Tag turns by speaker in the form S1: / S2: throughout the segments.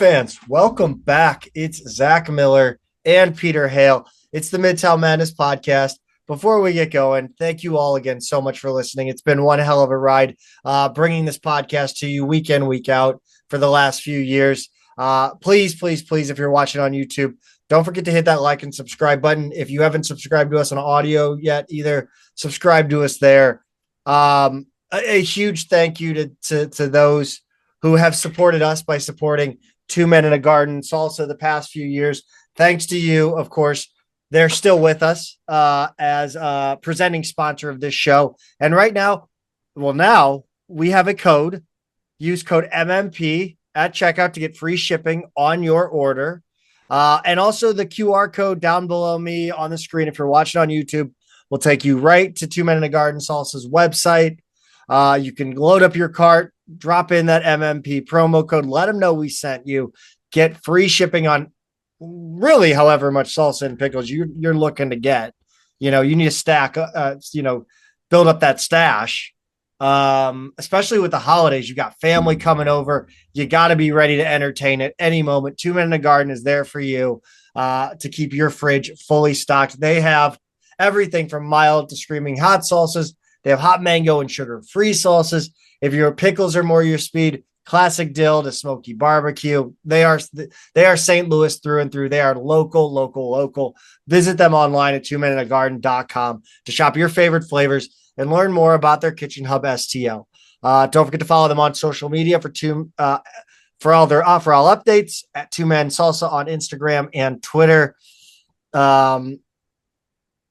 S1: fans, welcome back. It's Zach Miller and Peter Hale. It's the Midtown Madness Podcast. Before we get going, thank you all again so much for listening. It's been one hell of a ride bringing this podcast to you week in, week out for the last few years. Please, if you're watching on YouTube, don't forget to hit that like and subscribe button. If you haven't subscribed to us on audio yet either, subscribe to us there. A huge thank you to those who have supported us by supporting Two Men in a Garden Salsa the past few years. Thanks to you, of course. They're still with us as a presenting sponsor of this show. And right now, now we have a code. Use code MMP at checkout to get free shipping on your order. And also the QR code down below me on the screen, if you're watching on YouTube, will take you right to Two Men in a Garden Salsa's website. You can load up your cart, drop in that MMP promo code, let them know we sent you, get free shipping on really however much salsa and pickles you're looking to get. You need a stack, build up that stash. Especially with the holidays, you got family coming over. You got to be ready to entertain at any moment. Two Men in a Garden is there for you to keep your fridge fully stocked. They have everything from mild to screaming hot salsas. They have hot mango and sugar-free salsas. If your pickles are more your speed, classic dill to smoky barbecue. They are St. Louis through and through. They are local. Visit them online at twomeninagarden.com to shop your favorite flavors and learn more about their Kitchen Hub STL. Don't forget to follow them on social media for all updates at Two Men Salsa on Instagram and Twitter. By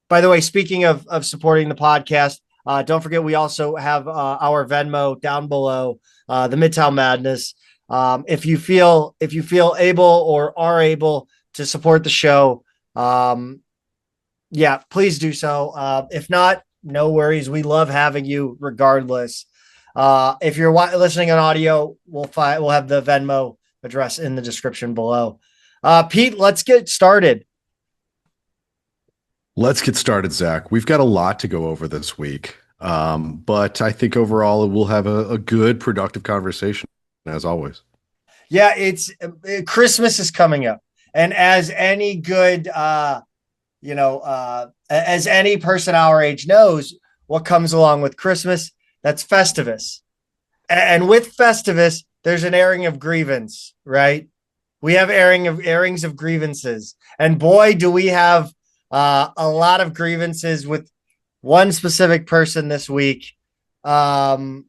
S1: the way, speaking of supporting the podcast, don't forget we also have our Venmo down below, the Midtown Madness. If you feel able or are able to support the show, please do so. If not, no worries. We love having you regardless. If you're listening on audio, we'll have the Venmo address in the description below. Pete, let's get started.
S2: Let's get started, Zach. We've got a lot to go over this week, but I think overall we'll have a good, productive conversation, as always.
S1: Yeah, it's Christmas is coming up, and as any good, as any person our age knows, what comes along with Christmas, that's Festivus, and with Festivus, there's an airing of grievance, right? We have airings of grievances, and boy, do we have a lot of grievances with one specific person this week. And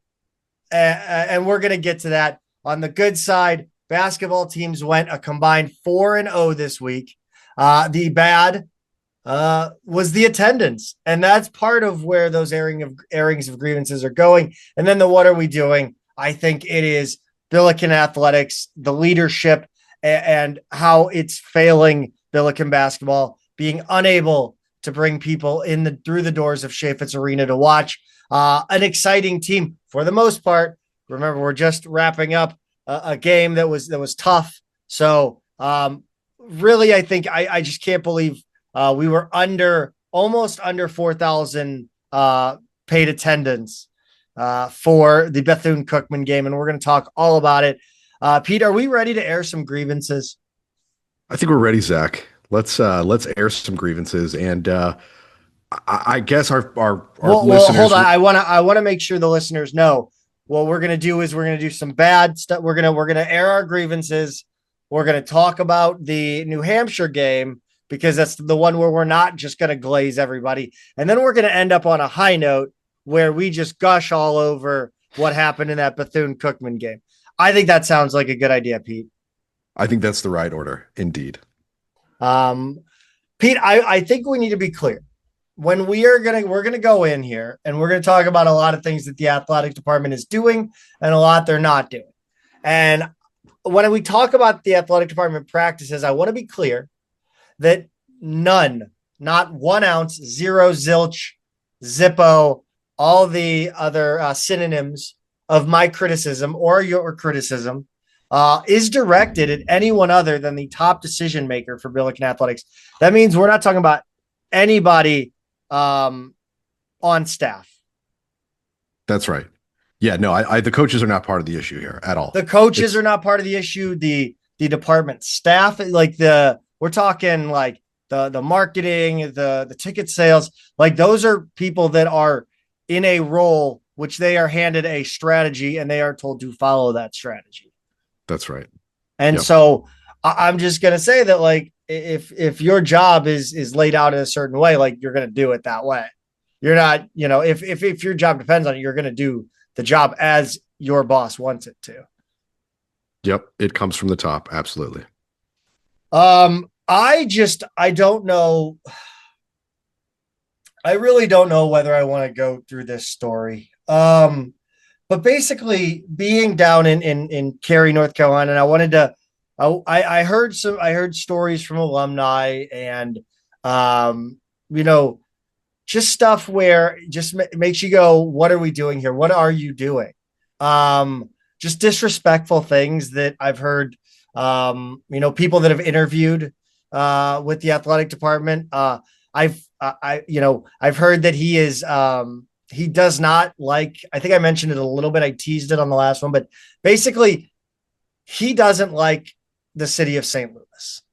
S1: we're going to get to that. On the good side, basketball teams went a combined 4-0 this week. The bad was the attendance. And that's part of where those airings of grievances are going. And then the what are we doing? I think it is Billiken Athletics, the leadership, and how it's failing Billiken basketball, being unable to bring people through the doors of Chaifetz Arena to watch an exciting team for the most part. Remember, we're just wrapping up a game that was tough. So really, I think I just can't believe we were almost under 4,000 paid attendance for the Bethune-Cookman game. And we're going to talk all about it. Pete, are we ready to air some grievances?
S2: I think we're ready, Zach. Let's air some grievances, and I guess our listeners.
S1: Hold on. I want to make sure the listeners know what we're gonna do is we're gonna do some bad stuff. We're gonna air our grievances. We're gonna talk about the New Hampshire game because that's the one where we're not just gonna glaze everybody, and then we're gonna end up on a high note where we just gush all over what happened in that Bethune-Cookman game. I think that sounds like a good idea, Pete.
S2: I think that's the right order, indeed.
S1: Pete, I think we need to be clear when we're going to go in here and we're going to talk about a lot of things that the athletic department is doing and a lot they're not doing. And when we talk about the athletic department practices, I want to be clear that not 1 ounce, zero, zilch, zippo, all the other synonyms of my criticism or your criticism is directed at anyone other than the top decision maker for Billiken Athletics. That means we're not talking about anybody on staff.
S2: That's right. Yeah, no, the coaches are not part of the issue here at all.
S1: The coaches are not part of the issue. The the department staff, like we're talking like the marketing, the ticket sales, like those are people that are in a role which they are handed a strategy and they are told to follow that strategy.
S2: That's right.
S1: And
S2: Yep.
S1: so I'm just gonna say that like if your job is laid out in a certain way, like you're gonna do it that way. You're not, if your job depends on it, you're gonna do the job as your boss wants it to.
S2: Yep. It comes from the top. Absolutely.
S1: I don't know. I really don't know whether I want to go through this story. But basically being down in Cary, North Carolina, and I wanted to, I heard stories from alumni and, um, you know, just stuff where just makes you go, what are we doing here? What are you doing? Just disrespectful things that I've heard, people that have interviewed, with the athletic department. I've heard that he does not like, I think I mentioned it a little bit. I teased it on the last one, but basically he doesn't like the city of St. Louis.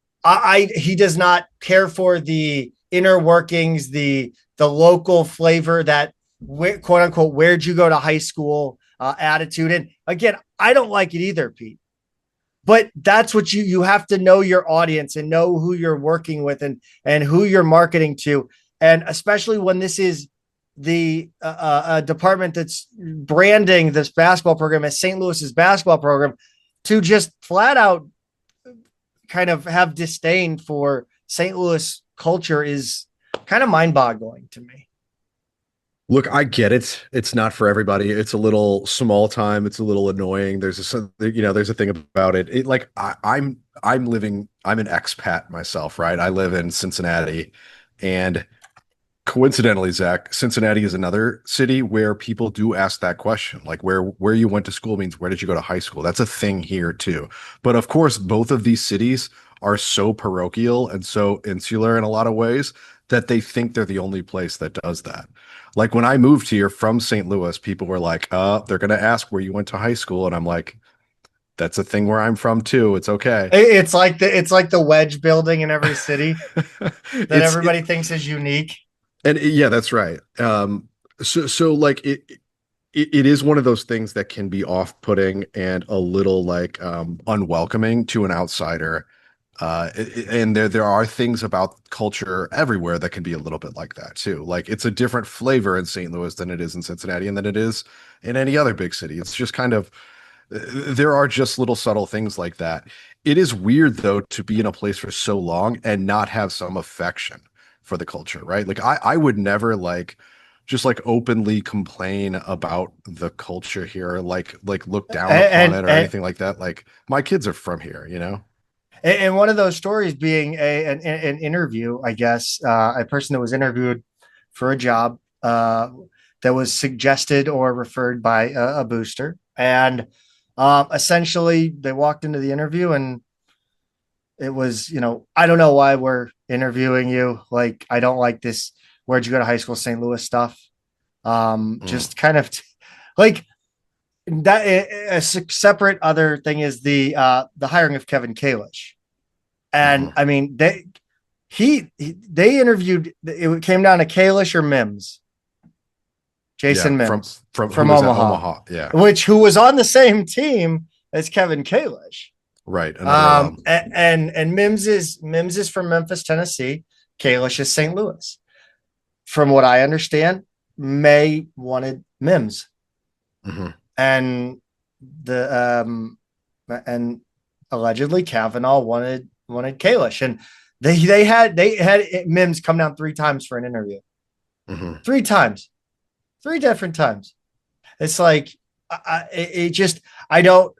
S1: He does not care for the inner workings, the local flavor, that quote unquote, where'd you go to high school attitude. And again, I don't like it either, Pete, but that's what you have to know your audience and know who you're working with and who you're marketing to. And especially when this is the department that's branding this basketball program as St. Louis's basketball program, to just flat out kind of have disdain for St. Louis culture is kind of mind boggling to me.
S2: Look, I get it. It's not for everybody. It's a little small time. It's a little annoying. There's a thing about it. I'm an expat myself, right? I live in Cincinnati, and coincidentally, Zach, Cincinnati is another city where people do ask that question, like where you went to school means where did you go to high school? That's a thing here too. But of course, both of these cities are so parochial and so insular in a lot of ways that they think they're the only place that does that. Like when I moved here from St. Louis, people were like, they're going to ask where you went to high school. And I'm like, that's a thing where I'm from too. It's okay.
S1: It's like the wedge building in every city that everybody thinks is unique.
S2: And yeah, that's right. So like it is one of those things that can be off-putting and a little like unwelcoming to an outsider. And there are things about culture everywhere that can be a little bit like that too. Like it's a different flavor in St. Louis than it is in Cincinnati and than it is in any other big city. It's just kind of, there are just little subtle things like that. It is weird though to be in a place for so long and not have some affection for the culture, right? Like I would never just openly complain about the culture here, like look down upon it or anything like that. Like my kids are from here, you know?
S1: And one of those stories being an interview, I guess, a person that was interviewed for a job that was suggested or referred by a booster. And essentially they walked into the interview and it was, I don't know why we're interviewing you. Like, I don't like this. Where'd you go to high school, St. Louis stuff? Just kind of like that. A separate other thing is the hiring of Kevin Kalish. And I mean, they interviewed, it came down to Kalish or Mims. Jason Mims from Omaha.
S2: Yeah.
S1: Who was on the same team as Kevin Kalish.
S2: Right.
S1: And Mims is from Memphis, Tennessee. Kalish is St. Louis. From what I understand, May wanted Mims. And and allegedly Kavanaugh wanted Kalish, and they had Mims come down 3 times for an interview. 3 times, 3 different times. It's like I don't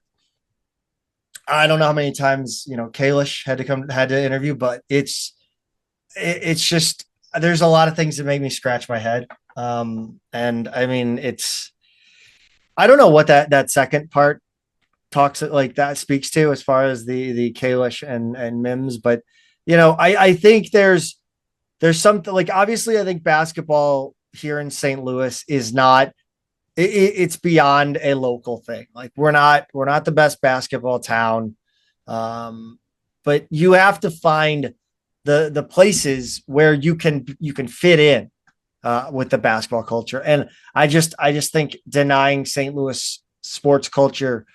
S1: know how many times Kalish had to interview, but it's just, there's a lot of things that make me scratch my head. And I mean, I don't know what that second part talks like that speaks to as far as the Kalish and Mims, but I think there's something like, obviously I think basketball here in St. Louis is not, it's beyond a local thing. Like we're not the best basketball town. But you have to find the places where you can fit in with the basketball culture. And I just think denying St. Louis sports culture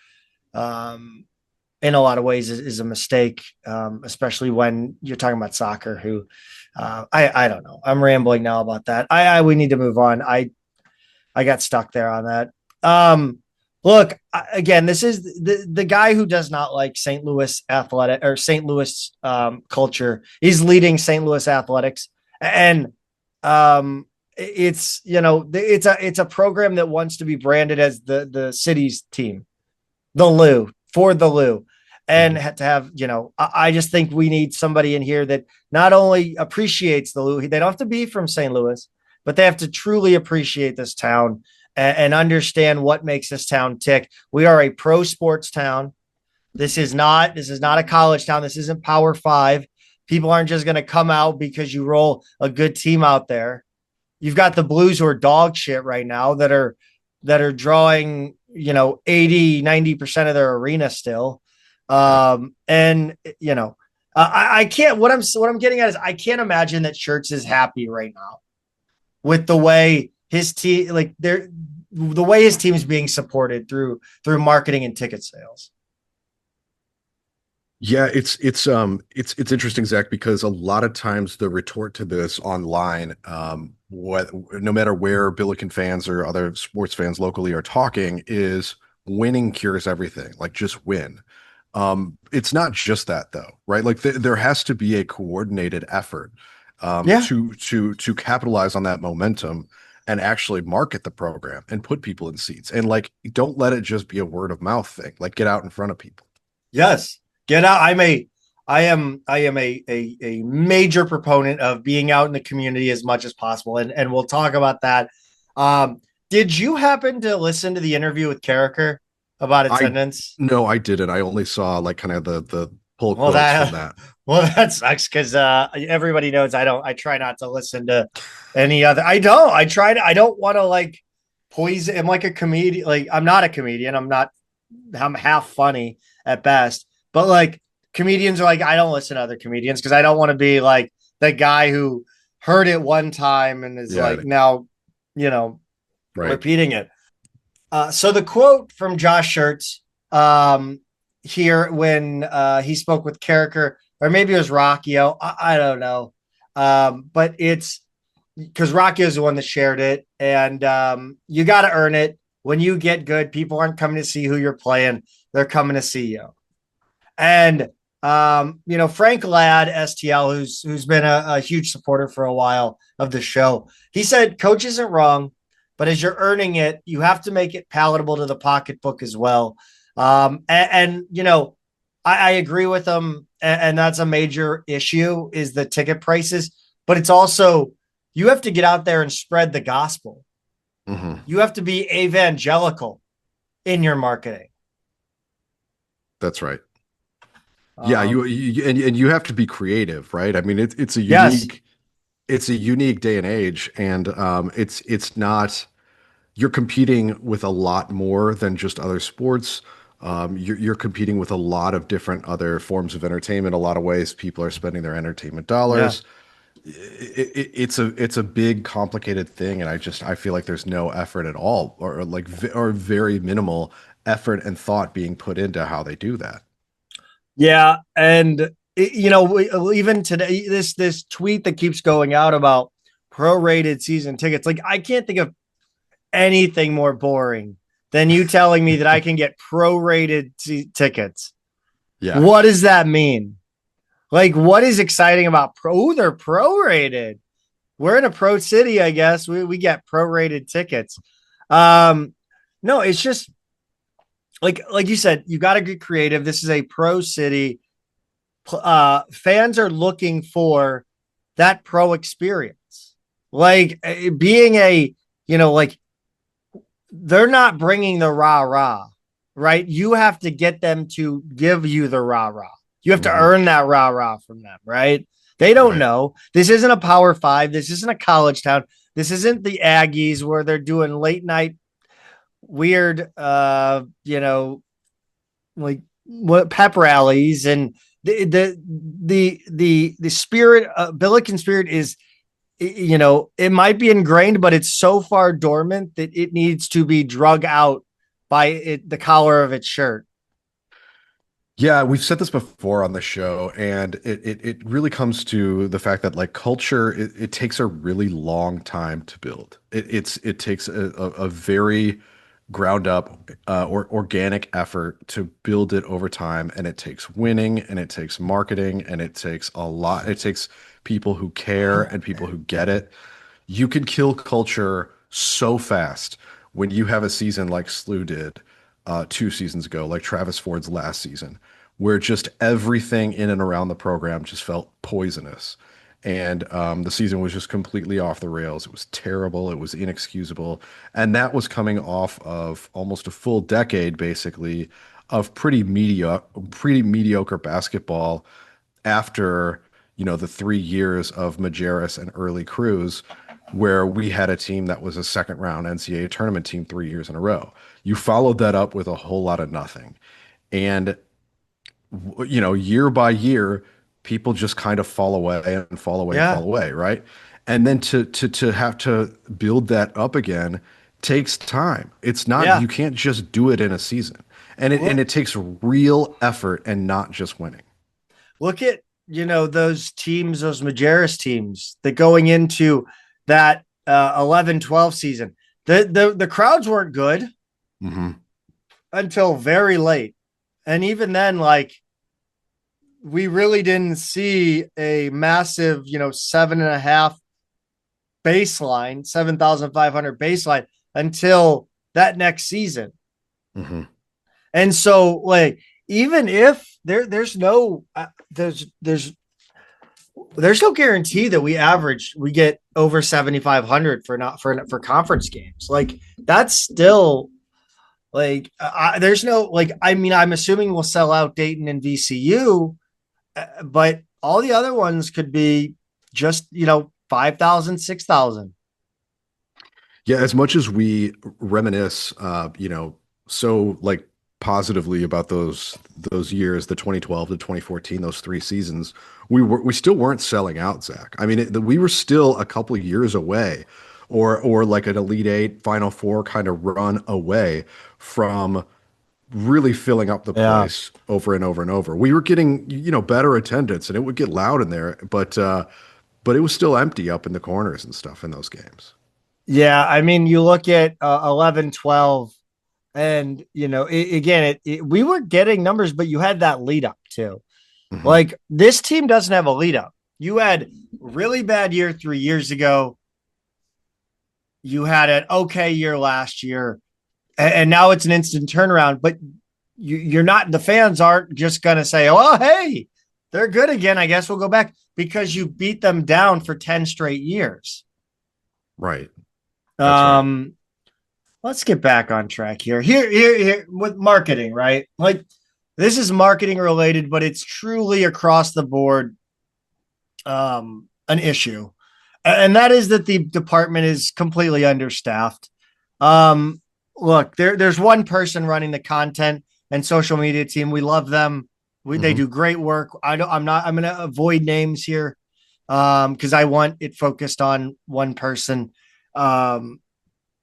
S1: in a lot of ways is a mistake, especially when you're talking about soccer. Who I don't know. I'm rambling now about that. We need to move on. I got stuck there on that. Look, again, this is the guy who does not like St. Louis athletic or St. Louis culture. He's leading St. Louis athletics, and it's a program that wants to be branded as the city's team, the Lou for the Lou, and had to have I just think we need somebody in here that not only appreciates the Lou. They don't have to be from St. Louis, but they have to truly appreciate this town and understand what makes this town tick. We are a pro sports town. This is not a college town. This isn't Power Five. People aren't just going to come out because you roll a good team out there. You've got the Blues who are dog shit right now that are drawing, 80-90% of their arena still. I can't, what I'm getting at is I can't imagine that Schertz is happy right now with the way his team, the way his team is being supported through marketing and ticket sales.
S2: Yeah, it's interesting, Zach, because a lot of times the retort to this online, no matter where Billiken fans or other sports fans locally are talking, is winning cures everything. Like, just win. It's not just that though, right? Like there has to be a coordinated effort to capitalize on that momentum and actually market the program and put people in seats. And don't let it just be a word of mouth thing. Like, get out in front of people.
S1: Yes. Get out. I am a major proponent of being out in the community as much as possible. And we'll talk about that. Did you happen to listen to the interview with Carricker about attendance?
S2: No, I didn't. I only saw kind of the pull quotes from that.
S1: Well, that sucks because everybody knows I try not to listen to any other. I don't want to poison. I'm like a comedian. I'm not a comedian. I'm half funny at best. But comedians are I don't listen to other comedians because I don't want to be the guy who heard it one time and is now, repeating it. So the quote from Josh Schertz here when he spoke with Carricker, or maybe it was Rocchio. I don't know. But it's because Rocchio is the one that shared it. And you got to earn it. When you get good, people aren't coming to see who you're playing. They're coming to see you. And, Frank Ladd, STL, who's been a huge supporter for a while of the show, he said, coach isn't wrong, but as you're earning it, you have to make it palatable to the pocketbook as well. I agree with him. And that's a major issue is the ticket prices, but it's also, you have to get out there and spread the gospel. Mm-hmm. You have to be evangelical in your marketing.
S2: That's right. Yeah, you have to be creative, right? I mean, it's a unique, it's a unique day and age, and it's not. You're competing with a lot more than just other sports. You're competing with a lot of different other forms of entertainment. A lot of ways people are spending their entertainment dollars. Yeah. It's a big, complicated thing, and I feel like there's no effort at all, or very minimal effort and thought being put into how they do that.
S1: Yeah, and even today, this tweet that keeps going out about prorated season tickets, I can't think of anything more boring than you telling me that I can get prorated tickets. Yeah, what does that mean? What is exciting about they're prorated. We're in a pro city, I guess. We get prorated tickets. No, it's just. Like you said, you got to get creative. This is a pro city. Fans are looking for that pro experience. Being they're not bringing the rah-rah, right? You have to get them to give you the rah-rah. You have to earn that rah-rah from them, right? They don't know. This isn't a Power Five. This isn't a college town. This isn't the Aggies where they're doing late night weird what pep rallies and the spirit, Billiken spirit is, it might be ingrained, but it's so far dormant that it needs to be drug out by the collar of its shirt.
S2: Yeah, we've said this before on the show, and it really comes to the fact that like culture, it takes a really long time to build. It takes a very ground up or organic effort to build it over time, and it takes winning, and it takes marketing, and it takes a lot. It takes people who care and people who get it. You can kill culture so fast when you have a season like SLU did 2 seasons ago, like Travis Ford's last season, where just everything in and around the program just felt poisonous. And the season was just completely off the rails. It was terrible. It was inexcusable. And that was coming off of almost a full decade, basically, of pretty mediocre basketball after, the 3 years of Majerus and early Cruz, where we had a team that was a second round NCAA tournament team 3 years in a row. You followed that up with a whole lot of nothing. And, year by year, people just kind of fall away and fall away and fall
S1: Yeah.
S2: away, right? And then to have to build that up again takes time. It's not,
S1: Yeah.
S2: you can't just do it in a season. And it
S1: Look,
S2: takes real effort and not just winning.
S1: look at, those teams, those Majerus teams that going into that 11-12 season, the crowds weren't good
S2: Hmm.
S1: until very late. And even then, like, we really didn't see a massive, 7.5 baseline, 7,500 baseline until that next season.
S2: Hmm.
S1: And so, like, even if there's no there's no guarantee that we get over 7,500 for conference games. Like, that's still like, there's no, like, I mean, I'm assuming we'll sell out Dayton and VCU, but all the other ones could be just 5,000, 6,000.
S2: Yeah, as much as we reminisce, so like positively about those years, the 2012 to 2014, those 3 seasons, we still weren't selling out, Zach. I mean, we were still a couple of years away, or like an Elite Eight, Final Four kind of run away from really filling up the
S1: Yeah.
S2: place over and over and over. We were getting, better attendance, and it would get loud in there, but it was still empty up in the corners and stuff in those games.
S1: Yeah, I mean, you look at 11, 12, and again, we were getting numbers, but you had that lead up too.
S2: Hmm.
S1: Like, this team doesn't have a lead up. You had really bad year 3 years ago. You had an okay year last year, and now it's an instant turnaround. But you're not. The fans aren't just going to say, "Oh, hey, they're good again. I guess we'll go back," because you beat them down for 10 straight years.
S2: Right. That's right.
S1: Um, let's get back on track here. Here with marketing, right? Like, this is marketing related, but it's truly across the board an issue. And that is that the department is completely understaffed. Um, look, there's one person running the content and social media team. We love them. They
S2: Hmm.
S1: do great work. I'm going to avoid names here because I want it focused on one person. Um,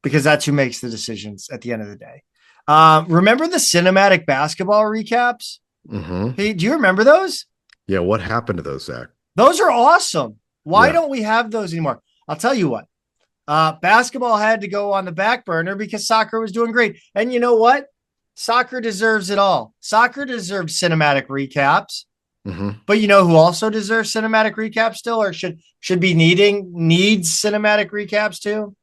S1: because that's who makes the decisions at the end of the day. Remember the cinematic basketball recaps?
S2: Hmm.
S1: Hey, do you remember those?
S2: Yeah, what happened to those, Zach?
S1: Those are awesome. Why
S2: Yeah.
S1: don't we have those anymore? I'll tell you what. Basketball had to go on the back burner because soccer was doing great. And you know what? Soccer deserves it all. Soccer deserves cinematic recaps.
S2: Hmm.
S1: But you know who also deserves cinematic recaps still, or should be needs cinematic recaps too?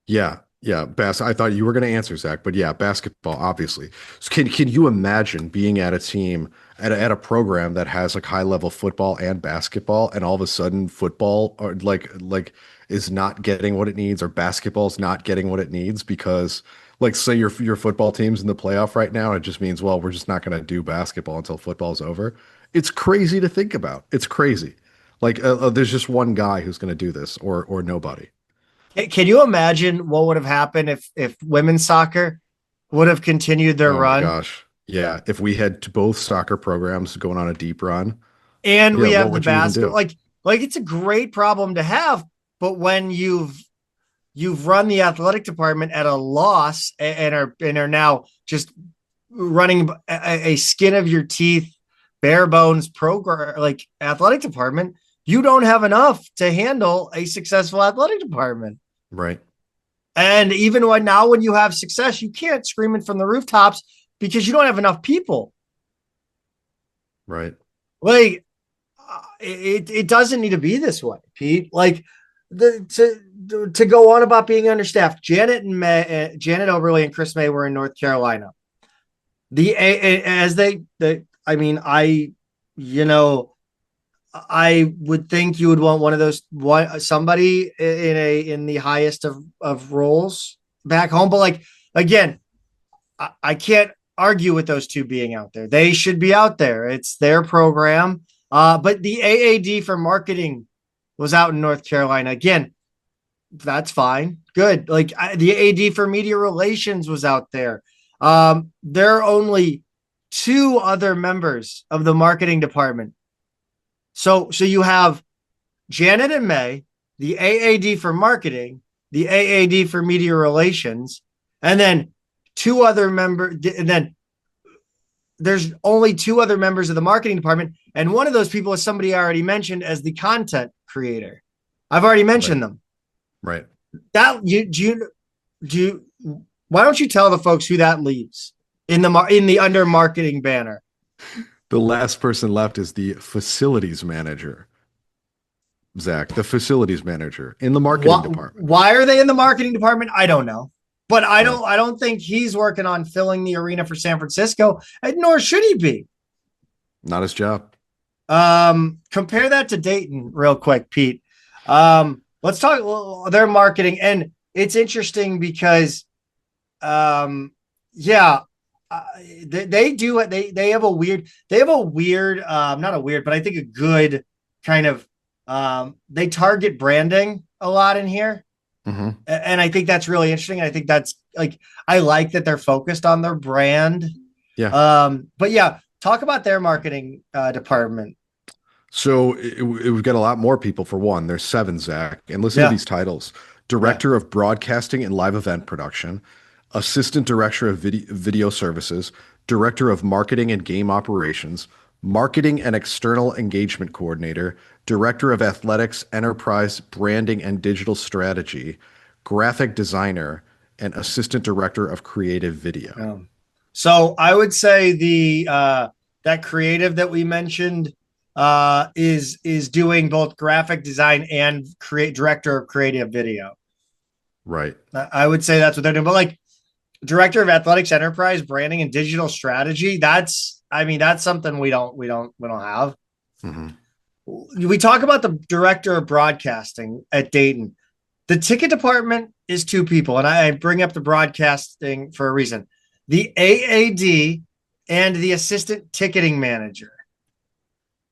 S2: Yeah. Yeah. I thought you were going to answer, Zach, but yeah, basketball, obviously. So can you imagine being at a team at a program that has like high level football and basketball, and all of a sudden football or like is not getting what it needs, or basketball's not getting what it needs because, like, say your football team's in the playoff right now, and it just means, well, we're just not going to do basketball until football's over. It's crazy to think about. It's crazy. Like, there's just one guy who's going to do this, or nobody.
S1: Can you imagine what would have happened if women's soccer would have continued their
S2: Oh my
S1: run?
S2: gosh. Yeah, if we had both soccer programs going on a deep run,
S1: And
S2: yeah,
S1: we
S2: what
S1: have the
S2: would you even
S1: basketball.
S2: do?
S1: Like it's a great problem to have, but when you've run the athletic department at a loss and are now just running a skin of your teeth, bare bones program like athletic department, you don't have enough to handle a successful athletic department.
S2: Right,
S1: And even when you have success, you can't scream it from the rooftops because you don't have enough people.
S2: right.
S1: Like it doesn't need to be this way, Pete. Like to go on about being understaffed. Janet Oberly and Chris May were in North Carolina. As they I mean, you know, I would think you would want one of those somebody in the highest of roles back home. But like again, I can't argue with those two being out there. They should be out there. It's their program. But the AAD for marketing was out in North Carolina. Again, that's fine. Good. Like the AD for media relations was out there. There are only two other members of the marketing department. So you have Janet and May, the AAD for marketing, the AAD for media relations, and then two other members. And then there's only two other members of the marketing department. And one of those people is somebody I already mentioned as the content creator. I've already
S2: Right.
S1: mentioned them.
S2: Right.
S1: That why don't you tell the folks who that leaves in the under marketing banner?
S2: The last person left is the facilities manager, Zach, the facilities manager in the marketing department.
S1: Why are they in the marketing department? I don't know. But I
S2: Yeah,
S1: don't think he's working on filling the arena for San Francisco, and nor should he be.
S2: not his job.
S1: Compare that to Dayton real quick, Pete. Let's talk their marketing, and it's interesting because yeah, they do it. They have a weird, not a weird, but I think a good kind of they target branding a lot in here.
S2: Hmm.
S1: And I think that's really interesting. I think that's like I like that they're focused on their brand.
S2: Yeah.
S1: But yeah, talk about their marketing department.
S2: So we've got a lot more people for one. There's seven, Zach. And listen to
S1: Yeah,
S2: these titles:
S1: yeah.
S2: Director of Broadcasting and Live Event Production, Assistant Director of Video Services, Director of Marketing and Game Operations, Marketing and External Engagement Coordinator, Director of Athletics, Enterprise, Branding and Digital Strategy, Graphic Designer, and Assistant Director of Creative Video.
S1: So I would say the that creative that we mentioned is doing both graphic design and create director of creative video.
S2: Right.
S1: I would say that's what they're doing. But like director of athletics, enterprise, branding, and digital strategy, that's something we don't have.
S2: Hmm.
S1: We talk about the director of broadcasting at Dayton. The ticket department is two people, and I bring up the broadcasting for a reason. The AAD and the assistant ticketing manager.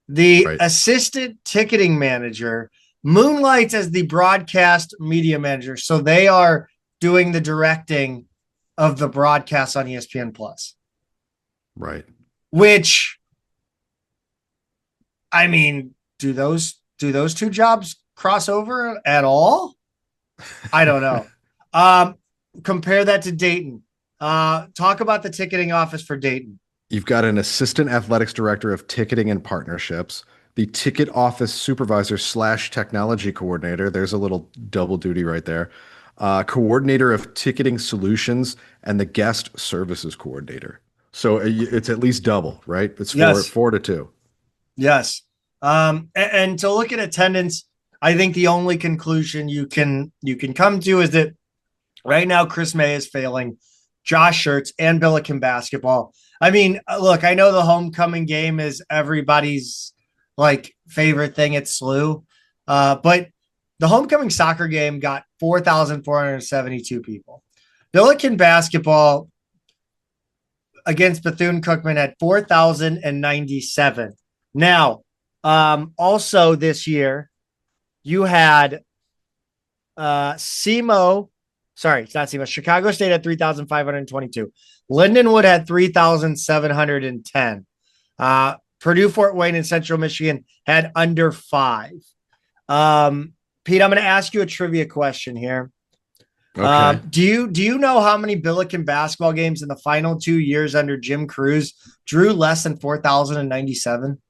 S1: The
S2: Right.
S1: assistant ticketing manager moonlights as the broadcast media manager. So they are doing the directing of the broadcast on ESPN Plus,
S2: Right.
S1: which I mean, do those two jobs cross over at all? I don't know. Compare that to Dayton. Talk about the ticketing office for Dayton.
S2: You've got an assistant athletics director of ticketing and partnerships, the ticket office supervisor slash technology coordinator. There's a little double duty right there. Coordinator of ticketing solutions and the guest services coordinator. So it's at least double, right? It's
S1: Yes,
S2: 4 to 2.
S1: yes. And to look at attendance, I think the only conclusion you can come to is that right now Chris May is failing Josh Schertz and Billiken basketball. I mean, look, I know the homecoming game is everybody's like favorite thing at SLU, but the homecoming soccer game got 4,472 people. Billiken basketball against Bethune-Cookman had 4,097. Now, also this year, you had SEMO Sorry, it's not CMS. Chicago State had 3,522. Lindenwood had 3,710. Purdue, Fort Wayne, and Central Michigan had under 5. Pete, I'm going to ask you a trivia question here.
S2: Okay.
S1: Do you know how many Billiken basketball games in the final 2 years under Jim Cruz drew less than 4,097?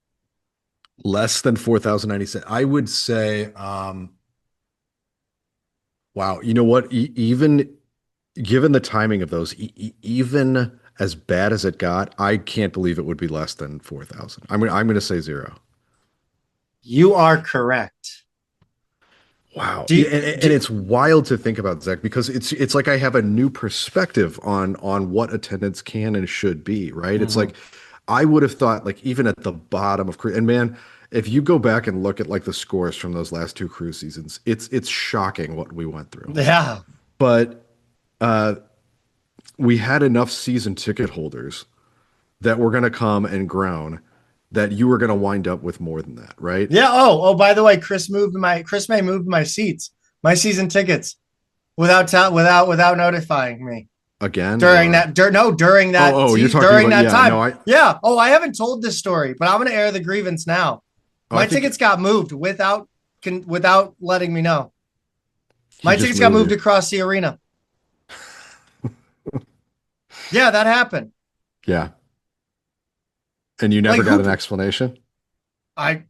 S2: Less than 4,097. I would say, wow, you know what? Even given the timing of those, even as bad as it got, I can't believe it would be less than 4,000. I'm going to say 0.
S1: You are correct.
S2: Wow. And it's wild to think about, Zach, because it's like I have a new perspective on what attendance can and should be, right? It's like I would have thought, like, even at the bottom of and man, if you go back and look at like the scores from those last 2 Cruise seasons, it's shocking what we went through.
S1: Yeah.
S2: But we had enough season ticket holders that were going to come and groan that you were going to wind up with more than that, right?
S1: Yeah. Oh, by the way, Chris May moved my seats, my season tickets without notifying me.
S2: Again?
S1: During that time.
S2: You're talking
S1: during
S2: about,
S1: that time.
S2: No,
S1: yeah. Oh, I haven't told this story, but I'm going to air the grievance now. My tickets got moved without letting me know. My tickets got moved across the arena. Yeah, that happened.
S2: Yeah. And you never got an explanation?
S1: Look,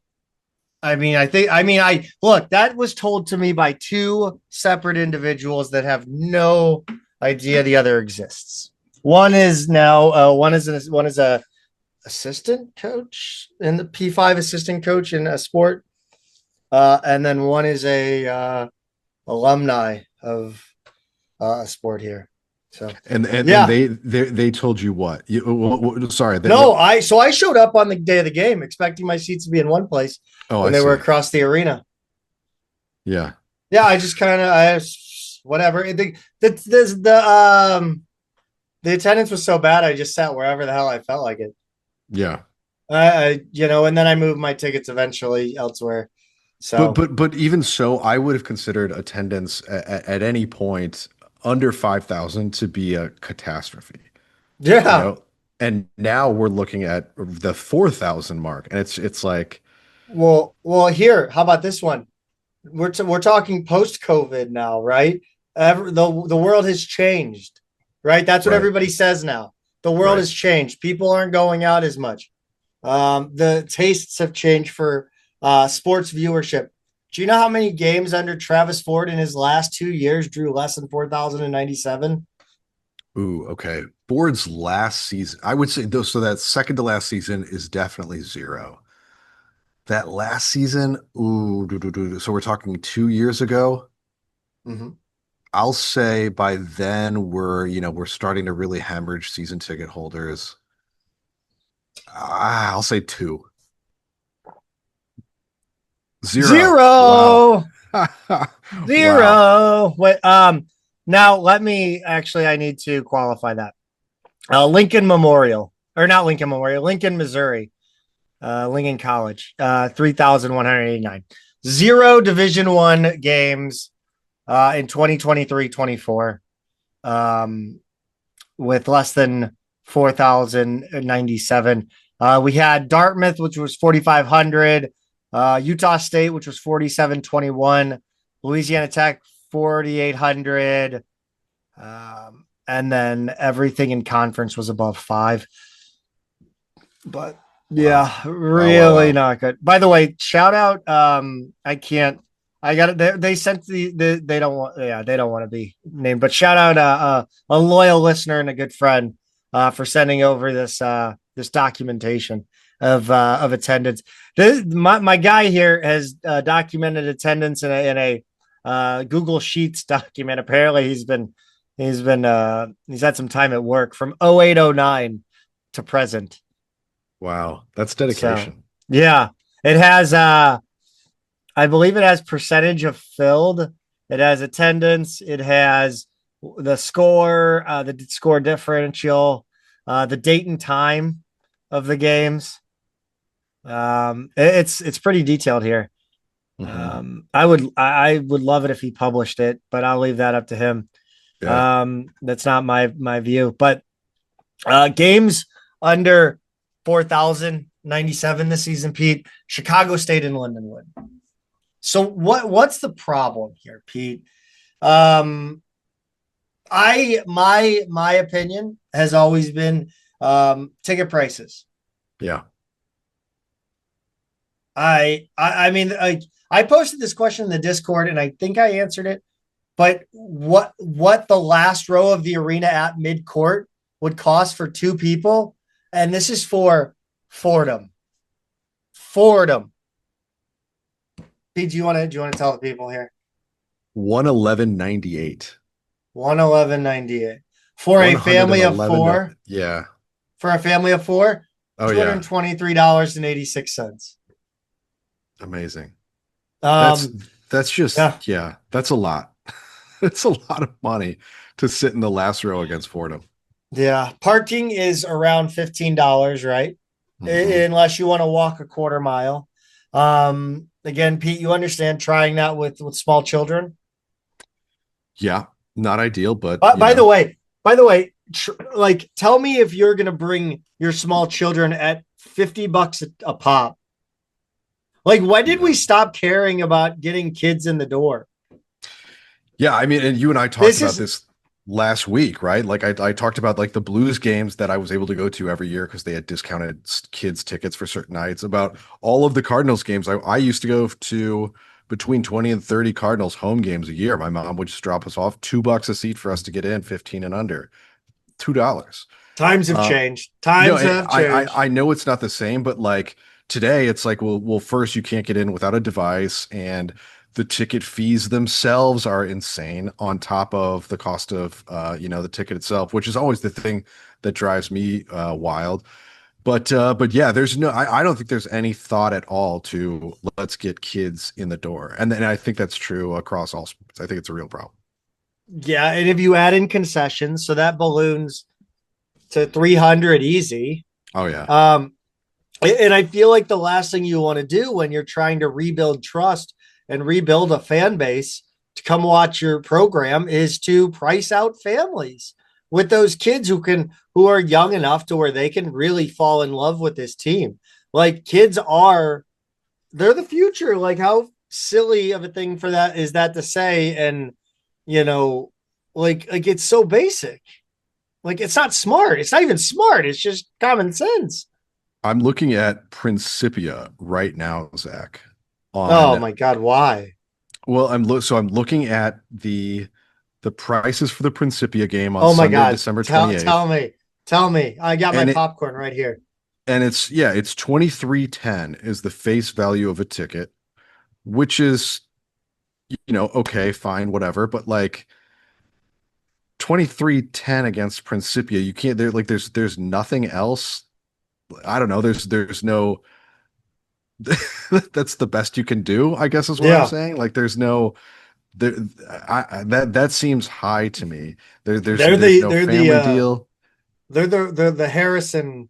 S1: that was told to me by 2 separate individuals that have no idea the other exists. One is a assistant coach in the P5, assistant coach in a sport. And then one is a alumni of a sport here. So
S2: and they told you what? Sorry.
S1: I showed up on the day of the game expecting my seats to be in one place when they were across the arena.
S2: Yeah.
S1: Yeah, I just kind of whatever. The attendance was so bad I just sat wherever the hell I felt like it.
S2: Yeah.
S1: And then I moved my tickets eventually elsewhere. So
S2: but even so, I would have considered attendance at any point under 5,000 to be a catastrophe.
S1: Yeah.
S2: And now we're looking at the 4,000 mark, and it's like,
S1: well, here, how about this one? We're talking post-COVID now, right? The world has changed, right? That's what everybody says now. The world has changed. People aren't going out as much. The tastes have changed for sports viewership. Do you know how many games under Travis Ford in his last 2 years drew less than 4,097?
S2: Ooh, okay. Ford's last season, I would say, though, so that second to last season is definitely 0. That last season, so we're talking 2 years ago.
S1: Mm-hmm.
S2: I'll say by then we're starting to really hemorrhage season ticket holders. I'll say 2. 0.
S1: Wow. 0.
S2: Wow.
S1: Wait, now let me I need to qualify that. Lincoln Memorial, or not Lincoln Memorial, Lincoln, Missouri, Lincoln College, 3,189. 0 Division I games in 2023-24, with less than 4,097. We had Dartmouth, which was 4,500. Utah State, which was 4,721, Louisiana Tech, 4,800. And then everything in conference was above 5. But yeah, really not good. By the way, shout out. I got it. They sent they don't want to be named, but shout out a loyal listener and a good friend for sending over this documentation of attendance. My guy here has documented attendance in a Google Sheets document. Apparently he's had some time at work from 0809 to present.
S2: Wow, that's dedication.
S1: So, yeah, it has I believe it has percentage of filled. It has attendance. It has the score differential, the date and time of the games. It's pretty detailed here.
S2: Mm-hmm.
S1: I would love it if he published it, but I'll leave that up to him.
S2: Yeah.
S1: That's not my view, but games under 4,097 this season, Pete. Chicago State and Lindenwood. So what's the problem here, Pete? My opinion has always been ticket prices.
S2: Yeah.
S1: I mean, I posted this question in the Discord and I think I answered it. But what the last row of the arena at mid-court would cost for two people, and this is for Fordham. Pete, do you want to tell the people here?
S2: 111.98.
S1: 111.98 for a family of four.
S2: Yeah.
S1: For a family of four,
S2: Oh, yeah.
S1: $223.86.
S2: Amazing. That's just that's a lot. It's a lot of money to sit in the last row against Fordham.
S1: Yeah. Parking is around $15, right? Mm-hmm. Unless you want to walk a quarter mile. Again, Pete, you understand trying that with small children?
S2: Yeah, not ideal, but
S1: by the way, like, tell me if you're going to bring your small children at $50 a pop. Like, when did we stop caring about getting kids in the door?
S2: Yeah, I mean, and you and I talked about this last week, right? Like I talked about like the Blues games that I was able to go to every year because they had discounted kids tickets for certain nights. About all of the Cardinals games, I used to go to between 20 and 30 Cardinals home games a year. My mom would just drop us off $2 a seat for us to get in, 15 and under, $2.
S1: Times have changed. Have changed.
S2: I know it's not the same, but like today it's like, well, first you can't get in without a device, and the ticket fees themselves are insane on top of the cost of, the ticket itself, which is always the thing that drives me wild. But yeah, I don't think there's any thought at all to let's get kids in the door. And then I think that's true across all sports. I think it's a real problem.
S1: Yeah. And if you add in concessions, so that balloons to 300 easy.
S2: Oh yeah.
S1: And I feel like the last thing you want to do when you're trying to rebuild trust and rebuild a fan base to come watch your program is to price out families with those kids who are young enough to where they can really fall in love with this team. Like, they're the future. Like, how silly of a thing for that is that to say? And, like it's so basic. Like, it's not smart. It's not even smart. It's just common sense.
S2: I'm looking at Principia right now, Zach.
S1: Oh my God, why?
S2: Well, I'm looking at the prices for the Principia game on Sunday, December 28th.
S1: Tell me. I got my popcorn right here.
S2: And it's $23.10 is the face value of a ticket, which is, okay, fine, whatever. But like $23.10 against Principia, you can't. There's nothing else. I don't know. There's no. That's the best you can do, I guess is what I'm saying. Like, there's no that seems high to me. There's no family deal.
S1: They're the Harrison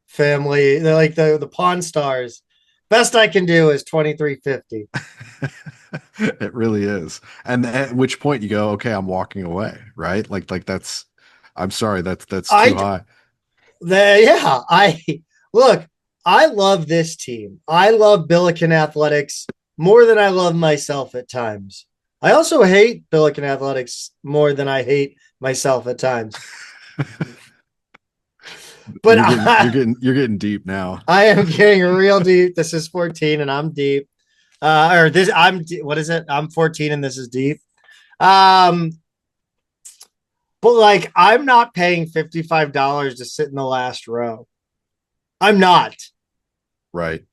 S1: family. They're like the Pawn Stars. Best I can do is $23.50.
S2: It really is. And at which point you go, okay, I'm walking away, right? Like that's, I'm sorry, that's too high.
S1: Look, I love this team. I love Billiken Athletics more than I love myself at times. I also hate Billiken Athletics more than I hate myself at times. But
S2: you're getting deep now.
S1: I am getting real deep. This is 14 and I'm deep. What is it? I'm 14 and this is deep. But like, I'm not paying $55 to sit in the last row. I'm not.
S2: Right.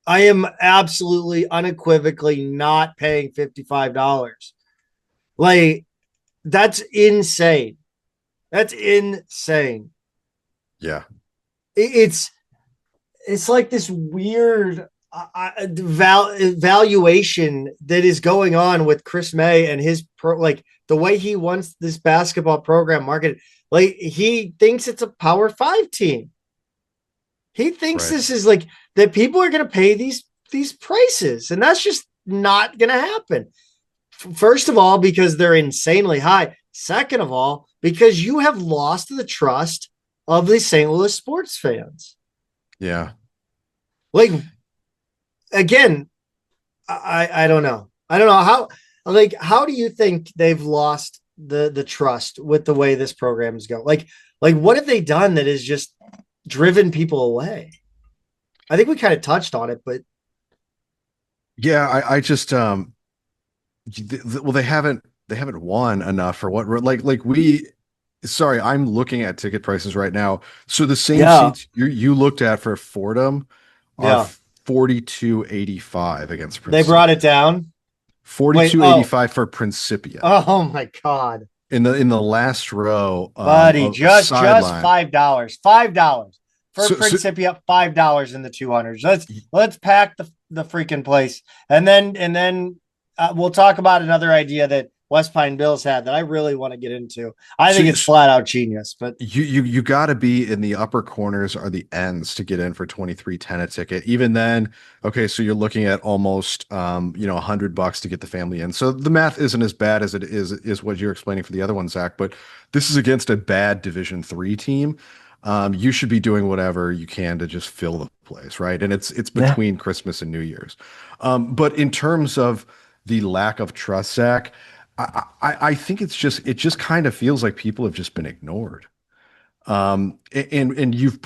S1: I am absolutely unequivocally not paying $55. Like, that's insane. That's insane.
S2: Yeah.
S1: It's like this weird valuation that is going on with Chris May and his like the way he wants this basketball program marketed. Like, he thinks it's a Power 5 team. He thinks this is like that people are going to pay these prices, and that's just not going to happen. First of all, because they're insanely high. Second of all, because you have lost the trust of the St. Louis sports fans.
S2: Yeah.
S1: Like, again, I don't know. I don't know how do you think they've lost the trust with the way this program is going? Like what have they done that has just driven people away? I think we kind of touched on it, but
S2: Yeah, I just well, they haven't won enough for what like we sorry, I'm looking at ticket prices right now. So the same
S1: yeah,
S2: seats you looked at for Fordham are
S1: yeah,
S2: 42.85 against
S1: they brought it
S2: Principia.
S1: down. Wait, oh,
S2: 42.85 for Principia.
S1: oh my God,
S2: In the last row
S1: buddy,
S2: of
S1: just
S2: sideline.
S1: $5 for
S2: So
S1: Principia, $5 in the 200s. Let's pack the freaking place, and then we'll talk about another idea that West Pine Bills had that I really want to get into. I think it's
S2: so
S1: flat out genius, but
S2: you got to be in the upper corners or the ends to get in for 23.10 a ticket. Even then, okay, so you're looking at almost $100 to get the family in. So the math isn't as bad as it is what you're explaining for the other one, Zach. But this is against a bad Division III team. You should be doing whatever you can to just fill the place, right? And it's
S1: yeah,
S2: between Christmas and New Year's. But in terms of the lack of trust, Zach, I think it just kind of feels like people have just been ignored. And you've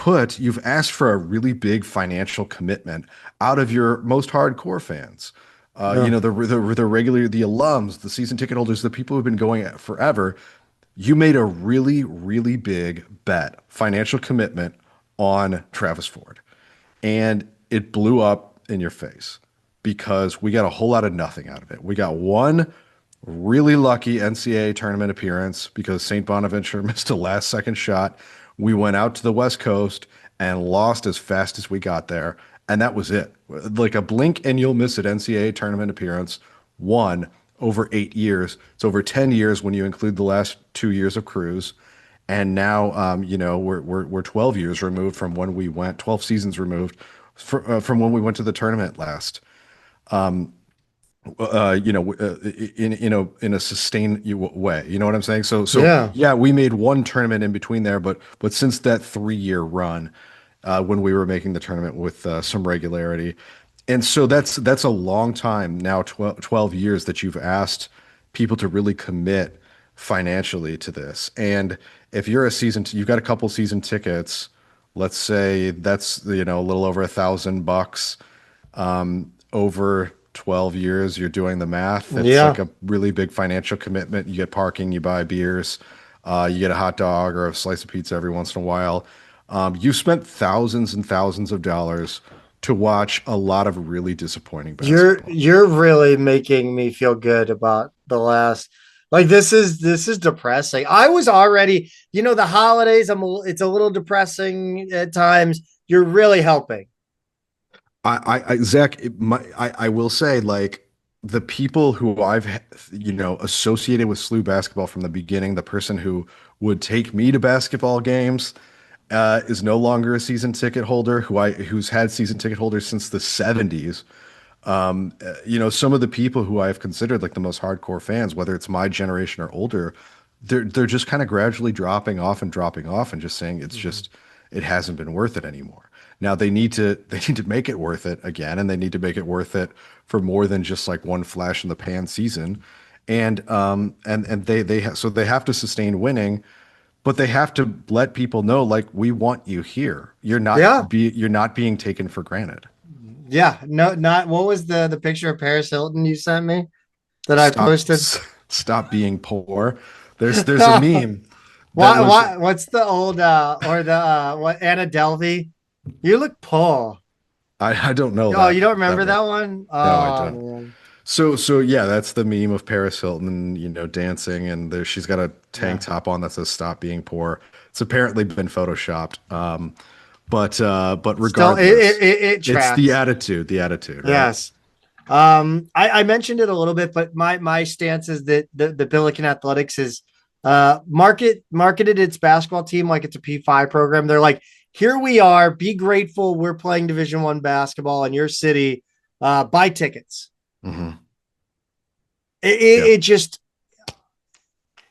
S2: asked for a really big financial commitment out of your most hardcore fans.
S1: yeah,
S2: The alums, the season ticket holders, the people who've been going forever. You made a really, really big bet, financial commitment on Travis Ford, and it blew up in your face because we got a whole lot of nothing out of it. We got one really lucky NCAA tournament appearance because St. Bonaventure missed a last second shot. We went out to the West Coast and lost as fast as we got there. And that was it. Like a blink and you'll miss it NCAA tournament appearance, one over 8 years. It's over 10 years when you include the last 2 years of cruise. And now, we're 12 years removed from when we went, 12 seasons removed from when we went to the tournament last. In a sustained way. You know what I'm saying? So
S1: yeah.
S2: yeah, we made one tournament in between there, but since that 3 year run, when we were making the tournament with some regularity, and so that's a long time now, 12 years that you've asked people to really commit financially to this. And if you're you've got a couple season tickets, let's say that's a little over $1,000 over 12 years, you're doing the math. It's
S1: Yeah.
S2: like a really big financial commitment. You get parking, you buy beers, you get a hot dog or a slice of pizza every once in a while. You spent thousands and thousands of dollars to watch a lot of really disappointing basketball.
S1: You're really making me feel good about the last. Like this is depressing. I was already, the holidays. It's a little depressing at times. You're really helping.
S2: Zach, I will say, like, the people who I've associated with SLU basketball from the beginning, the person who would take me to basketball games, is no longer a season ticket holder. Who's had season ticket holders since the '70s. Some of the people who I've considered like the most hardcore fans, whether it's my generation or older, they're just kind of gradually dropping off and just saying it hasn't been worth it anymore. Now they need to make it worth it again, and they need to make it worth it for more than just like one flash in the pan season. And so they have to sustain winning, but they have to let people know, like, we want you here.
S1: Yeah.
S2: You're not being taken for granted.
S1: Yeah. No, not what was the picture of Paris Hilton you sent me that I
S2: Stop
S1: posted?
S2: stop being poor. There's a meme that was
S1: What's the old or the what Anna Delvey? You look poor.
S2: I don't know
S1: Oh, you don't
S2: that
S1: remember
S2: one.
S1: that one?
S2: No, I
S1: Oh
S2: don't.
S1: man.
S2: So yeah, that's the meme of Paris Hilton, dancing, and she's got a tank
S1: Yeah.
S2: top on that says "Stop being poor." It's apparently been photoshopped. But
S1: Still,
S2: regardless,
S1: it
S2: it's the
S1: tracks.
S2: attitude, right?
S1: Yes. I mentioned it a little bit, but my stance is that the Billiken Athletics is marketed its basketball team like it's a P5 program. They're like, here we are, be grateful we're playing Division I basketball in your city. Buy tickets.
S2: Hmm.
S1: It,
S2: Yeah.
S1: it, it just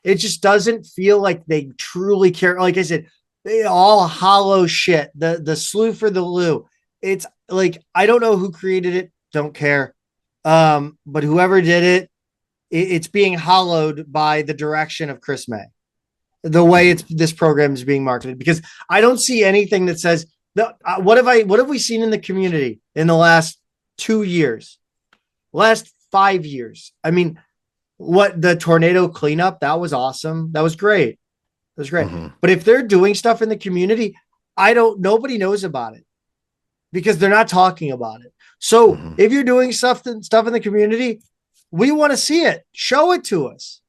S1: it just doesn't feel like they truly care. Like I said, they all hollow shit. The slew for the Lou. It's like, I don't know who created it. Don't care. But whoever did it, it's being hollowed by the direction of Chris May, the way this program is being marketed, because I don't see anything that says what have we seen in the community in the last 2 years, last 5 years? I mean, what, the tornado cleanup, that was awesome. That was great. It was great. But if they're doing stuff in the community, nobody knows about it because they're not talking about it. So if you're doing stuff in the community, we want to see it. Show it to us.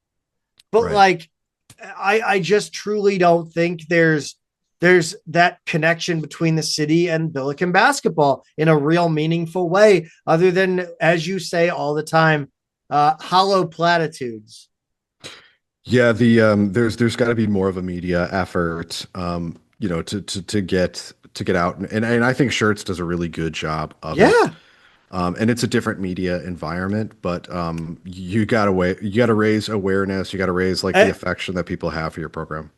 S1: But like, I just truly don't think there's that connection between the city and Billiken basketball in a real meaningful way, other than, as you say all the time, hollow platitudes.
S2: Yeah, there's got to be more of a media effort, to get out, and I think Shirts does a really good job of it. And it's a different media environment, but you gotta raise awareness. You gotta raise like the affection that people have for your program.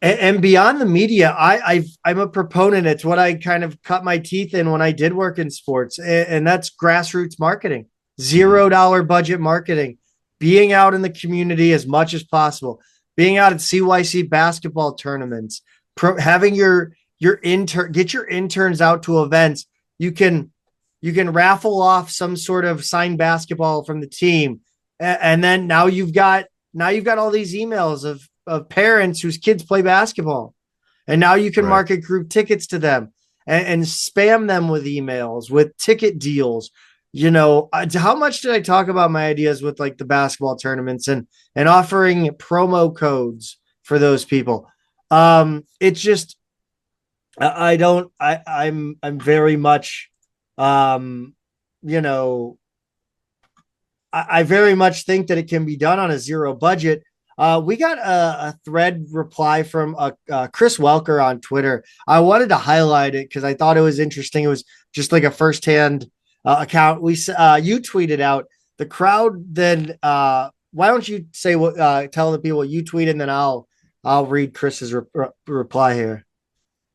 S1: And beyond the media, I'm a proponent. It's what I kind of cut my teeth in when I did work in sports, and that's grassroots marketing, $0 budget marketing, being out in the community as much as possible, being out at CYC basketball tournaments, having your get your interns out to events. You can raffle off some sort of signed basketball from the team. And then now you've got all these emails of parents whose kids play basketball. And now you can market group tickets to them and spam them with emails, with ticket deals. How much did I talk about my ideas with like the basketball tournaments and offering promo codes for those people? It's just, I'm very much, I very much think that it can be done on a zero budget. We got a thread reply from Chris Welker on Twitter. I wanted to highlight it because I thought it was interesting. It was just like a firsthand account. You tweeted out the crowd. Then why don't you say what? Tell the people what you tweeted, and then I'll read Chris's reply here.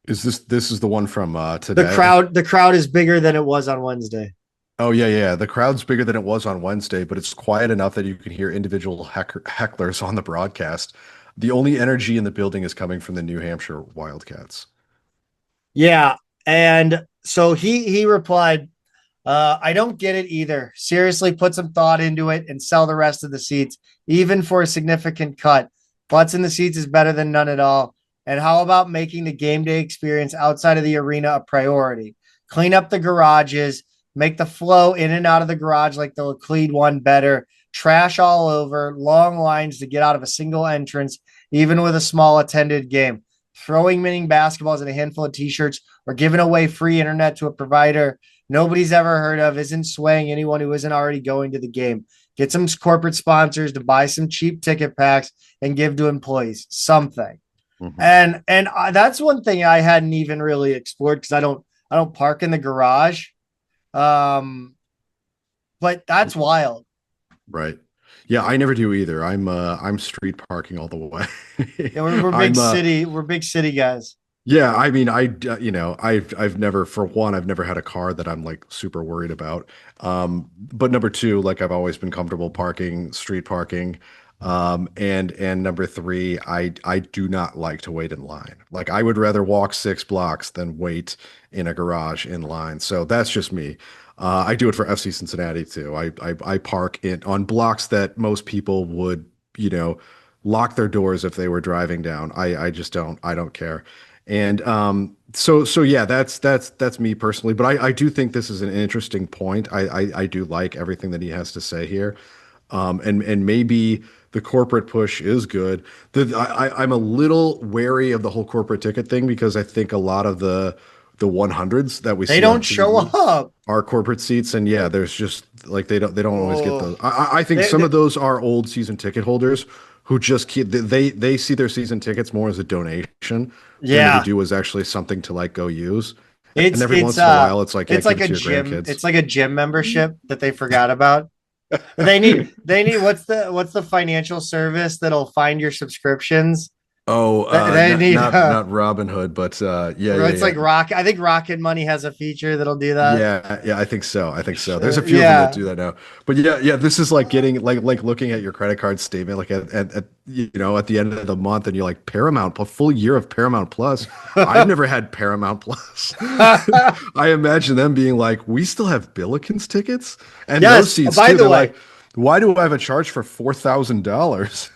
S2: This is the one from today?
S1: The crowd is bigger than it was on Wednesday.
S2: Oh, yeah. The crowd's bigger than it was on Wednesday, but it's quiet enough that you can hear individual hecklers on the broadcast. The only energy in the building is coming from the New Hampshire Wildcats.
S1: Yeah, and so he replied, I don't get it either. Seriously, put some thought into it and sell the rest of the seats, even for a significant cut. Butts in the seats is better than none at all. And how about making the game day experience outside of the arena a priority? Clean up the garages, make the flow in and out of the garage like the Laclede one better. Trash all over, long lines to get out of a single entrance, even with a small attended game. Throwing mini basketballs and a handful of t-shirts or giving away free internet to a provider nobody's ever heard of isn't swaying anyone who isn't already going to the game. Get some corporate sponsors to buy some cheap ticket packs and give to employees something. And that's one thing I hadn't even really explored because I don't park in the garage. But that's wild.
S2: Right. Yeah, I never do either. I'm street parking all the way.
S1: Yeah, we're big city. We're big city guys.
S2: Yeah, I mean, I've never had a car that I'm like super worried about. But number two, like I've always been comfortable parking, street parking. And number three, I do not like to wait in line. Like I would rather walk 6 blocks than wait in a garage in line. So that's just me. I do it for FC Cincinnati too. I park on blocks that most people would, lock their doors if they were driving down. I just don't. I don't care. And so yeah, that's me personally. But I do think this is an interesting point. I do like everything that he has to say here. And maybe the corporate push is good. I'm a little wary of the whole corporate ticket thing because I think a lot of the 100s that we see
S1: don't show up
S2: are corporate seats, and yeah, there's just like they don't always get those. I think some of those are old season ticket holders who just they see their season tickets more as a donation than they do as actually something to like go use. And every once in a while, it's like
S1: a gym. It's like a gym membership that they forgot about. They need what's the financial service that'll find your subscriptions?
S2: Oh,
S1: They
S2: not
S1: need
S2: not Robin Hood, but
S1: it's like Rock. I think Rocket Money has a feature that'll do that.
S2: yeah. I think so. I think so. There's a few of them that
S1: Yeah.
S2: do that now. But yeah. This is like getting like looking at your credit card statement, like at at the end of the month, and you're like Paramount, a full year of Paramount Plus. I've never had Paramount Plus. I imagine them being like, we still have Billikens tickets and those
S1: Yes.
S2: seats
S1: By
S2: too.
S1: the
S2: They're
S1: way,
S2: like, why do I have a charge for $4,000?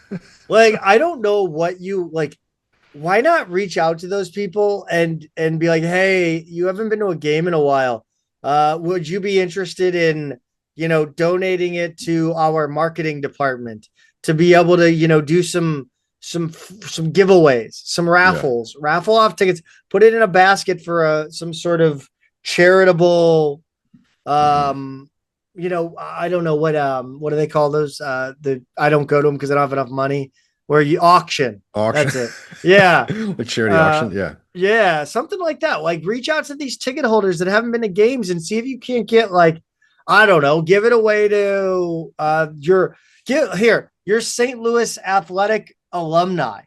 S1: like I don't know what you like. Why not reach out to those people and be like, hey, you haven't been to a game in a while. Would you be interested in donating it to our marketing department to be able to do some giveaways, some
S2: Yeah.
S1: raffle off tickets, put it in a basket for some sort of charitable
S2: Mhm.
S1: I don't know what do they call those? I don't go to them because I don't have enough money. Where you auction.
S2: Auction.
S1: That's it. Yeah.
S2: Like charity
S1: Uh
S2: auction. Yeah.
S1: yeah, something like that. Like reach out to these ticket holders that haven't been to games and see if you can't get like, I don't know, give it away to your St. Louis athletic alumni.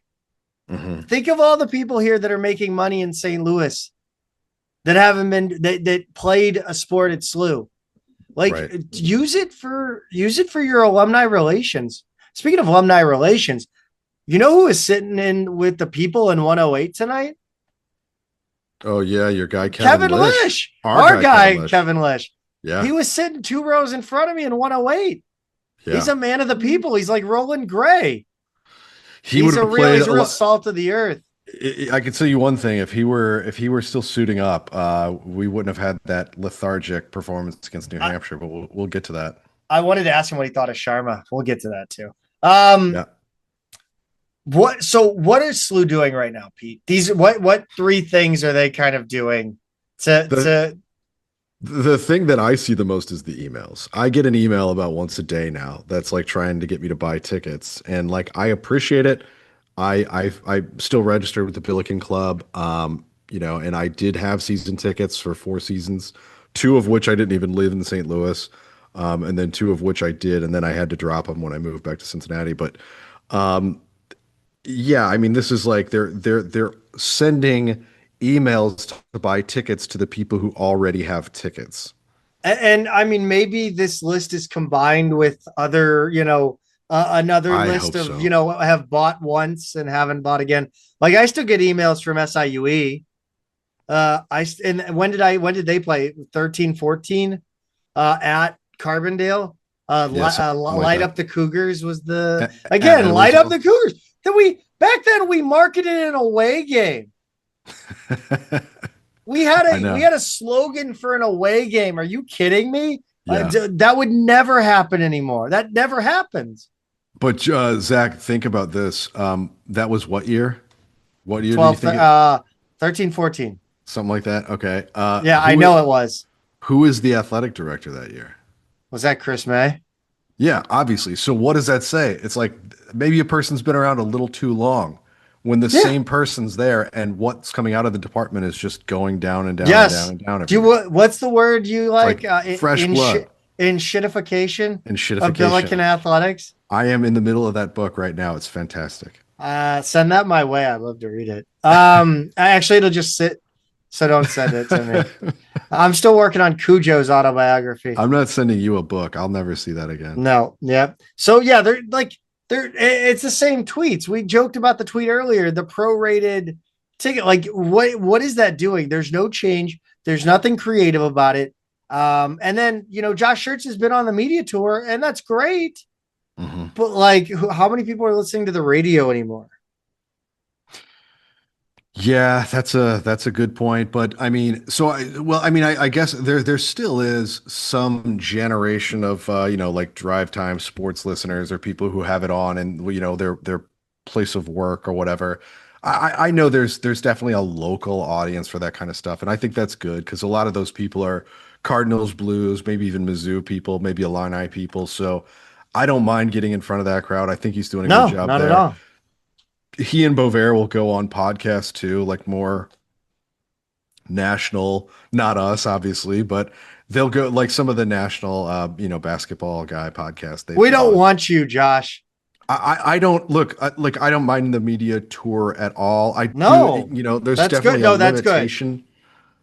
S2: Hmm.
S1: Think of all the people here that are making money in St. Louis that haven't been that played a sport at SLU. Like
S2: Right.
S1: use it for your alumni relations. Speaking of alumni relations, you know who is sitting in with the people in 108 tonight?
S2: Oh yeah, your guy Kevin
S1: Kevin
S2: Lish.
S1: Lish.
S2: Our
S1: Our
S2: guy Kevin
S1: guy,
S2: Lish.
S1: Kevin Lish.
S2: Yeah.
S1: He was sitting 2 rows in front of me in 108. He's
S2: Yeah.
S1: a man of the people. He's like Roland Gray.
S2: He would have played
S1: He's
S2: a
S1: a real
S2: lot.
S1: salt of the earth.
S2: I can tell you one thing. If he were still suiting up, we wouldn't have had that lethargic performance against New
S1: I,
S2: Hampshire, but we'll get to that.
S1: I wanted to ask him what he thought of Sharma. We'll get to that too.
S2: Yeah.
S1: What is SLU doing right now, Pete? These what three things are they kind of doing to
S2: The
S1: to
S2: the thing that I see the most is the emails. I get an email about once a day now that's like trying to get me to buy tickets, and like I appreciate it. I still registered with the Billiken Club, and I did have season tickets for 4 seasons, two of which I didn't even live in St. Louis, and then two of which I did, and then I had to drop them when I moved back to Cincinnati. But um, yeah, I mean, this is like they're sending emails to buy tickets to the people who already have tickets.
S1: and I mean maybe this list is combined with other another
S2: I
S1: list
S2: hope
S1: of
S2: so.
S1: have bought once and haven't bought again. Like I still get emails from SIUE. And when did they play 13 14 at Carbondale?
S2: Yeah, something like
S1: Light
S2: that.
S1: up the Cougars was
S2: At
S1: light up the
S2: Louisville.
S1: Cougars. Then back then we marketed an away game. We had
S2: I
S1: we
S2: know.
S1: had a slogan for an away game. Are you kidding me?
S2: Yeah.
S1: That would never happen anymore. That never happens.
S2: But Zach, think about this. That was what year? What year do you
S1: 12
S2: think it?
S1: 13 14.
S2: Something like that. Okay.
S1: Yeah, I know it was.
S2: Who is the athletic director that year?
S1: Was that Chris May?
S2: Yeah, obviously. So what does that say? It's like maybe a person's been around a little too long when the
S1: Yeah.
S2: same person's there and what's coming out of the department is just going down and down and down
S1: Yes.
S2: and down
S1: Do
S2: every
S1: you
S2: year.
S1: what's the word you like?
S2: Like fresh blood
S1: In shitification
S2: and
S1: of
S2: shitification.
S1: Billiken Athletics?
S2: I am in the middle of that book right now. It's fantastic.
S1: Send that my way. I'd love to read it. Actually, it'll just sit, so don't send it to me. I'm still working on Cujo's autobiography.
S2: I'm not sending you a book. I'll never see that again.
S1: No, yeah. So yeah, it's the same tweets. We joked about the tweet earlier, the prorated ticket. Like, what is that doing? There's no change. There's nothing creative about it. And then Josh Schertz has been on the media tour, and that's great.
S2: Mhm.
S1: But like, how many people are listening to the radio anymore?
S2: Yeah, that's a good point. But I mean, I guess there still is some generation of like drive time sports listeners or people who have it on and their place of work or whatever. I know there's definitely a local audience for that kind of stuff, and I think that's good because a lot of those people are Cardinals, Blues, maybe even Mizzou people, maybe Illini people. So I don't mind getting in front of that crowd. I think he's doing a good
S1: No,
S2: job
S1: not at
S2: there.
S1: all.
S2: He and Bovair will go on podcasts too, like more national, not us, obviously, but they'll go like some of the national, basketball guy podcast. They've
S1: We don't
S2: gone.
S1: want you, Josh.
S2: I don't look like I don't mind the media tour at all. I do,
S1: No,
S2: there's
S1: that's good.
S2: definitely a
S1: No, that's good.
S2: limitation.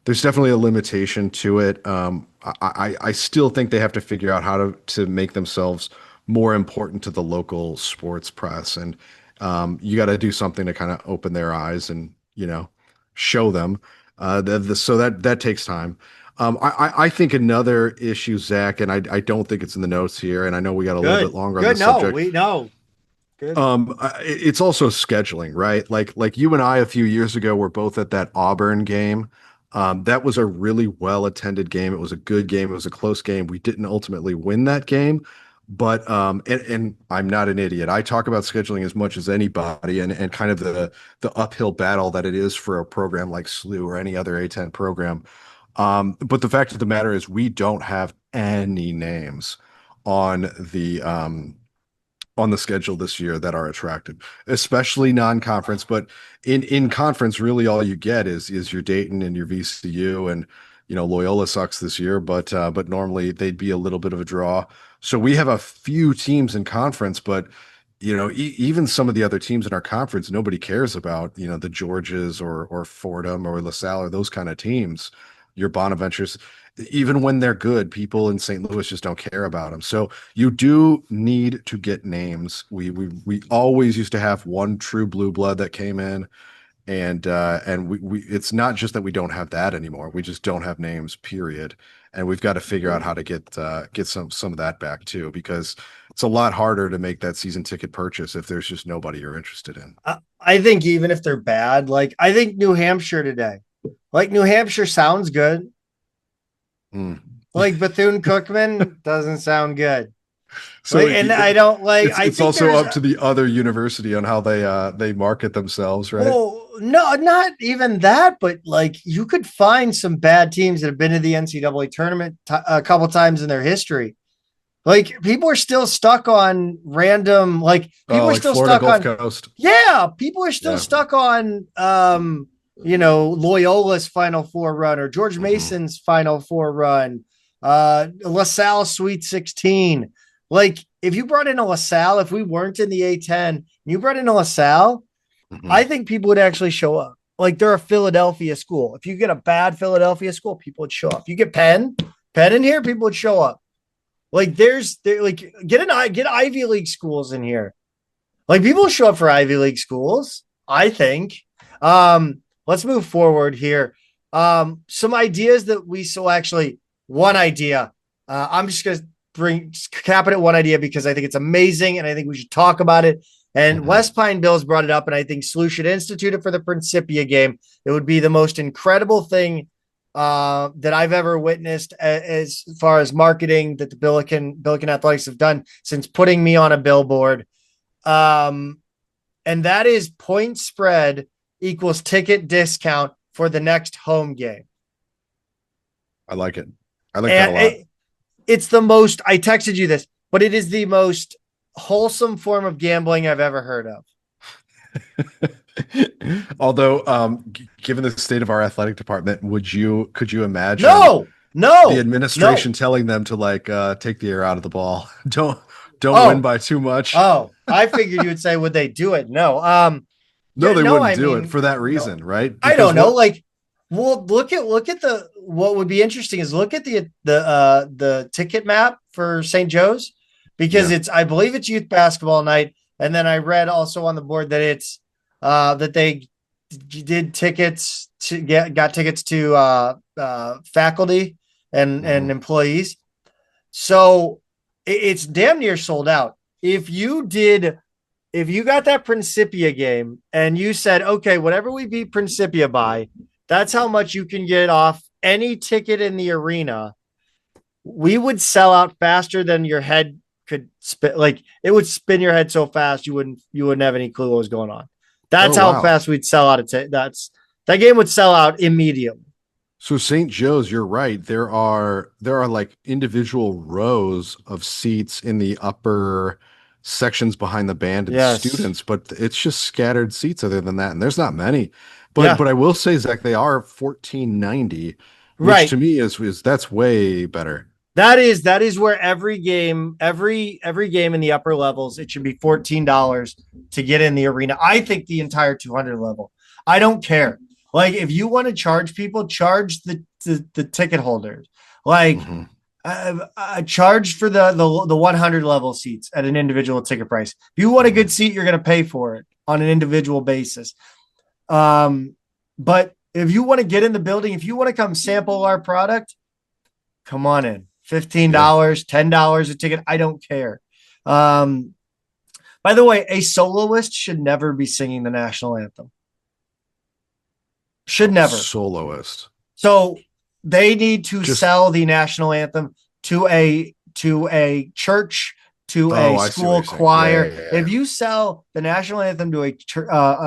S2: There's definitely a limitation to it. I still think they have to figure out how to make themselves more important to the local sports press, and you got to do something to kind of open their eyes and show them. So that takes time. I think another issue, Zach, and I don't think it's in the notes here, and I know we got a little bit
S1: Good.
S2: longer on
S1: Good.
S2: this
S1: No,
S2: subject.
S1: we know. Good.
S2: It's also scheduling, right? Like you and I a few years ago were both at that Auburn game. That was a really well attended game. It was a good game. It was a close game. We didn't ultimately win that game, but and I'm not an idiot. I talk about scheduling as much as anybody, and kind of the uphill battle that it is for a program like SLU or any other A10 program. But the fact of the matter is, we don't have any names on the schedule this year that are attractive, especially non-conference. But in conference, really all you get is your Dayton and your VCU, and Loyola sucks this year, but normally they'd be a little bit of a draw. So we have a few teams in conference, but even some of the other teams in our conference, nobody cares about, the Georges or Fordham or LaSalle or those kind of teams. Your Bonaventures, even when they're good, people in St. Louis just don't care about them. So you do need to get names. We always used to have one true blue blood that came in, and we it's not just that we don't have that anymore. We just don't have names, period. And we've got to figure out how to get some of that back too, because it's a lot harder to make that season ticket purchase if there's just nobody you're interested in.
S1: I think even if they're bad, like I think New Hampshire today, like New Hampshire sounds good.
S2: Mm.
S1: Like Bethune Cookman doesn't sound good.
S2: So
S1: Like, and I don't like. I
S2: it's
S1: think
S2: also
S1: there's
S2: up to the other university on how they market themselves, right?
S1: well, no, not even that, but like you could find some bad teams that have been to the NCAA tournament a couple times in their history. Like people are still stuck on random. Like
S2: Oh,
S1: people are
S2: like
S1: still
S2: Florida
S1: stuck
S2: Gulf
S1: on.
S2: Coast.
S1: Yeah, people are still
S2: Yeah.
S1: stuck on. Loyola's Final Four run or George
S2: Hmm.
S1: Mason's Final Four run. LaSalle Sweet 16. Like if you brought in a LaSalle, if we weren't in the A10, you brought in a LaSalle,
S2: Hmm.
S1: I think people would actually show up. Like they're a Philadelphia school. If you get a bad Philadelphia school, people would show up. You get Penn in here, people would show up. Like like get Ivy League schools in here. Like people show up for Ivy League schools, I think. Let's move forward here. Some ideas that we so actually one idea. I'm just gonna cap it at one idea because I think it's amazing and I think we should talk about it. And
S2: Hmm.
S1: West Pine Bills brought it up, and I think SLU should institute it for the Principia game. It would be the most incredible thing that I've ever witnessed as far as marketing that the Billiken Athletics have done since putting me on a billboard. Um, and that is point spread equals ticket discount for the next home game.
S2: I like it. I like that a
S1: And
S2: lot.
S1: it's the most, I texted you this, but it is the most wholesome form of gambling I've ever heard of.
S2: Although, given the state of our athletic department, could you imagine
S1: No,
S2: the
S1: no, no.
S2: administration telling them to like take the air out of the ball? Don't win
S1: Oh,
S2: by too much.
S1: oh, I figured you would say, would they do it? No.
S2: No,
S1: Yeah,
S2: they
S1: no,
S2: wouldn't
S1: I
S2: do it
S1: mean,
S2: for that
S1: no,
S2: reason, right?
S1: I
S2: Because
S1: don't know.
S2: what?
S1: Like, well, look at the what would be interesting is look at the ticket map for St. Joe's because
S2: Yeah.
S1: it's I believe it's youth basketball night, and then I read also on the board that it's that they did tickets to got tickets to faculty and
S2: Hmm.
S1: employees. So it's damn near sold out. If you got that Principia game and you said, okay, whatever we beat Principia by, that's how much you can get off any ticket in the arena, we would sell out faster than your head could spin. Like it would spin your head so fast you wouldn't have any clue what was going on.
S2: Oh
S1: That's how
S2: wow.
S1: fast we'd sell out. That game would sell out immediately.
S2: So St. Joe's, you're right. There are like individual rows of seats in the upper sections behind the band and
S1: Yes.
S2: students, but it's just scattered seats other than that, and there's not many. But
S1: Yeah.
S2: but I will say, Zach, they are 14.90. which
S1: Right.
S2: to me is that's way better.
S1: That is where every game in the upper levels, it should be $14 to get in the arena. I think the entire 200 level. I don't care. Like if you want to charge people, charge the ticket holders. Like
S2: Hmm.
S1: charge for the 100 level seats at an individual ticket price. If you want a good
S2: Hmm.
S1: seat, you're going to pay for it on an individual basis. But if you want to get in the building, if you want to come sample our product, come on in.
S2: Yeah.
S1: $15, $10 a ticket. I don't care. Um, by the way, a soloist should never be singing the national anthem. Should never.
S2: Soloist.
S1: So they need to
S2: Just
S1: sell the national anthem to a church, to a
S2: oh, I see what
S1: school
S2: you're saying. Yeah,
S1: choir.
S2: yeah, yeah.
S1: If you sell the national anthem to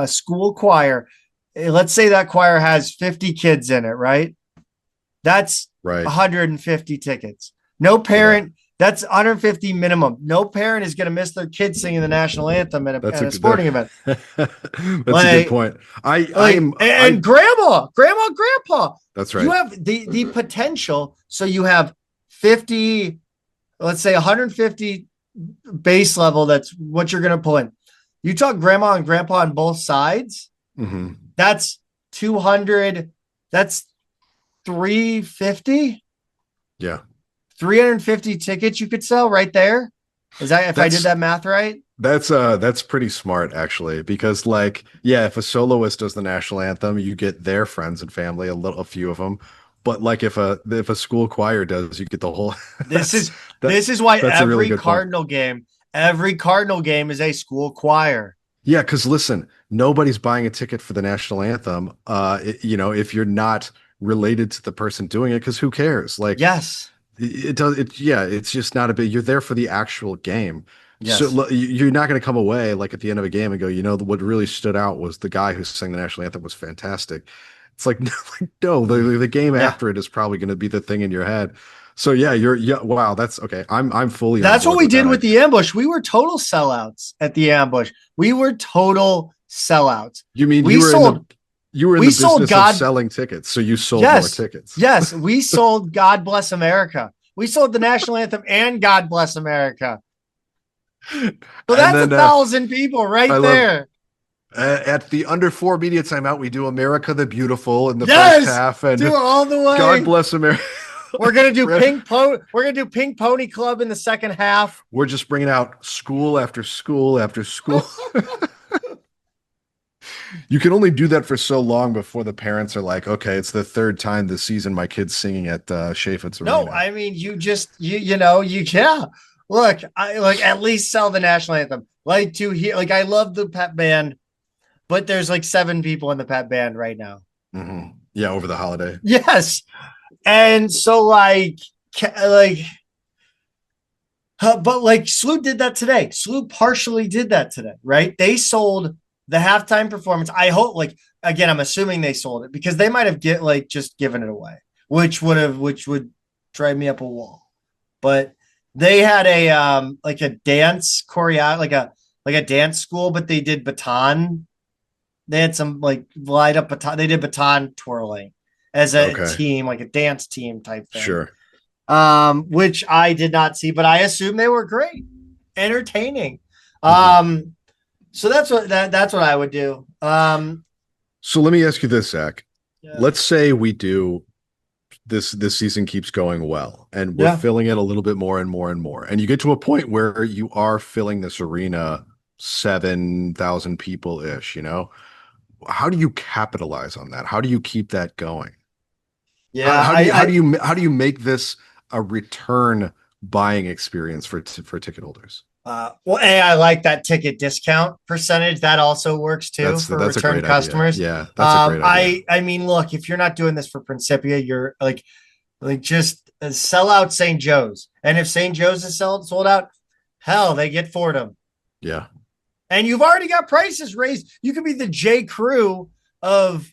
S1: a school choir, let's say that choir has 50 kids in it, right? That's
S2: Right.
S1: 150 tickets. No
S2: Yeah.
S1: parent, that's 150 minimum. No parent is going to miss their kid singing the national anthem at
S2: That's
S1: a sporting event.
S2: that's a good
S1: Like,
S2: point.
S1: and grandpa,
S2: That's
S1: you
S2: right.
S1: have the potential. So you have 50, let's say 150 base level. That's what you're going to pull in. You talk grandma and grandpa on both sides.
S2: Hmm.
S1: That's 200. That's 350.
S2: Yeah.
S1: 350 tickets you could sell right there. Is that if I did that math right?
S2: That's pretty smart actually, because like, yeah, if a soloist does the national anthem, you get their friends and family, a few of them. But like if a school choir does, you get the whole
S1: This
S2: that's
S1: is
S2: that
S1: this is why
S2: that's a really good point.
S1: every Cardinal game is a school choir.
S2: Yeah, because listen, nobody's buying a ticket for the national anthem. If you're not related to the person doing it, because who cares? Like
S1: Yes.
S2: it does it, yeah, it's just not a big, you're there for the actual game. So
S1: Yes.
S2: you're not going to come away like at the end of a game and go, what really stood out was the guy who sang the national anthem was fantastic. It's like, no, the game
S1: Yeah.
S2: after it is probably going to be the thing in your head. So yeah, wow, that's okay. I'm fully on
S1: That's what
S2: board
S1: we
S2: with
S1: did
S2: that
S1: with
S2: idea.
S1: the ambush. We were total sellouts at the ambush. We were total sellouts.
S2: You mean
S1: We sold
S2: you were in
S1: we
S2: the
S1: sold
S2: business of
S1: God.
S2: selling tickets, so you sold more
S1: Yes.
S2: tickets.
S1: Yes. We sold God Bless America. We sold the national anthem and God Bless America. So
S2: And
S1: that's
S2: then
S1: 1,000 people
S2: I
S1: right
S2: love
S1: there.
S2: at the under four media timeout, we do America the Beautiful in the first
S1: Yes.
S2: half,
S1: Do it
S2: and
S1: all the
S2: God
S1: way.
S2: bless America.
S1: We're gonna do We're gonna do Pink Pony Club in the second half.
S2: We're just bringing out school after school after school. You can only do that for so long before the parents are like, okay, it's the third time this season my kid's singing at Chaffetz
S1: No,
S2: Arena.
S1: I mean you yeah. Look, I like at least sell the national anthem. Like to hear, like I love the pep band, but there's like 7 people in the pep band right now.
S2: Hmm. Yeah, over the holiday.
S1: Yes, and so but like SLU did that today. SLU partially did that today, right? They sold the halftime performance. I hope, like, again, I'm assuming they sold it because they might have just given it away, which would drive me up a wall. But they had a dance choreo, like a dance school, but they did baton. They had some like light up baton. They did baton twirling as a
S2: Okay,
S1: team, like a dance team type thing.
S2: sure.
S1: Which I did not see, but I assume they were great, entertaining.
S2: Mhm.
S1: So that's what I would do.
S2: So let me ask you this, Zach.
S1: Yeah.
S2: Let's say we do this season keeps going well, and we're
S1: Yeah.
S2: filling it a little bit more and more and more, and you get to a point where you are filling this arena 7,000 people ish. How do you capitalize on that? How do you keep that going?
S1: Yeah,
S2: How do you make this a return buying experience for ticket holders?
S1: well, I like that ticket discount percentage. That also works too for
S2: That's a
S1: return
S2: great
S1: customers.
S2: idea. Yeah, that's a great idea.
S1: I mean, look, if you're not doing this for Principia, you're like just sell out St. Joe's, and if St. Joe's is sold out, hell, they get Fordham.
S2: Yeah.
S1: And you've already got prices raised. You could be the J. Crew of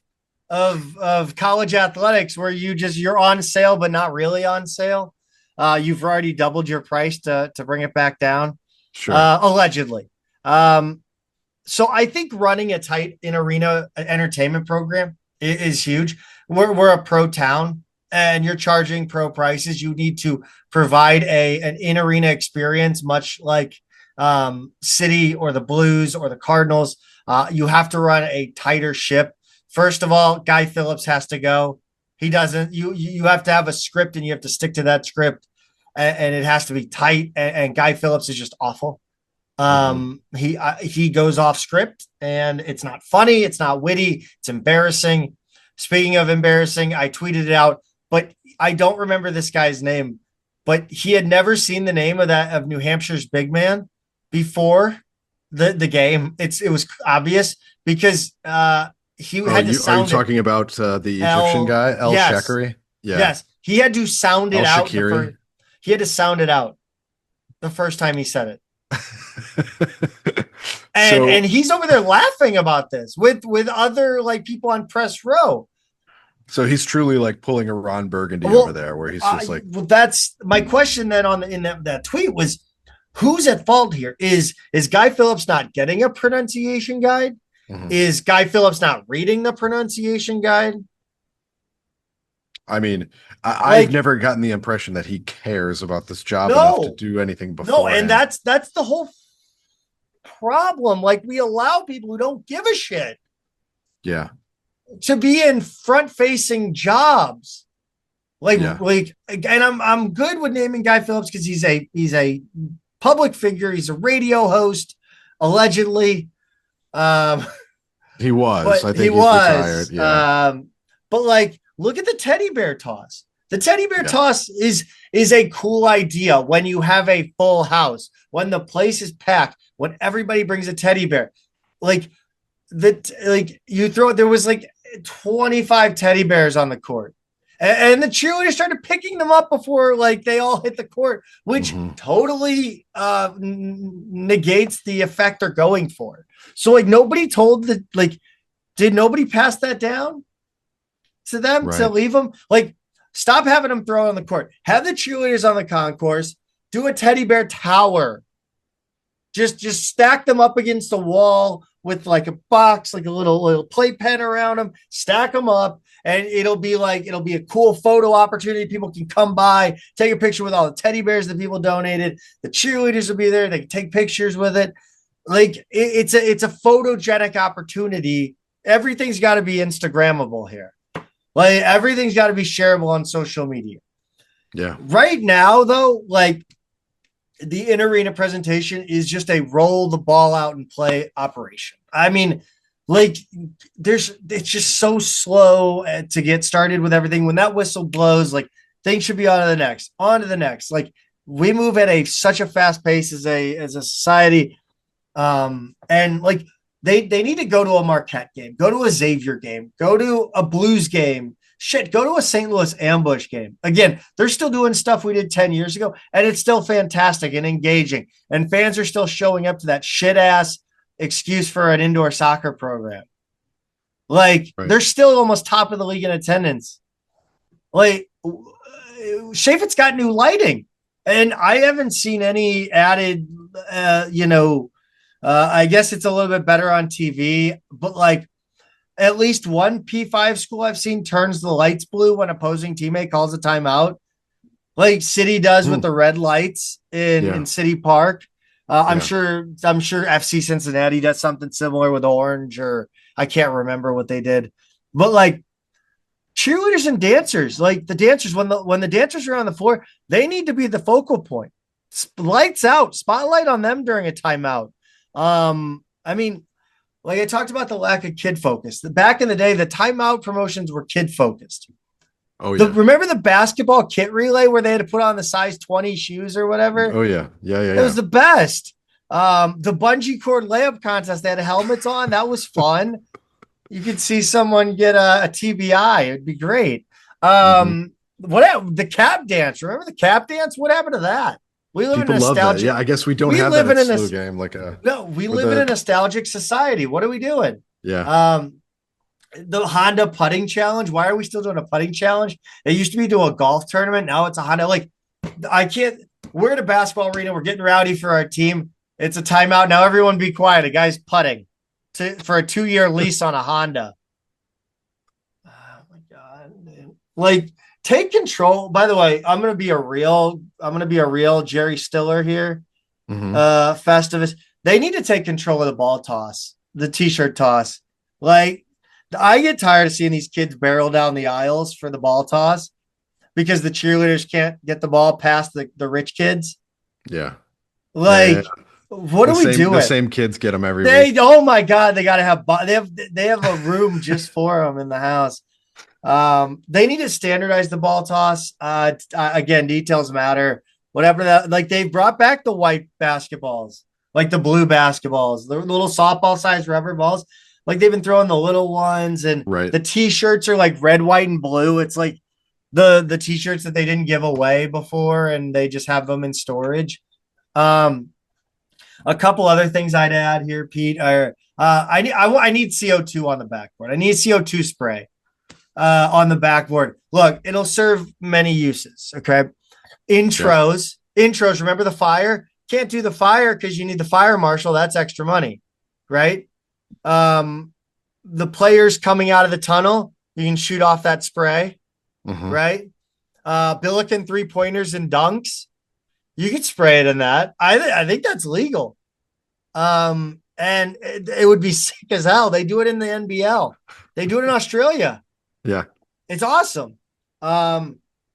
S1: college athletics, where you're on sale but not really on sale. You've already doubled your price to bring it back down,
S2: Sure.
S1: allegedly. So I think running a tight in arena entertainment program is huge. We're a pro town. and you're charging pro prices, you need to provide an in-arena experience, much like City or the Blues or the Cardinals. You have to run a tighter ship. First of all, Guy Phillips has to go. He doesn't. You have to have a script, and you have to stick to that script, and it has to be tight. And Guy Phillips is just awful. He goes off script, and it's not funny. It's not witty. It's embarrassing. Speaking of embarrassing, I tweeted it out, but I don't remember this guy's name. But he had never seen the name of New Hampshire's big man before the game. It was obvious because he had to sound.
S2: Are you talking about the Egyptian guy, El Shekeri? Yeah.
S1: Yes, he had to sound it out. He had to sound it out the first time he said it. And he's over there laughing about this with other like people on press row.
S2: So he's truly like pulling a Ron Burgundy over there, where he's just like.
S1: Well, that's my question. Then in that tweet was, who's at fault here? Is Guy Phillips not getting a pronunciation guide? Mm-hmm. Is Guy Phillips not reading the pronunciation guide?
S2: I mean, I've never gotten the impression that he cares about this job enough to do anything before.
S1: No, and that's the whole problem. Like, we allow people who don't give a shit, to be in front-facing jobs. And I'm good with naming Guy Phillips because he's a public figure. He's a radio host, allegedly.
S2: He was. I think he was retired. Yeah.
S1: But like, look at the teddy bear toss. The teddy bear toss is a cool idea when you have a full house, when the place is packed, when everybody brings a teddy bear. There was like 25 teddy bears on the court. And the cheerleaders started picking them up before like they all hit the court, which totally negates the effect they're going for. So like nobody did nobody pass that down to them to leave them? Like, stop having them throw on the court. Have the cheerleaders on the concourse. Do a teddy bear tower. Just stack them up against the wall with like a box, like a little playpen around them. Stack them up, and it'll be a cool photo opportunity. People can come by, take a picture with all the teddy bears that people donated. The cheerleaders will be there. They can take pictures with it. Like it's a photogenic opportunity. Everything's got to be Instagrammable here. Like, everything's got to be shareable on social media. Yeah. Right now, though, like, the in-arena presentation is just a roll the ball out and play operation. I mean, like, it's just so slow to get started with everything. When that whistle blows, like, things should be on to the next. Like, we move at such a fast pace as a society. And like, They need to go to a Marquette game, go to a Xavier game, go to a Blues game, go to a St. Louis Ambush game. Again, they're still doing stuff we did 10 years ago, and it's still fantastic and engaging. And fans are still showing up to that shit-ass excuse for an indoor soccer program. Like, they're still almost top of the league in attendance. Like, Chaffetz got new lighting, and I haven't seen any added, I guess it's a little bit better on TV, but like at least one P5 school I've seen turns the lights blue when opposing teammate calls a timeout, like City does with the red lights in City Park. I'm sure FC Cincinnati does something similar with orange, or I can't remember what they did. But like, cheerleaders and dancers, like the dancers, when the dancers are on the floor, they need to be the focal point. Lights out, spotlight on them during a timeout. I mean, like I talked about the lack of kid focus. Back in the day, the timeout promotions were kid focused. Oh yeah. Remember the basketball kit relay where they had to put on the size 20 shoes or whatever? Oh yeah. Yeah. It was the best. The bungee cord layup contest, they had helmets on. That was fun. You could see someone get a TBI. It'd be great. The cap dance. Remember the cap dance? What happened to that? We live in a nostalgic.
S2: Yeah, I guess we don't have that in a SLU game.
S1: We live in a nostalgic society. What are we doing? Yeah. The Honda putting challenge. Why are we still doing a putting challenge? It used to be to a golf tournament. Now it's a Honda. Like, I can't. We're at a basketball arena. We're getting rowdy for our team. It's a timeout. Now everyone be quiet. A guy's putting for a 2-year lease on a Honda. Oh my God. Like, take control. By the way, I'm gonna be a real Jerry Stiller here. Festivus. They need to take control of the ball toss, the t-shirt toss. Like, I get tired of seeing these kids barrel down the aisles for the ball toss because the cheerleaders can't get the ball past the rich kids.
S2: Yeah.
S1: Like, what are we doing?
S2: The same kids get them every week.
S1: Oh my God, they got to have, they have a room just for them in the house. They need to standardize the ball toss. Again, details matter. Whatever that, like, they've brought back the white basketballs, like the blue basketballs, the little softball sized rubber balls. Like, they've been throwing the little ones, and the t-shirts are like red, white, and blue. It's like the t-shirts that they didn't give away before, and they just have them in storage. A couple other things I'd add here, Pete, are I need CO2 on the backboard. I need CO2 spray on the backboard. Look, it'll serve many uses. Okay. Intros. Remember the fire? Can't do the fire because you need the fire marshal. That's extra money, right? The players coming out of the tunnel, you can shoot off that spray, right? Billiken 3-pointers and dunks, you could spray it in that. I think that's legal. And it would be sick as hell. They do it in the NBL. They do it in Australia.
S2: Yeah. It's
S1: awesome.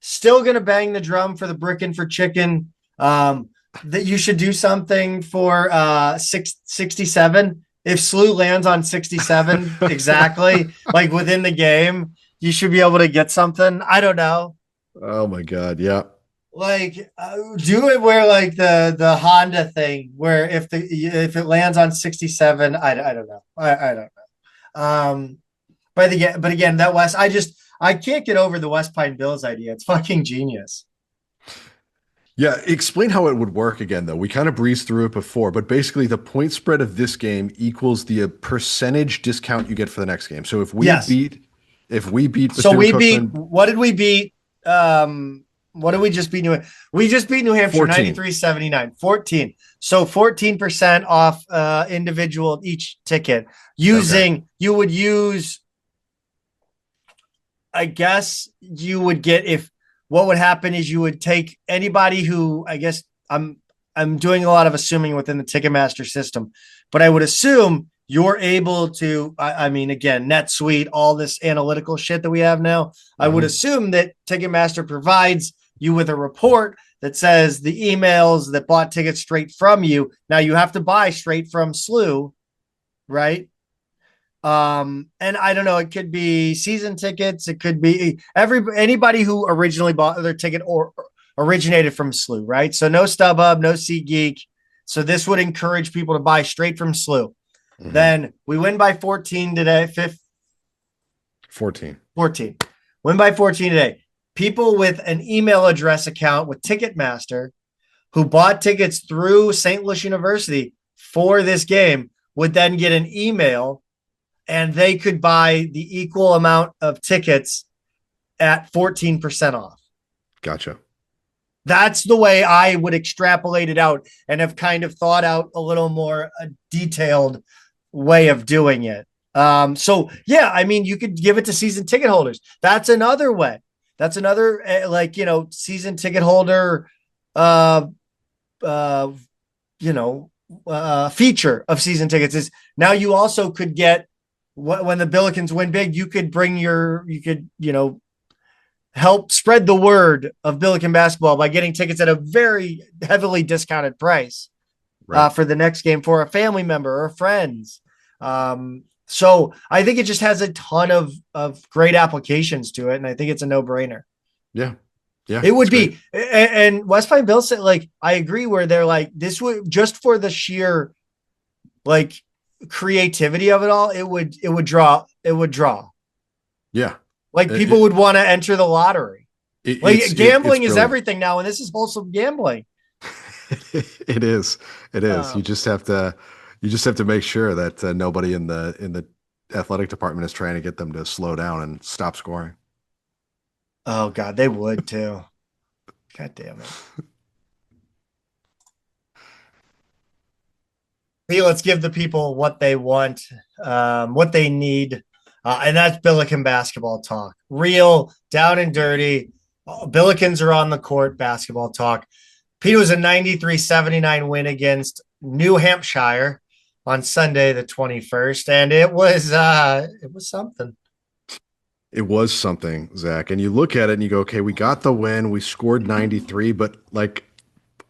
S1: Still going to bang the drum for the Brickin' for Chicken. That you should do something for 67. If SLU lands on 67 exactly, like within the game, you should be able to get something. I don't know.
S2: Oh my God. Yeah.
S1: Like, do it where, like, the Honda thing, where if it lands on 67, I don't know. I don't know. But again, that West, I can't get over the West Pine Bills idea. It's fucking genius.
S2: Yeah, explain how it would work again, though. We kind of breezed through it before, but basically the point spread of this game equals the percentage discount you get for the next game. So if we beat,
S1: so we beat, what did we beat? What did we just beat? We just beat New Hampshire 93-79, 14. So 14% off individual each ticket using, you would use, I guess you would get, what would happen is you would take anybody who, I guess I'm doing a lot of assuming within the Ticketmaster system, but I would assume you're able to, I mean, again, NetSuite, all this analytical shit that we have now, I would assume that Ticketmaster provides you with a report that says the emails that bought tickets straight from you. Now you have to buy straight from SLU, right? And I don't know, it could be season tickets. It could be anybody who originally bought their ticket or originated from SLU, right? So no StubHub, no SeatGeek. So this would encourage people to buy straight from SLU. Then we win by 14 today. 14. Win by 14 today. People with an email address account with Ticketmaster who bought tickets through St. Louis University for this game would then get an email, and they could buy the equal amount of tickets at 14% off.
S2: Gotcha.
S1: That's the way I would extrapolate it out and have kind of thought out a little more detailed way of doing it. So yeah, I mean, you could give it to season ticket holders. That's another way. That's another, season ticket holder, feature of season tickets is now you also could get, when the Billikens win big, you could help spread the word of Billiken basketball by getting tickets at a very heavily discounted price for the next game for a family member or friends. So I think it just has a ton of great applications to it, and I think it's a no-brainer.
S2: Yeah. Yeah.
S1: It would be. And West Pine Bills said, like, I agree, where they're like, this would, just for the sheer, like, creativity of it all, it would draw.
S2: Yeah.
S1: Like, people would want to enter the lottery. Gambling is everything now, and this is wholesome gambling.
S2: It is. You just have to make sure that nobody in the athletic department is trying to get them to slow down and stop scoring.
S1: Oh God, they would too. God damn it. Hey, let's give the people what they want, what they need. And that's Billiken basketball talk. Real, down and dirty. Billikens are on the court, basketball talk. Pete was a 93-79 win against New Hampshire on Sunday the 21st, and it was something.
S2: It was something, Zach. And you look at it and you go, okay, we got the win. We scored 93, but like,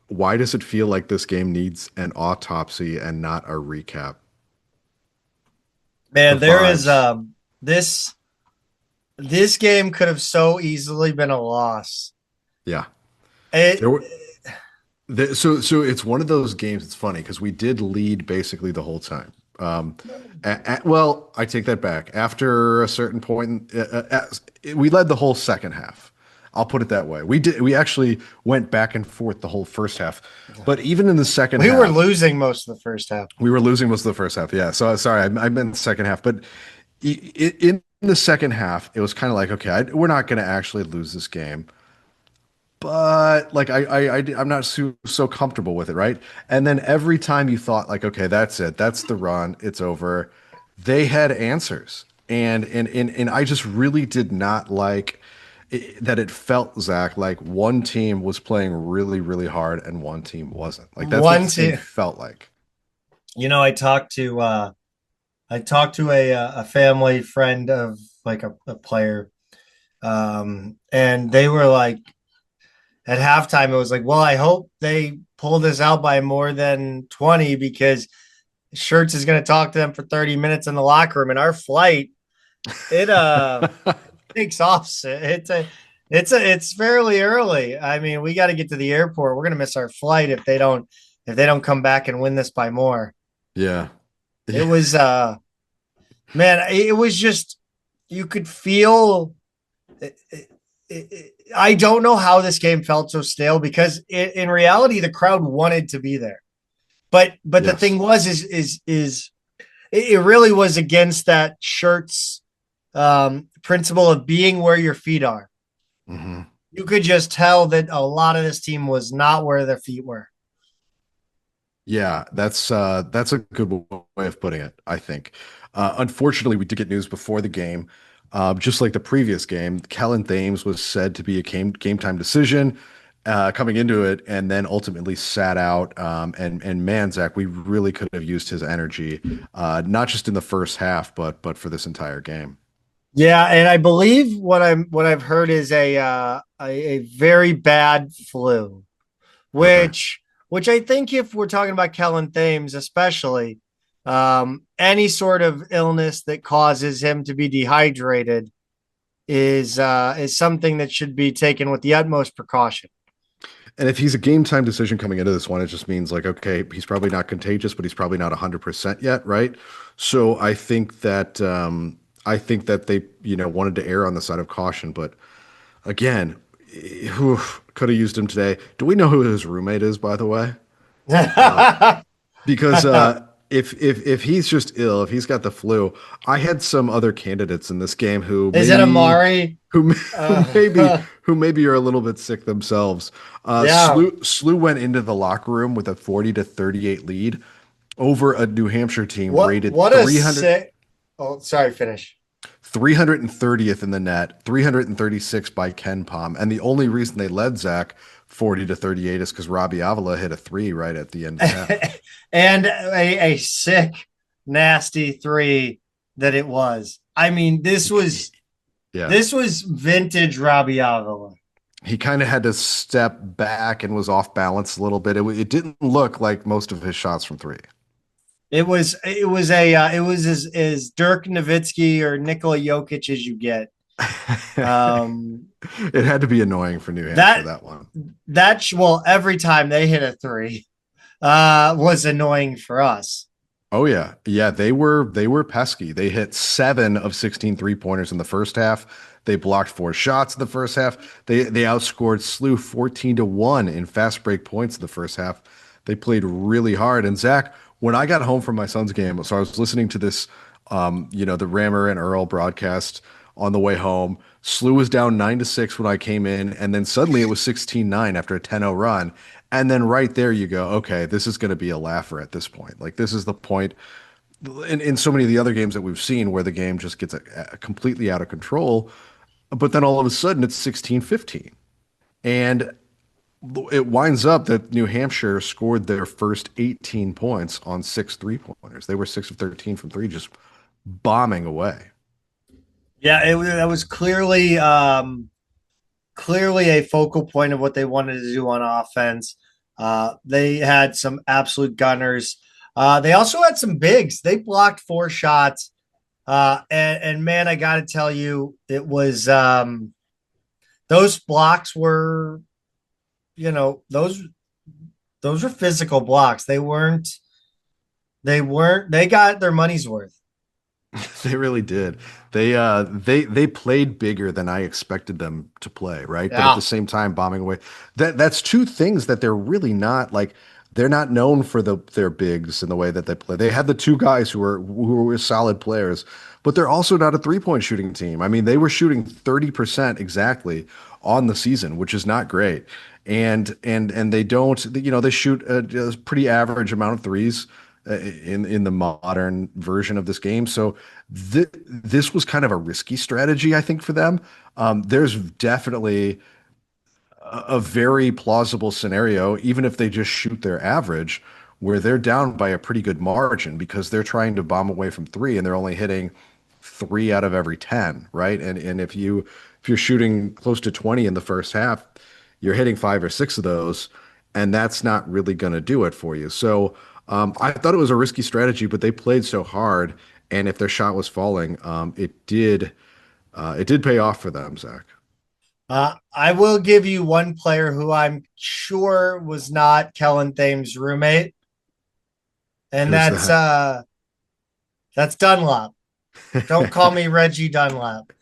S2: why does it feel like this game needs an autopsy and not a recap? The
S1: Man, there is
S2: vibes.
S1: this this game could have so easily been a loss.
S2: Yeah.
S1: It
S2: There were so it's one of those games. It's funny because we did lead basically the whole time. Well, I take that back. After a certain point, we led the whole second half. I'll put it that way. We did. We actually went back and forth the whole first half. But even in the second
S1: we were
S2: half,
S1: losing most of the first half.
S2: we were losing most of the first half. Yeah. So sorry, I meant the second half. But in the second half, it was kind of like, okay, we're not going to actually lose this game, but like I'm not so comfortable with it, right? And then every time you thought like, okay, that's it, that's the run, it's over, they had answers, and I just really did not like that. It felt, Zach, like one team was playing really really hard and one team wasn't. Like that's what
S1: One
S2: this game
S1: team,
S2: felt like.
S1: I talked to a family friend of like a player, and they were like at halftime. It was like, well, I hope they pull this out by more than 20 because Shirts is going to talk to them for 30 minutes in the locker room. And our flight, it takes off. It's fairly early. I mean, we got to get to the airport. We're going to miss our flight if they don't come back and win this by more.
S2: Yeah.
S1: It was man, it was just you could feel I don't know how this game felt so stale because in reality the crowd wanted to be there. But the thing
S2: Yes.
S1: was is it really was against that Shirts principle of being where your feet are.
S2: Hmm.
S1: You could just tell that a lot of this team was not where their feet were.
S2: Yeah, that's a good way of putting it, I think. Unfortunately, we did get news before the game. Just like the previous game, Kellen Thames was said to be a game time decision coming into it, and then ultimately sat out. And man, Zach, we really could have used his energy, not just in the first half, but for this entire game.
S1: Yeah, and I believe what I've heard is a very bad flu,
S2: Okay.
S1: which I think if we're talking about Kellen Thames, especially any sort of illness that causes him to be dehydrated is something that should be taken with the utmost precaution.
S2: And if he's a game time decision coming into this one, it just means like, okay, he's probably not contagious, but he's probably not 100% yet, right? So I think that they, wanted to err on the side of caution, but again, whew, could have used him today. Do we know who his roommate is, by the way? Because if he's just ill, if he's got the flu, I had some other candidates in this game who
S1: Is it Amari?
S2: who may-
S1: Uh,
S2: who maybe are a little bit sick themselves.
S1: yeah.
S2: Slew went into the locker room with a 40-38 lead over a New Hampshire team
S1: What
S2: rated
S1: what a sick. Oh, sorry. Finish.
S2: 330th in the net, 336 by Ken Palm. And the only reason they led, Zach, 40-38 is because Robbie Avila hit a three right at the end of the half.
S1: And a sick, nasty three that it was. I mean, this was
S2: Yeah.
S1: this was vintage Robbie Avila.
S2: He kind of had to step back and was off balance a little bit. It didn't look like most of his shots from three.
S1: It was as Dirk Nowitzki or Nikola Jokic as you get. Um,
S2: It had to be annoying for New Hampshire,
S1: that
S2: that one.
S1: well, every time they hit a three, was annoying for us.
S2: Oh yeah. Yeah, they were pesky. They hit 7 of 16 3-pointers in the first half. They blocked 4 shots in the first half. They outscored Slew 14-1 in fast break points in the first half. They played really hard. And Zach, when I got home from my son's game, so I was listening to this the Rammer and Earl broadcast on the way home. Slew was down 9-6 when I came in, and then suddenly it was 16-9 after a 10-0 run. And then right there you go, okay, this is going to be a laugher at this point. Like this is the point in so many of the other games that we've seen where the game just gets completely out of control. But then all of a sudden it's 16-15. And it winds up that New Hampshire scored their first 18 points on 6 3-pointers. They were 6 of 13 from three, just bombing away.
S1: Yeah, that was clearly a focal point of what they wanted to do on offense. They had some absolute gunners. They also had some bigs. They blocked 4 shots. And man, I got to tell you, it was those blocks were, those were physical blocks. They got their money's worth.
S2: They really did. They played bigger than I expected them to play, right? But at
S1: Yeah.
S2: the same time, bombing away. That's two things that they're really not like. They're not known for their bigs in the way that they play. They had the two guys who were solid players, but they're also not a 3-point shooting team. I mean, they were shooting 30% exactly on the season, which is not great. And they don't, they shoot a pretty average amount of threes in the modern version of this game. So this was kind of a risky strategy, I think, for them. There's definitely a very plausible scenario, even if they just shoot their average, where they're down by a pretty good margin because they're trying to bomb away from three and they're only hitting 3 out of every 10, right? And if you're shooting close to 20 in the first half, you're hitting 5 or 6 of those, and that's not really going to do it for you. So I thought it was a risky strategy, but they played so hard, and if their shot was falling, it did pay off for them, Zach.
S1: I will give you one player who I'm sure was not Kellen Thames' roommate, and
S2: Who's that?
S1: that's Dunlap. Don't call me Reggie Dunlap.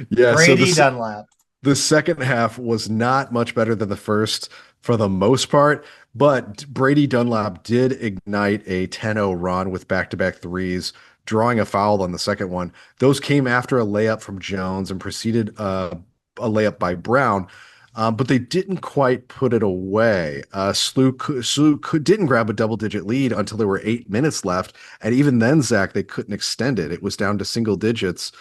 S2: Yeah, so
S1: Brady Dunlap.
S2: the second half was not much better than the first for the most part, but Brady Dunlap did ignite a 10-0 run with back-to-back threes, drawing a foul on the second one. Those came after a layup from Jones and preceded a layup by Brown, but they didn't quite put it away. Didn't grab a double-digit lead until there were 8 minutes left, and even then, Zach, they couldn't extend it. It was down to single digits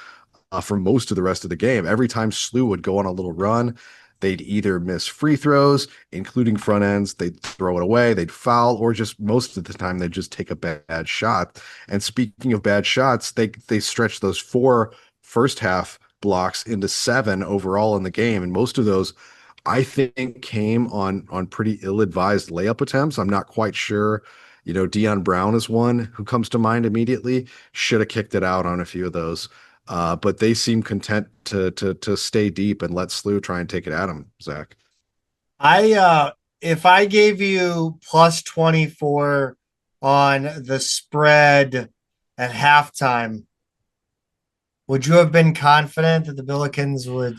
S2: for most of the rest of the game. Every time SLU would go on a little run, they'd either miss free throws, including front ends, they'd throw it away, they'd foul, or just most of the time they'd just take a bad shot. And speaking of bad shots, they stretched those 4 first half blocks into 7 overall in the game. And most of those, I think, came on pretty ill-advised layup attempts. I'm not quite sure. Deion Brown is one who comes to mind immediately. Should have kicked it out on a few of those. But they seem content to stay deep and let SLU try and take it at them, Zach.
S1: If I gave you plus 24 on the spread at halftime, would you have been confident that the Billikens would,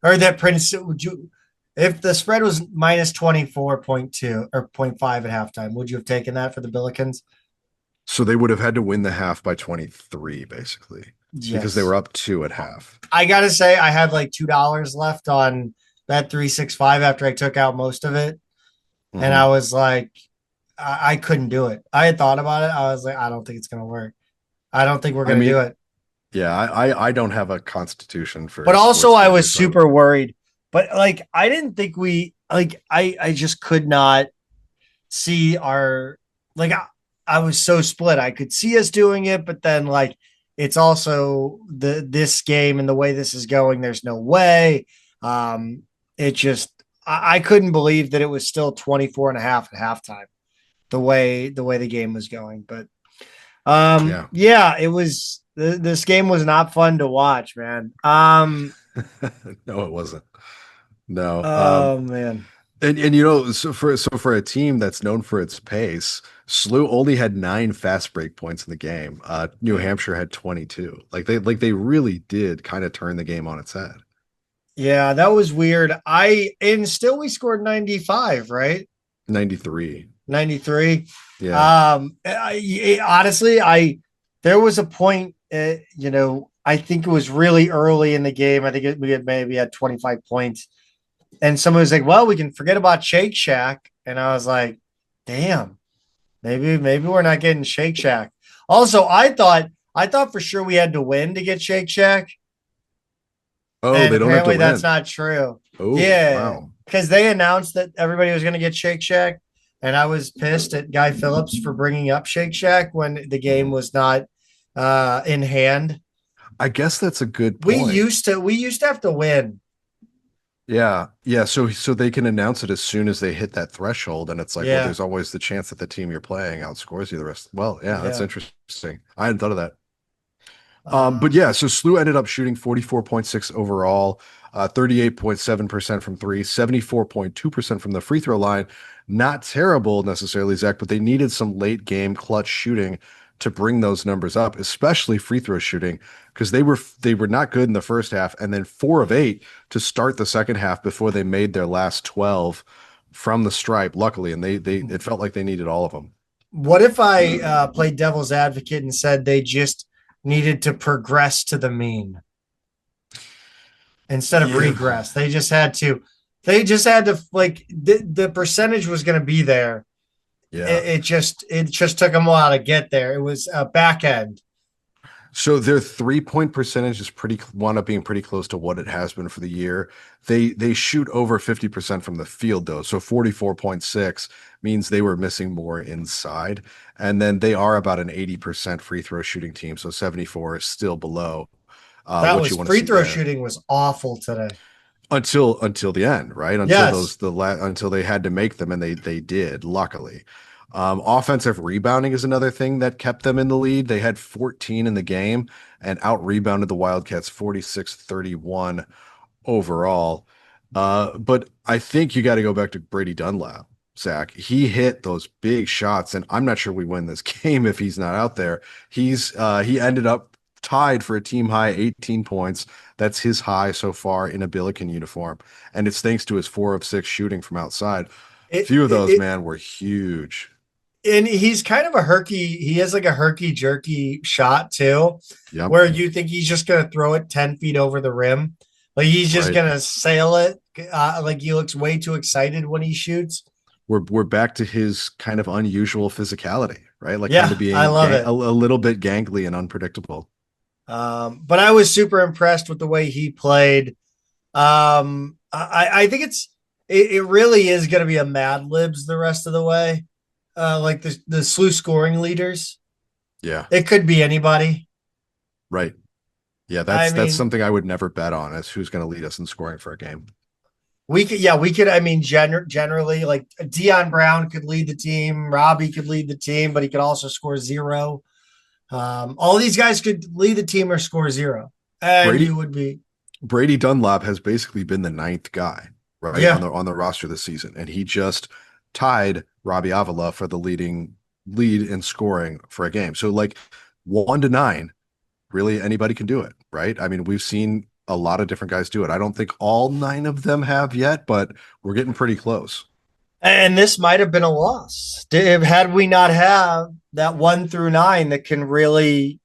S1: or that Prince would you, if the spread was minus 24.2 or 0.5 at halftime, would you have taken that for the Billikens?
S2: So they would have had to win the half by 23, basically, because they
S1: Yes.
S2: were up 2 at half.
S1: I gotta say, I had like $2 left on Bet 365 after I took out most of it. And I
S2: Mhm.
S1: was like, I couldn't do it. I had thought about it. I was like, I don't think it's gonna work. I don't think we're
S2: I
S1: gonna do
S2: mean,
S1: it.
S2: yeah, I don't have a constitution for
S1: But also
S2: sports
S1: I
S2: wagers,
S1: was
S2: so
S1: super worried. But like I didn't think we like I just could not see our like I was so split. I could see us doing it, but then like it's also this game and the way this is going, there's no way. It just I couldn't believe that it was still 24 and a half at halftime, the way the game was going. But
S2: yeah.
S1: yeah, it was this game was not fun to watch, man.
S2: No, it wasn't. No.
S1: Oh man.
S2: And so for a team that's known for its pace, SLU only had 9 fast break points in the game. New
S1: Yeah.
S2: Hampshire had 22. They really did kind of turn the game on its head.
S1: Yeah, that was weird. And still we scored 95, right?
S2: 93.
S1: 93.
S2: Yeah.
S1: Honestly, there was a point, I think it was really early in the game. I think we had maybe had 25 points. And someone was like, well, we can forget about Shake Shack. And I was like, damn, maybe we're not getting Shake Shack. Also, I thought for sure we had to win to get Shake Shack.
S2: Oh,
S1: And
S2: they don't have to
S1: apparently that's
S2: win.
S1: not true.
S2: Oh,
S1: Yeah.
S2: wow.
S1: because they announced that everybody was going to get Shake Shack, and I was pissed at Guy Phillips for bringing up Shake Shack when the game
S2: Mhm.
S1: was not in hand.
S2: I guess that's a good
S1: We
S2: point.
S1: used to we used to have to win.
S2: Yeah. Yeah. So they can announce it as soon as they hit that threshold. And it's like, well,
S1: Yeah,
S2: there's always the chance that the team you're playing outscores you the rest. Well, yeah, that's
S1: yeah.
S2: interesting. I hadn't thought of that. But
S1: Um,
S2: yeah, so SLU ended up shooting 44.6 overall, 38.7% from three, 74.2% from the free throw line. Not terrible necessarily, Zach, but they needed some late game clutch shooting to bring those numbers up, especially free throw shooting, because they were not good in the first half, and then 4 of 8 to start the second half before they made their last 12 from the stripe, luckily, and they it felt like they needed all of them.
S1: what if I played devil's advocate and said they just needed to progress to the mean instead of
S2: Yeah.
S1: regress? They just had to like the percentage was going to be there.
S2: Yeah.
S1: It just took them a while to get there. It was a back end.
S2: So their 3-point percentage is pretty wound up being pretty close to what it has been for the year. They shoot over 50% from the field though. So 44.6 means they were missing more inside. And then they are about an 80% free throw shooting team. So 74 is still below
S1: That
S2: what you
S1: was
S2: want to
S1: free
S2: see
S1: throw
S2: there
S1: shooting was awful today.
S2: until the end, right? Until
S1: Yes.
S2: those until they had to make them, and they did, luckily. Offensive rebounding is another thing that kept them in the lead. They had 14 in the game and out rebounded the Wildcats 46-31 overall. But I think you got to go back to Brady Dunlap, Zach. He hit those big shots, and I'm not sure we win this game if he's not out there. He ended up tied for a team high 18 points. That's his high so far in a Billiken uniform, and it's thanks to his 4 of 6 shooting from outside. A
S1: It,
S2: few of
S1: it,
S2: those,
S1: it
S2: man, were huge.
S1: and he's kind of a herky. He has like a herky jerky shot too,
S2: Yep,
S1: where you think he's just gonna throw it 10 feet over the rim, like he's just
S2: right.
S1: gonna sail it. Like he looks way too excited when he shoots.
S2: We're back to his kind of unusual physicality, right? Like kind of
S1: Yeah, I
S2: being
S1: love it.
S2: a little bit gangly and unpredictable.
S1: But I was super impressed with the way he played. I think it really is going to be a Mad Libs the rest of the way. Like the SLU scoring leaders.
S2: Yeah,
S1: It could be anybody.
S2: right. Yeah,
S1: I
S2: that's
S1: mean,
S2: something I would never bet on as who's going to lead us in scoring for a game.
S1: we could. I mean, generally, like Dion Brown could lead the team, Robbie could lead the team, but he could also score zero. All these guys could lead the team or score zero, and
S2: Brady
S1: you would be,
S2: Brady Dunlap has basically been the ninth guy, right,
S1: yeah.
S2: on the roster this season, and he just tied Robbie Avila for the lead in scoring for a game. So like 1 to 9, really anybody can do it, right? I mean, we've seen a lot of different guys do it. I don't think all 9 of them have yet, but we're getting pretty close.
S1: And this might have been a loss had we not have that 1 through 9 that can really,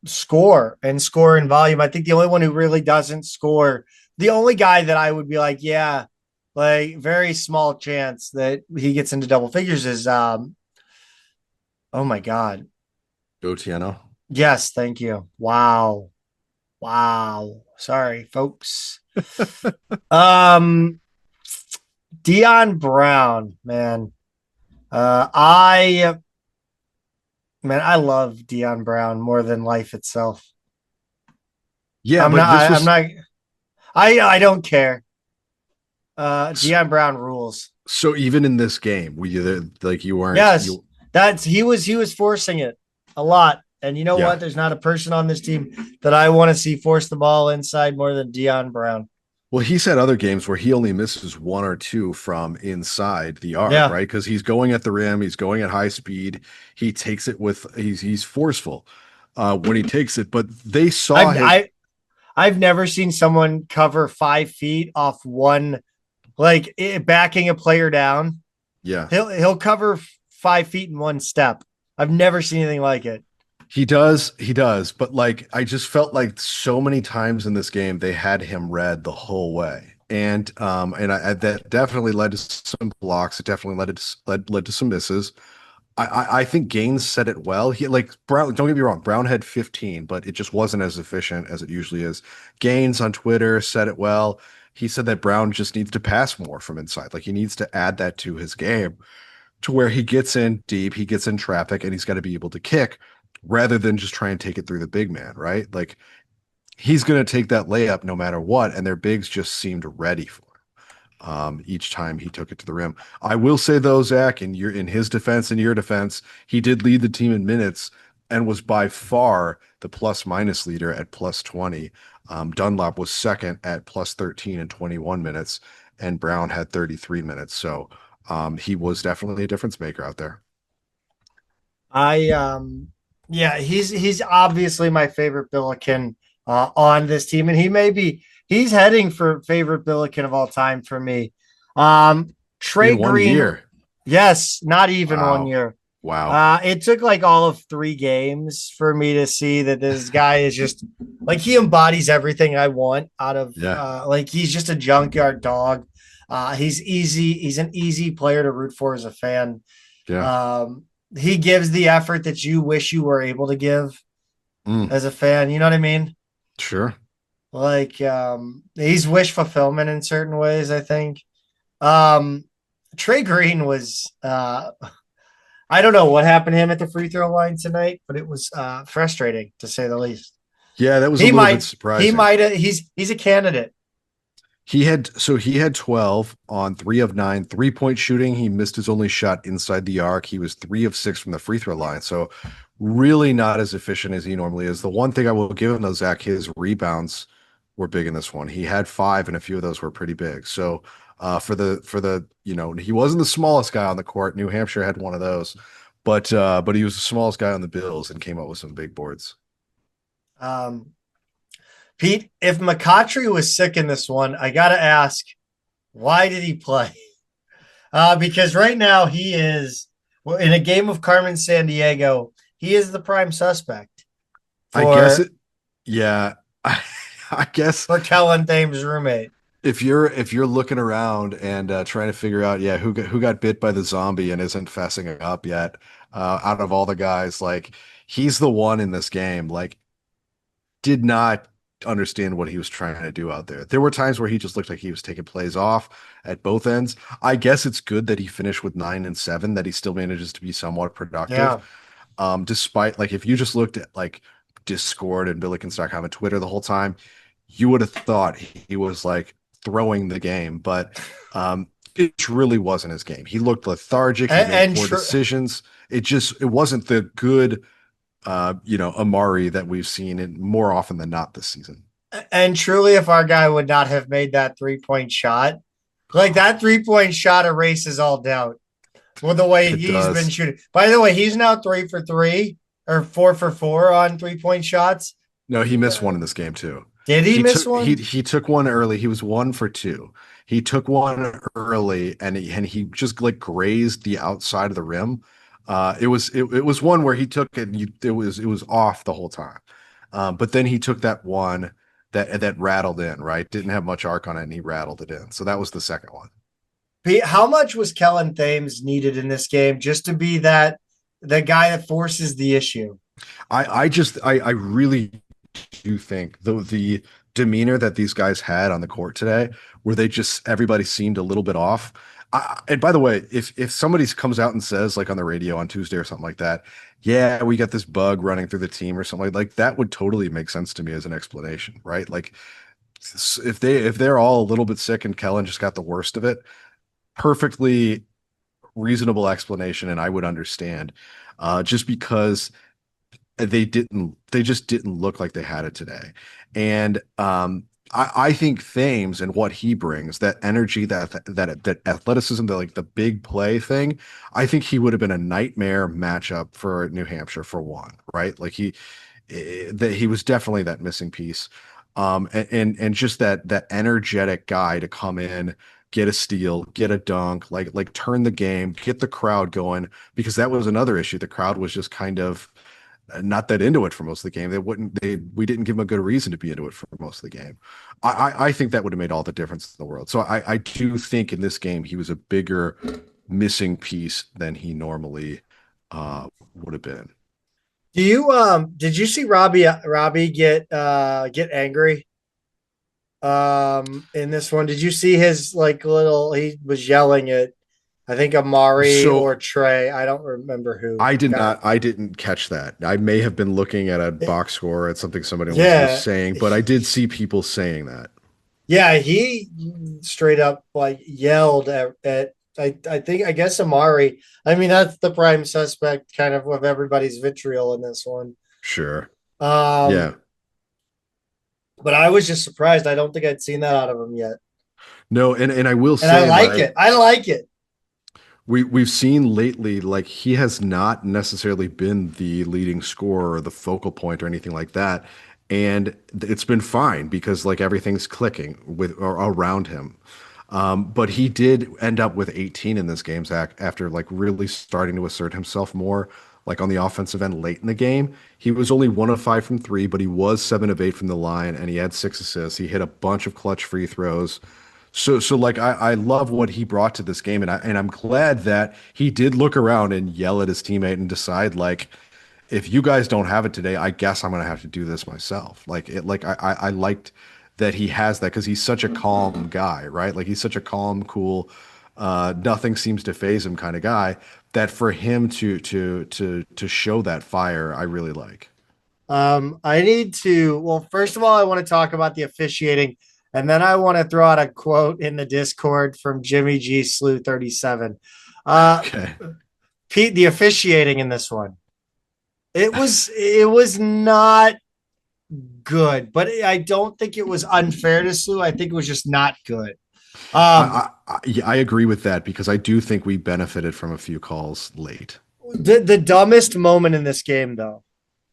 S1: score and score in volume. I think the only one who really doesn't score, the only guy that I would be like, yeah, like very small chance that he gets into double figures is oh my God.
S2: Go Tiano.
S1: Yes, thank you. Wow. Wow. Sorry, folks. Um Dion Brown, man. I I love Dion Brown more than life itself.
S2: Yeah,
S1: I'm
S2: but
S1: not.
S2: this
S1: I'm
S2: was
S1: not. I don't care.
S2: s-
S1: Dion Brown rules.
S2: so even in this game, like you weren't
S1: Yes,
S2: you
S1: that's he was forcing it a lot. And you know
S2: yeah.
S1: what? There's not a person on this team that I want to see force the ball inside more than Dion Brown.
S2: Well, he's had other games where he only misses 1 or 2 from inside the arc,
S1: Yeah,
S2: right? Because he's going at the rim, he's going at high speed. He takes it with he's forceful when he takes it. But they saw
S1: I've
S2: his
S1: I I've never seen someone cover 5 feet off one, like backing a player down.
S2: yeah.
S1: He'll cover 5 feet in one step. I've never seen anything like it.
S2: He does, but like I just felt like so many times in this game they had him read the whole way. That definitely led to some blocks. It definitely led to some misses. I think Gaines said it well. He like Brown, don't get me wrong, Brown had 15, but it just wasn't as efficient as it usually is. Gaines on Twitter said it well. he said that Brown just needs to pass more from inside. Like he needs to add that to his game to where he gets in deep, he gets in traffic, and he's got to be able to kick rather than just try and take it through the big man, right? Like he's going to take that layup no matter what, and their bigs just seemed ready for each time he took it to the rim. I will say though, Zach, in his defense and your defense, he did lead the team in minutes and was by far the plus minus leader at plus 20. Dunlop was second at plus 13 and 21 minutes, and Brown had 33 minutes. So he was definitely a difference maker out there.
S1: I yeah, he's obviously my favorite Billiken on this team, and he's heading for favorite Billiken of all time for me. Trey
S2: In one
S1: Green,
S2: year.
S1: yes, not even 1
S2: Wow.
S1: year.
S2: Wow.
S1: It took like all of 3 games for me to see that this guy is just like he embodies everything I want out of
S2: Yeah.
S1: like he's just a junkyard dog. He's easy. He's an easy player to root for as a fan.
S2: Yeah.
S1: He gives the effort that you wish you were able to give
S2: Mm,
S1: as a fan. You know what I mean?
S2: sure.
S1: Like he's wish fulfillment in certain ways, I think. Um, Trey Green was I don't know what happened to him at the free throw line tonight, but it was frustrating to say the least.
S2: Yeah, that was a
S1: He
S2: little bit
S1: might he
S2: surprising.
S1: might he's a candidate.
S2: He had 12 on 3 of 9 3-point shooting. He missed his only shot inside the arc. He was 3 of 6 from the free throw line. So really not as efficient as he normally is. The one thing I will give him though, Zach, his rebounds were big in this one. He had 5, and a few of those were pretty big. So for the he wasn't the smallest guy on the court. New Hampshire had one of those, but he was the smallest guy on the Bills and came up with some big boards.
S1: Um, Pete, if McCautry was sick in this one, I got to ask, why did he play? Because right now he is well, in a game of Carmen San Diego. He is the prime suspect
S2: I guess
S1: for
S2: it, yeah. I guess
S1: for Kellen Thames' roommate.
S2: if you're looking around and trying to figure out, yeah, who got bit by the zombie and isn't fessing up yet, out of all the guys, like he's the one in this game, like did not understand what he was trying to do out there. There were times where he just looked like he was taking plays off at both ends. I guess it's good that he finished with 9 and 7, that he still manages to be somewhat productive.
S1: Yeah,
S2: Despite like if you just looked at like Discord and Billikens.com and Twitter the whole time, you would have thought he was like throwing the game, but it really wasn't his game. He looked lethargic. He made
S1: and
S2: poor decisions. It wasn't the good Amari that we've seen in more often than not this season.
S1: and truly, if our guy would not have made that 3 point shot, like that 3 point shot erases all doubt. Well, the way
S2: It
S1: he's been
S2: does.
S1: shooting. By the way, he's now 3 for 3 or 4 for 4 on 3 point shots.
S2: No, he missed one in this game too.
S1: Did he
S2: He
S1: miss
S2: took he
S1: one?
S2: he took one early. He was 1 for 2. He took one early and he just like grazed the outside of the rim. It was one where he took it and it was off the whole time. But then he took that one that rattled in, right? Didn't have much arc on it and he rattled it in. So that was the second one.
S1: Pete, how much was Kellen Thames needed in this game just to be that the guy that forces the issue?
S2: I really do think the demeanor that these guys had on the court today, where everybody seemed a little bit off. And by the way, if somebody comes out and says like on the radio on Tuesday or something like that, yeah, we got this bug running through the team or something like that would totally make sense to me as an explanation, right? Like if they're all a little bit sick and Kellen just got the worst of it, perfectly reasonable explanation, and I would understand. Just because they just didn't look like they had it today. And I think Thames and what he brings, that energy, that athleticism, the like the big play thing, I think he would have been a nightmare matchup for New Hampshire for one, right? Like that he was definitely that missing piece. And just that energetic guy to come in, get a steal, get a dunk, like turn the game, get the crowd going, because that was another issue. The crowd was just kind of not that into it for most of the game. We didn't give them a good reason to be into it for most of the game. I think that would have made all the difference in the world. So I do think in this game he was a bigger missing piece than he normally would have been.
S1: Do you did you see Robbie get angry? In this one, did you see his like little? He was yelling at, I think Amari or
S2: So
S1: Trey. I don't remember who.
S2: I did
S1: Got
S2: not. I didn't catch that. I may have been looking at a
S1: it.
S2: box score at something somebody was
S1: Yeah,
S2: saying, but I did see people saying that.
S1: yeah. He straight up like yelled at. I think I guess Amari. I mean, that's the prime suspect, kind of everybody's vitriol in this one.
S2: Sure.
S1: Um,
S2: Yeah.
S1: but I was just surprised. I don't think I'd seen that out of him yet,
S2: No, and I will
S1: and I
S2: say,
S1: like
S2: like,
S1: it. I like it.
S2: we've seen lately, like he has not necessarily been the leading scorer or the focal point or anything like that. And it's been fine because like everything's clicking with or around him. But he did end up with 18 in this game, Zach, after like really starting to assert himself more, like on the offensive end late in the game. He was only 1 of 5 from three, but he was 7 of 8 from the line, and he had 6 assists. He hit a bunch of clutch free throws. So like I love what he brought to this game, and I'm glad that he did look around and yell at his teammate and decide like, if you guys don't have it today, I guess I'm gonna have to do this myself. I liked that he has that because he's such a calm guy, right? Like he's such a calm, cool, nothing seems to phase him kind of guy. That for him to show that fire, I really like.
S1: I need to. Well, first of all, I want to talk about the officiating, and then I want to throw out a quote in the Discord from Jimmy G Slew 37. Uh,
S2: Okay.
S1: Pete, the officiating in this one, it was not good, but I don't think it was unfair to Slew. I think it was just not good. Um,
S2: Yeah, I agree with that because I do think we benefited from a few calls late.
S1: the dumbest moment in this game though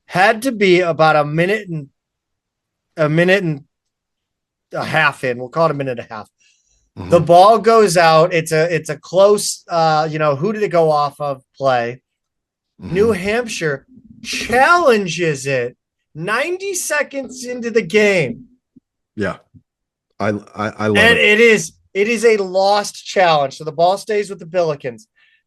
S1: had to be about a minute and a half in. We'll call it a minute and a half. The
S2: Hmm.
S1: ball goes out. It's a close who did it go off of play? New
S2: Hmm.
S1: Hampshire challenges it 90 seconds into the game.
S2: Yeah, I love
S1: And
S2: it.
S1: it is a lost challenge. So the ball stays with the Billikens.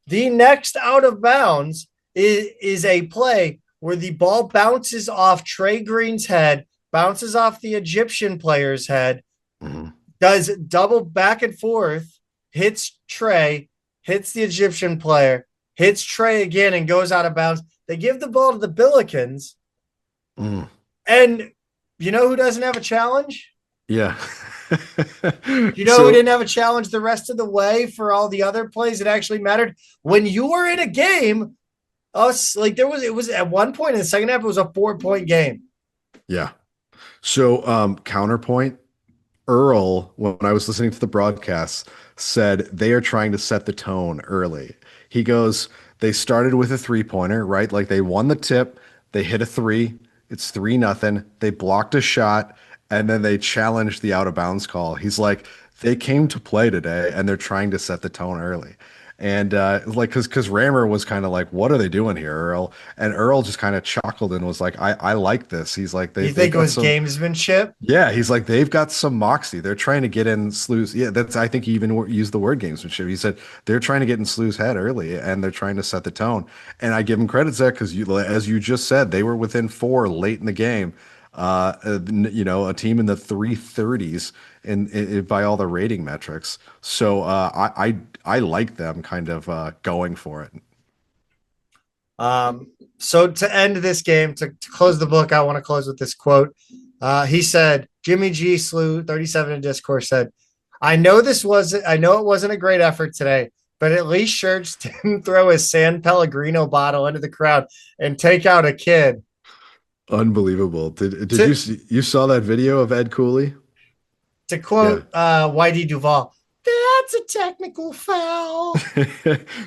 S1: The next out of bounds is a play where the ball bounces off Trey Green's head, bounces off the Egyptian player's head,
S2: Hmm.
S1: does double back and forth, hits Trey, hits the Egyptian player, hits Trey again, and goes out of bounds. They give the ball to the Billikens.
S2: Mm.
S1: And you know who doesn't have a challenge?
S2: Yeah.
S1: You know who
S2: So
S1: didn't have a challenge the rest of the way for all the other plays that actually mattered? When you were in a game, us like it was at one point in the second half, it was a 4 point game.
S2: yeah. So counterpoint, Earl, when I was listening to the broadcast, said they are trying to set the tone early. He goes, they started with a 3 pointer, right? Like they won the tip, they hit a three, it's 3-0. They blocked a shot, and then they challenged the out of bounds call. He's like, they came to play today and they're trying to set the tone early. And like, because Rammer was kind of like, what are they doing here, Earl? And Earl just kind of chuckled and was like, I like this. He's like,
S1: You
S2: they've
S1: think it
S2: got
S1: was
S2: some.
S1: gamesmanship?
S2: Yeah, he's like they've got some moxie. They're trying to get in Slew's. Yeah, that's. I think he even used the word gamesmanship. He said they're trying to get in Slew's head early, and they're trying to set the tone. And I give him credit, Zach, because as you just said, they were within four late in the game. A team in the 330s by all the rating metrics. So I like them kind of going for it.
S1: So to end this game, to close the book, I want to close with this quote. He said, Jimmy G Slew 37 in Discourse said, I know it wasn't a great effort today, but at least Shirts didn't throw his San Pellegrino bottle into the crowd and take out a kid.
S2: Unbelievable. Did you
S1: To
S2: see, you saw that video of Ed Cooley?
S1: to
S2: Yeah.
S1: quote YD Duval, that's a technical foul.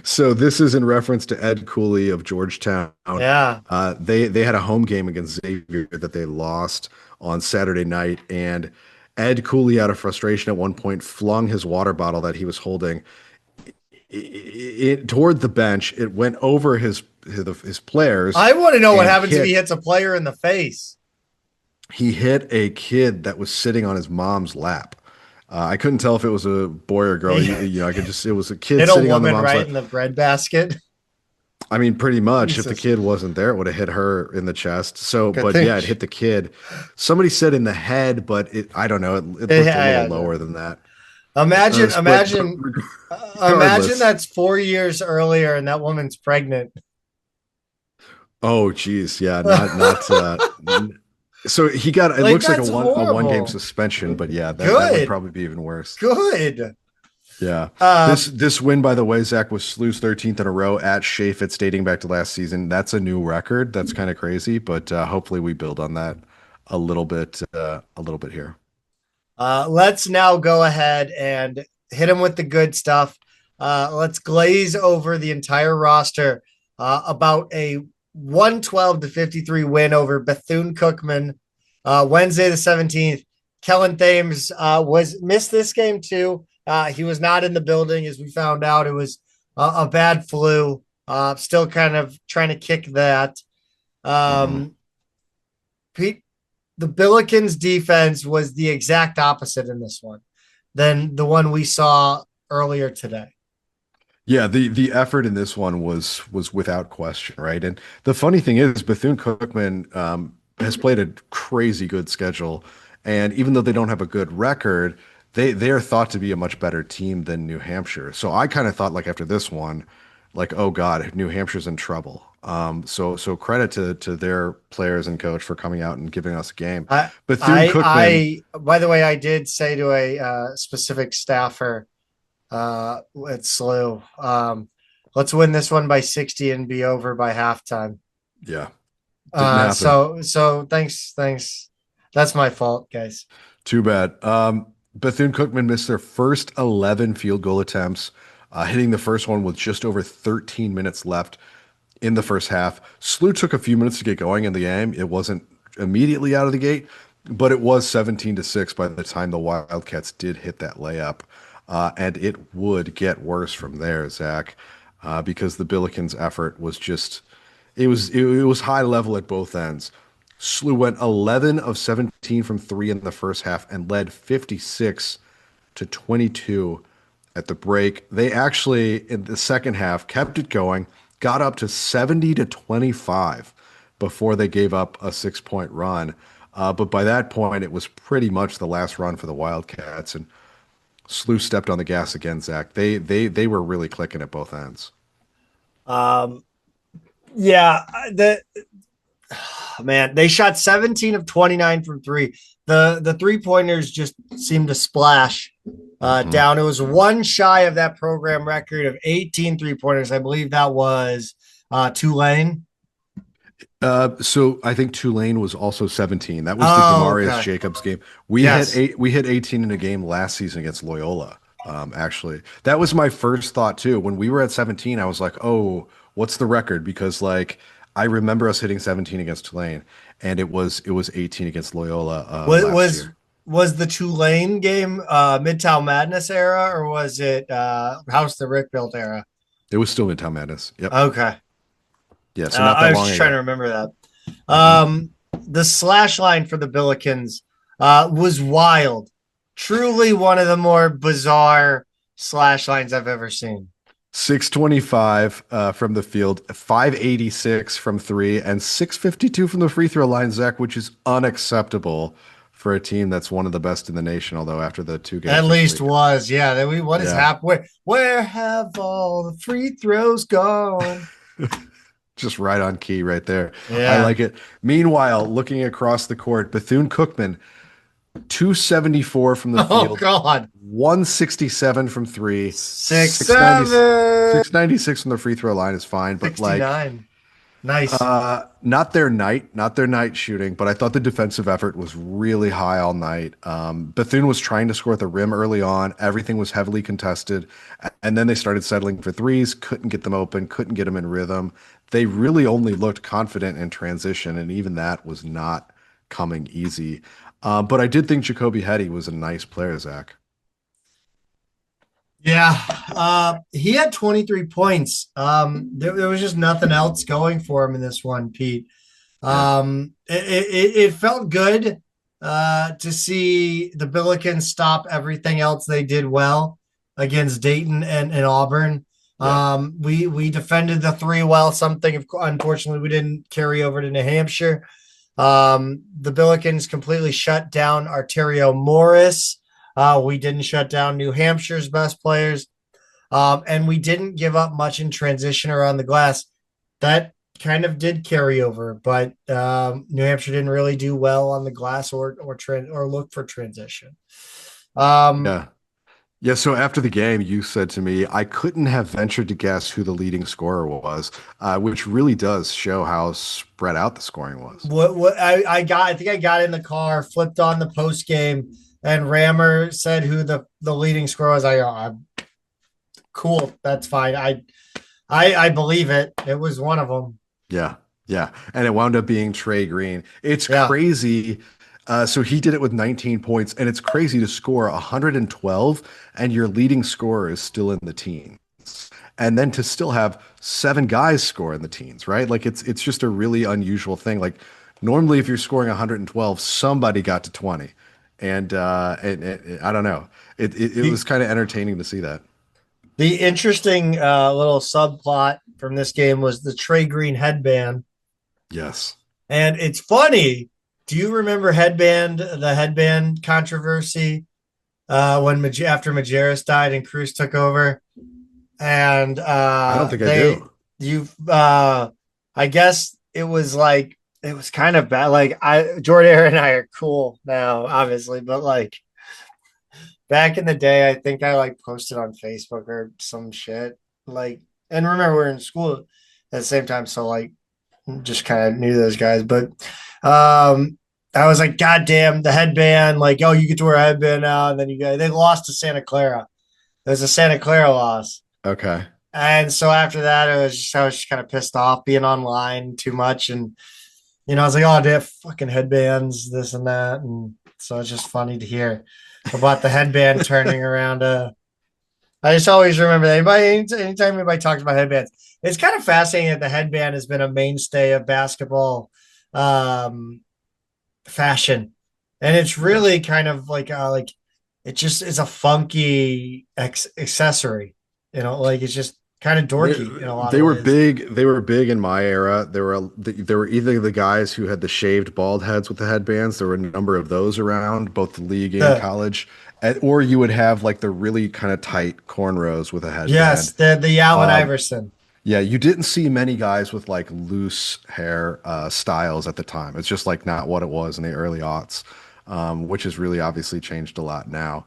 S2: So this is in reference to Ed Cooley of Georgetown.
S1: Yeah.
S2: They had a home game against Xavier that they lost on Saturday night, and Ed Cooley, out of frustration at one point, flung his water bottle that he was holding toward the bench. It went over his players
S1: I want to know what
S2: and
S1: happens if he
S2: hit.
S1: hits a player in the face.
S2: He hit a kid that was sitting on his mom's lap. I couldn't tell if it was a boy or girl.
S1: He
S2: I could just, it was a kid
S1: hit a
S2: sitting on the
S1: woman
S2: mom's
S1: right
S2: lap.
S1: in the bread basket.
S2: I mean, pretty much. If the
S1: Jesus.
S2: kid wasn't there, it would have hit her in the chest. So,
S1: Good
S2: but
S1: thing.
S2: yeah, it hit the kid. Somebody said in the head, but I don't know. It looked a little
S1: Yeah.
S2: lower than that.
S1: Imagine,
S2: But
S1: imagine, imagine
S2: regardless.
S1: that's 4 years earlier and that woman's pregnant.
S2: Oh, geez. Yeah, so he got, it
S1: Like
S2: looks like
S1: that's
S2: a one game
S1: horrible.
S2: suspension, but yeah, that would
S1: Good,
S2: probably be even worse.
S1: good.
S2: Yeah.
S1: Uh,
S2: This win, by the way, Zach, was Slew's 13th in a row at Shea Fitz dating back to last season. That's a new record. That's kind of crazy, but hopefully we build on that a little bit here.
S1: let's now go ahead and hit him with the good stuff. Let's glaze over the entire roster about a 112-53 win over Bethune-Cookman Wednesday the 17th. Kellen Thames was missed this game too. He was not in the building as we found out. It was a bad flu. Still kind of trying to kick that.
S2: Mhm.
S1: Pete, the Billikens defense was the exact opposite in this one than the one we saw earlier today.
S2: Yeah, the effort in this one was without question, right? And the funny thing is, Bethune-Cookman has played a crazy good schedule, and even though they don't have a good record, they are thought to be a much better team than New Hampshire. So I kind of thought like after this one, like oh God, New Hampshire's in trouble. So credit to their players and coach for coming out and giving us a game.
S1: I,
S2: Bethune-Cookman,
S1: by the way, I did say to a specific staffer at SLU, let's win this one by 60 and be over by halftime.
S2: yeah, didn't happen.
S1: So thanks. That's my fault, guys.
S2: Too bad. Bethune-Cookman missed their first 11 field goal attempts, hitting the first one with just over 13 minutes left in the first half. SLU took a few minutes to get going in the game. It wasn't immediately out of the gate, but it was 17-6 by the time the Wildcats did hit that layup. And it would get worse from there, Zach, because the Billikens' effort was just it was high level at both ends. SLU went 11 of 17 from three in the first half and led 56-22 at the break. They actually, in the second half, kept it going, got up to 70-25 before they gave up a 6-point run. But by that point, it was pretty much the last run for the Wildcats, and SLU stepped on the gas again, Zach. They were really clicking at both ends.
S1: Um, yeah, man, they shot 17 of 29 from three. The three pointers just seemed to splash
S2: Mhm.
S1: down. It was one shy of that program record of 18 3-pointers. I believe that was Tulane.
S2: So I think Tulane was also 17. That was the
S1: Oh,
S2: Demarius
S1: okay.
S2: Jacobs game.
S1: Yes.
S2: We hit 18 in a game last season against Loyola. Actually, that was my first thought too. When we were at 17, I was like, "Oh, what's the record?" Because like I remember us hitting 17 against Tulane, and it was 18 against Loyola
S1: Was
S2: last
S1: was
S2: year.
S1: was the Tulane game Midtown Madness era or was it House the Rick built era?
S2: It was still Midtown Madness. Yep.
S1: Okay.
S2: Yeah. So not
S1: I
S2: that
S1: was
S2: long
S1: just trying to
S2: ago.
S1: remember that.
S2: Hmm.
S1: The slash line for the Billikens was wild. Truly one of the more bizarre slash lines I've ever seen.
S2: 625 from the field, 586 from three, and 652 from the free throw line, Zach, which is unacceptable for a team that's one of the best in the nation. Although after the two
S1: At
S2: games this
S1: least
S2: week,
S1: was. Yeah. What is
S2: yeah,
S1: happening? Where have all the free throws gone?
S2: just right on key right there. I
S1: Yeah.
S2: like it. Meanwhile, looking across the court, Bethune-Cookman, 274 from the
S1: Oh,
S2: field,
S1: God.
S2: 167 from three,
S1: Six,
S2: 690,
S1: seven.
S2: 696 from the free throw line is fine, but like
S1: 69. Nice.
S2: not their night shooting, but I thought the defensive effort was really high all night. Bethune was trying to score at the rim early on. Everything was heavily contested, and then they started settling for threes. Couldn't get them open. Couldn't get them in rhythm. They really only looked confident in transition, and even that was not coming easy. But I did think Jacoby Hetty was a nice player, Zach.
S1: Yeah, he had 23 points. There was just nothing else going for him in this one, Pete.
S2: Yeah.
S1: It felt good to see the Billikens stop everything else they did well against Dayton and Auburn.
S2: Yeah.
S1: We defended the three well. Something unfortunately we didn't carry over to New Hampshire. The Billikens completely shut down Arterio Morris. We didn't shut down New Hampshire's best players. And we didn't give up much in transition around the glass. That kind of did carry over, but New Hampshire didn't really do well on the glass or look for transition. Um,
S2: Yeah. Yeah, so after the game, you said to me, I couldn't have ventured to guess who the leading scorer was, which really does show how spread out the scoring was.
S1: what I think I got in the car, flipped on the post game, and Rammer said who the leading scorer was. I'm cool, that's fine. I believe it. It was one of them.
S2: Yeah, yeah. And it wound up being Trey Green. It's
S1: Yeah,
S2: crazy. So he did it with 19 points, and it's crazy to score 112, and your leading scorer is still in the teens. And then to still have seven guys score in the teens, right? Like it's just a really unusual thing. Like normally, if you're scoring 112, somebody got to 20, and I don't know. It
S1: the
S2: was kind of entertaining to see that.
S1: the interesting little subplot from this game was the Trey Green headband.
S2: Yes.
S1: And it's funny. Do you remember the headband controversy when after Majerus died and Cruz took over? And
S2: I don't think I do.
S1: you, I guess it was kind of bad. Like Jordan and I are cool now, obviously, but like back in the day, I think I like posted on Facebook or some shit. Like, and remember we're in school at the same time, so like just kind of knew those guys. But I was like, God damn, the headband, like, oh, you get to wear a headband now, and then they lost to Santa Clara. There's a Santa Clara loss.
S2: Okay.
S1: And so after that, I was just kind of pissed off being online too much. And I was like, oh, they have fucking headbands, this and that. And so it's just funny to hear about the headband turning around. I just always remember that. Anytime anybody talks about headbands, it's kind of fascinating that the headband has been a mainstay of basketball um, fashion, and it's
S2: Yeah.
S1: really kind of like it just is a funky accessory. Like it's just kind of
S2: They
S1: dorky in a lot
S2: they
S1: of
S2: were
S1: ways.
S2: big. They were big in my era. There were either the guys who had the shaved bald heads with the headbands. There were a number of those around, both the league and
S1: The
S2: college. Or you would have like the really kind of tight cornrows with a
S1: Yes,
S2: headband.
S1: the Allen
S2: Um,
S1: Iverson.
S2: yeah, you didn't see many guys with like loose hair styles at the time. It's just like not what it was in the early aughts, which has really obviously changed a lot now.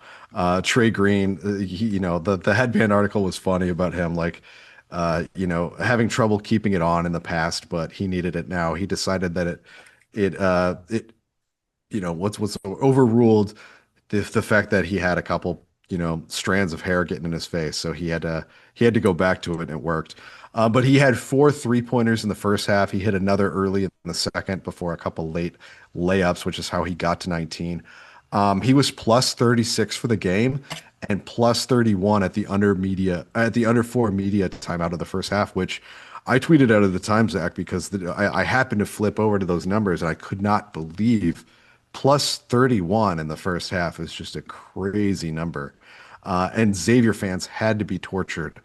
S2: Trey Green, the headband article was funny about him, like, having trouble keeping it on in the past, but he needed it now. He decided that it what's overruled the fact that he had a couple strands of hair getting in his face, so he had to go back to it, and it worked. But he had four three-pointers in the first half. He hit another early in the second before a couple late layups, which is how he got to 19. He was plus 36 for the game and plus 31 at the under four media time out of the first half, which I tweeted out at the time, Zach, because I happened to flip over to those numbers and I could not believe plus 31 in the first half is just a crazy number. And Xavier fans had to be tortured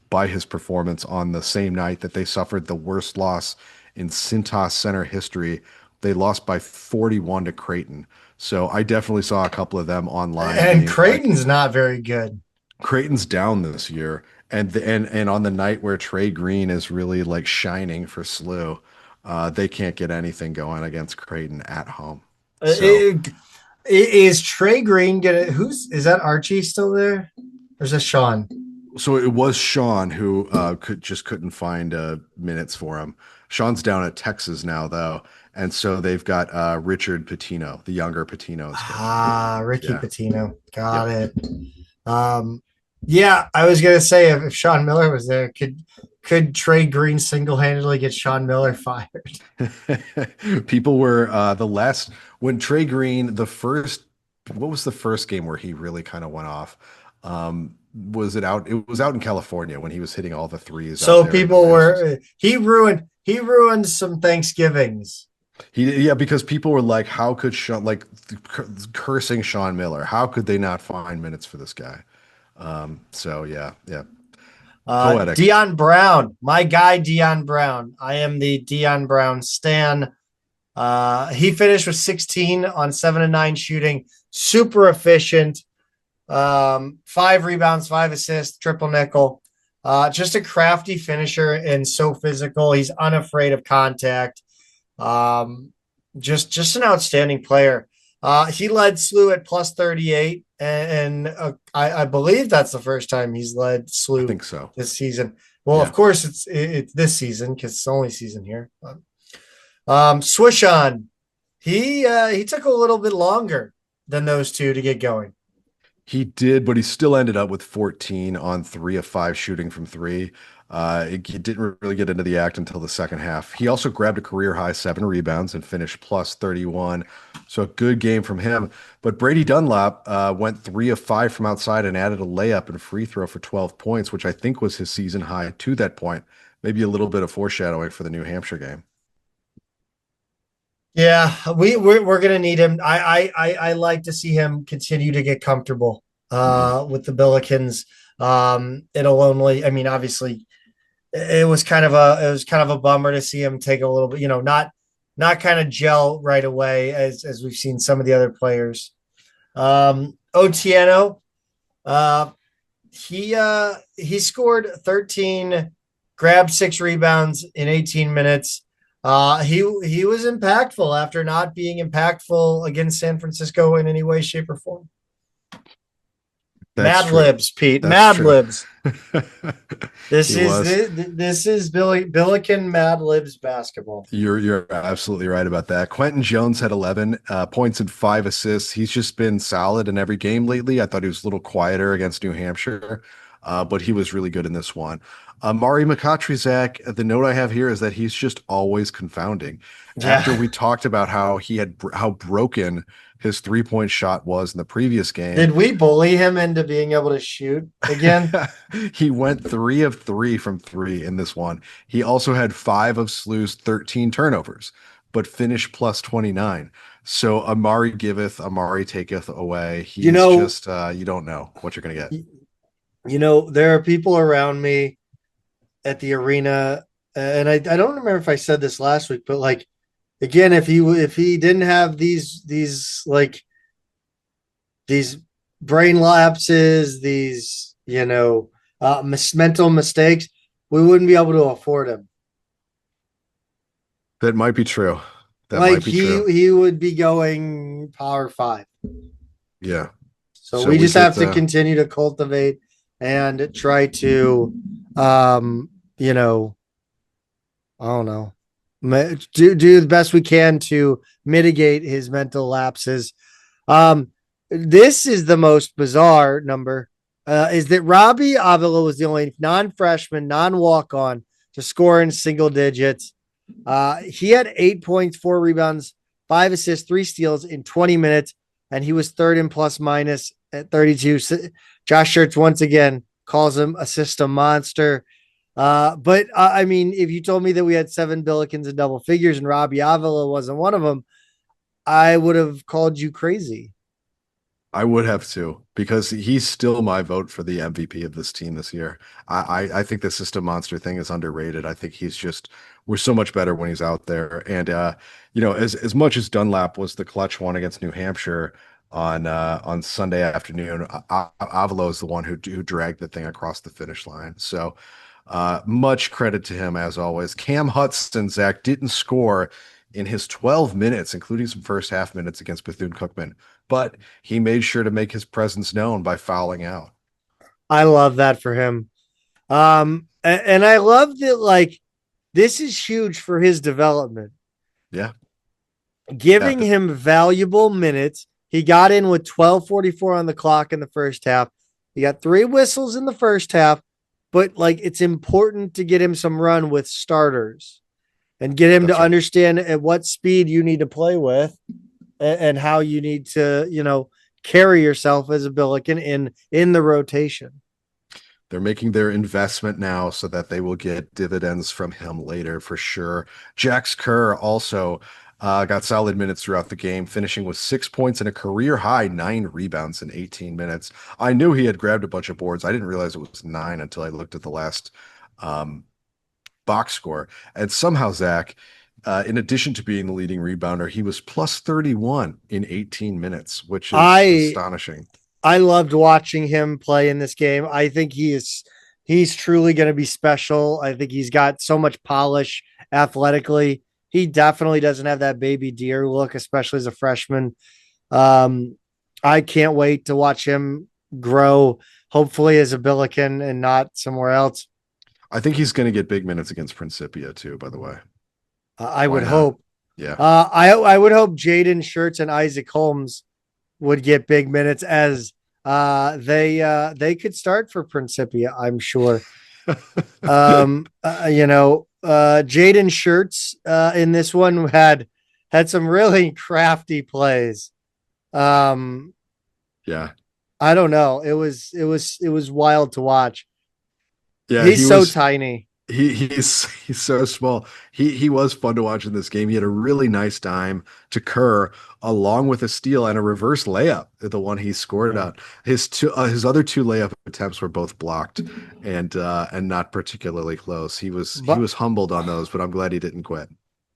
S2: by his performance on the same night that they suffered the worst loss in Cintas Center history. They lost by 41 to Creighton. So I definitely saw a couple of them online
S1: And
S2: being like,
S1: Creighton's not very good.
S2: Creighton's down this year. And on the night where Trey Green is really like shining for SLU, they can't get anything going against Creighton at home. So
S1: It, is Trey Green gonna? Who's is that? Archie still there, or is that Sean?
S2: So it was Sean who couldn't find minutes for him. Sean's down at Texas now though, and so they've got Richard Pitino, the younger Pitino, is coaching.
S1: Ricky
S2: Yeah.
S1: Pitino. Got
S2: Yep.
S1: it. Um, yeah, I was gonna say if Sean Miller was there, could Trey Green single handedly get Sean Miller fired?
S2: People were the last when Trey Green what was the first game where he really kind of went off? Was it out? It was out in California when he was hitting all the threes out
S1: So
S2: there in the
S1: people
S2: mountains.
S1: were he ruined some Thanksgivings.
S2: Yeah, because people were like, how could Sean like cursing Sean Miller? How could they not find minutes for this guy? So yeah, yeah. Poetic.
S1: Dion Brown, my guy, Dion Brown. I am the Dion Brown stan. He finished with 16 on 7 and 9 shooting, super efficient. 5 rebounds, 5 assists, triple nickel. Just a crafty finisher and so physical. He's unafraid of contact. Just an outstanding player. He led SLU at plus 38, and I believe that's the first time he's led SLU.
S2: I think so.
S1: This season. Well,
S2: Yeah.
S1: of course it's this season because it's the only season here. Swish on. He took a little bit longer than those two to get going.
S2: He did, but he still ended up with 14 on 3 of 5 shooting from 3. He didn't really get into the act until the second half. He also grabbed a career high 7 rebounds and finished plus 31. So a good game from him. But Brady Dunlap went 3 of 5 from outside and added a layup and free throw for 12 points, which I think was his season high to that point. Maybe a little bit of foreshadowing for the New Hampshire game.
S1: Yeah, we're gonna need him. I like to see him continue to get comfortable with the Billikens. It'll only, I mean, obviously, it was kind of a bummer to see him take a little bit, not kind of gel right away as we've seen some of the other players. Otieno, he scored 13, grabbed 6 rebounds in 18 minutes. He was impactful after not being impactful against San Francisco in any way, shape, or form.
S2: That's
S1: Mad
S2: true.
S1: Libs, Pete.
S2: That's
S1: Mad
S2: true.
S1: Libs. This
S2: He
S1: is
S2: was.
S1: this is Billiken Mad Libs basketball.
S2: You're absolutely right about that. Quentin Jones had 11 points and 5 assists. He's just been solid in every game lately. I thought he was a little quieter against New Hampshire, but he was really good in this one. Mari McCautry, Zach, the note I have here is that he's just always confounding. After we talked about how how broken his 3-point shot was in the previous game.
S1: Did we bully him into being able to shoot again?
S2: He went 3 of 3 from 3 in this one. He also had 5 of SLU's 13 turnovers, but finished plus 29. So Amari giveth, Amari taketh away. He's just you don't know what you're gonna get.
S1: There are people around me at the arena, and I don't remember if I said this last week, but like, again, if he didn't have these brain lapses, these mental mistakes, we wouldn't be able to afford him.
S2: That might be true.
S1: He would be going Power 5.
S2: Yeah.
S1: So we just have to continue to cultivate and try to I don't know, do the best we can to mitigate his mental lapses. This is the most bizarre number, is that Robbie Avila was the only non-freshman, non-walk-on to score in single digits. He had 8 points, 4 rebounds, 5 assists, 3 steals in 20 minutes, and he was third in plus minus at 32. Josh Schertz once again calls him a system monster. But I mean, if you told me that we had 7 Billikens in double figures and Robbie Avila wasn't one of them, I would have called you crazy.
S2: I would have too, because he's still my vote for the MVP of this team this year. I think the system monster thing is underrated. I think we're so much better when he's out there. And as much as Dunlap was the clutch one against New Hampshire on Sunday afternoon, Avila is the one who dragged the thing across the finish line. So much credit to him as always. Cam Hudson, Zach, didn't score in his 12 minutes, including some first half minutes against Bethune-Cookman, but he made sure to make his presence known by fouling out.
S1: I love that for him. And I love that, this is huge for his development.
S2: Yeah.
S1: Giving him valuable minutes. He got in with 12:44 on the clock in the first half. He got 3 whistles in the first half, but it's important to get him some run with starters and get him to understand at what speed you need to play with and how you need to, carry yourself as a Billiken in the rotation.
S2: They're making their investment now so that they will get dividends from him later for sure. Jax Kerr also Got solid minutes throughout the game, finishing with 6 points and a career high 9 rebounds in 18 minutes. I knew he had grabbed a bunch of boards. I didn't realize it was 9 until I looked at the last um, box score. And somehow, Zach, in addition to being the leading rebounder, he was plus 31 in 18 minutes, which is
S1: I
S2: astonishing.
S1: I loved watching him play in this game. I think he's truly going to be special. I think he's got so much polish athletically. He definitely doesn't have that baby deer look, especially as a freshman. Um, I can't wait to watch him grow, hopefully as a Billiken and not somewhere else.
S2: I think he's going to get big minutes against Principia too, by the way.
S1: I
S2: Why
S1: would
S2: not?
S1: hope.
S2: Yeah.
S1: I would hope Jaden Schertz and Isaac Holmes would get big minutes as they could start for Principia, I'm sure. Jaden Schertz in this one had some really crafty plays. Um,
S2: Yeah.
S1: I don't know. It was wild to watch.
S2: Yeah,
S1: He's so tiny.
S2: he's so small. He was fun to watch in this game. He had a really nice dime to Kerr, along with a steal and a reverse layup. The one he scored on his other two layup attempts were both blocked and not particularly close. He
S1: But
S2: was humbled on those, but I'm glad he didn't quit.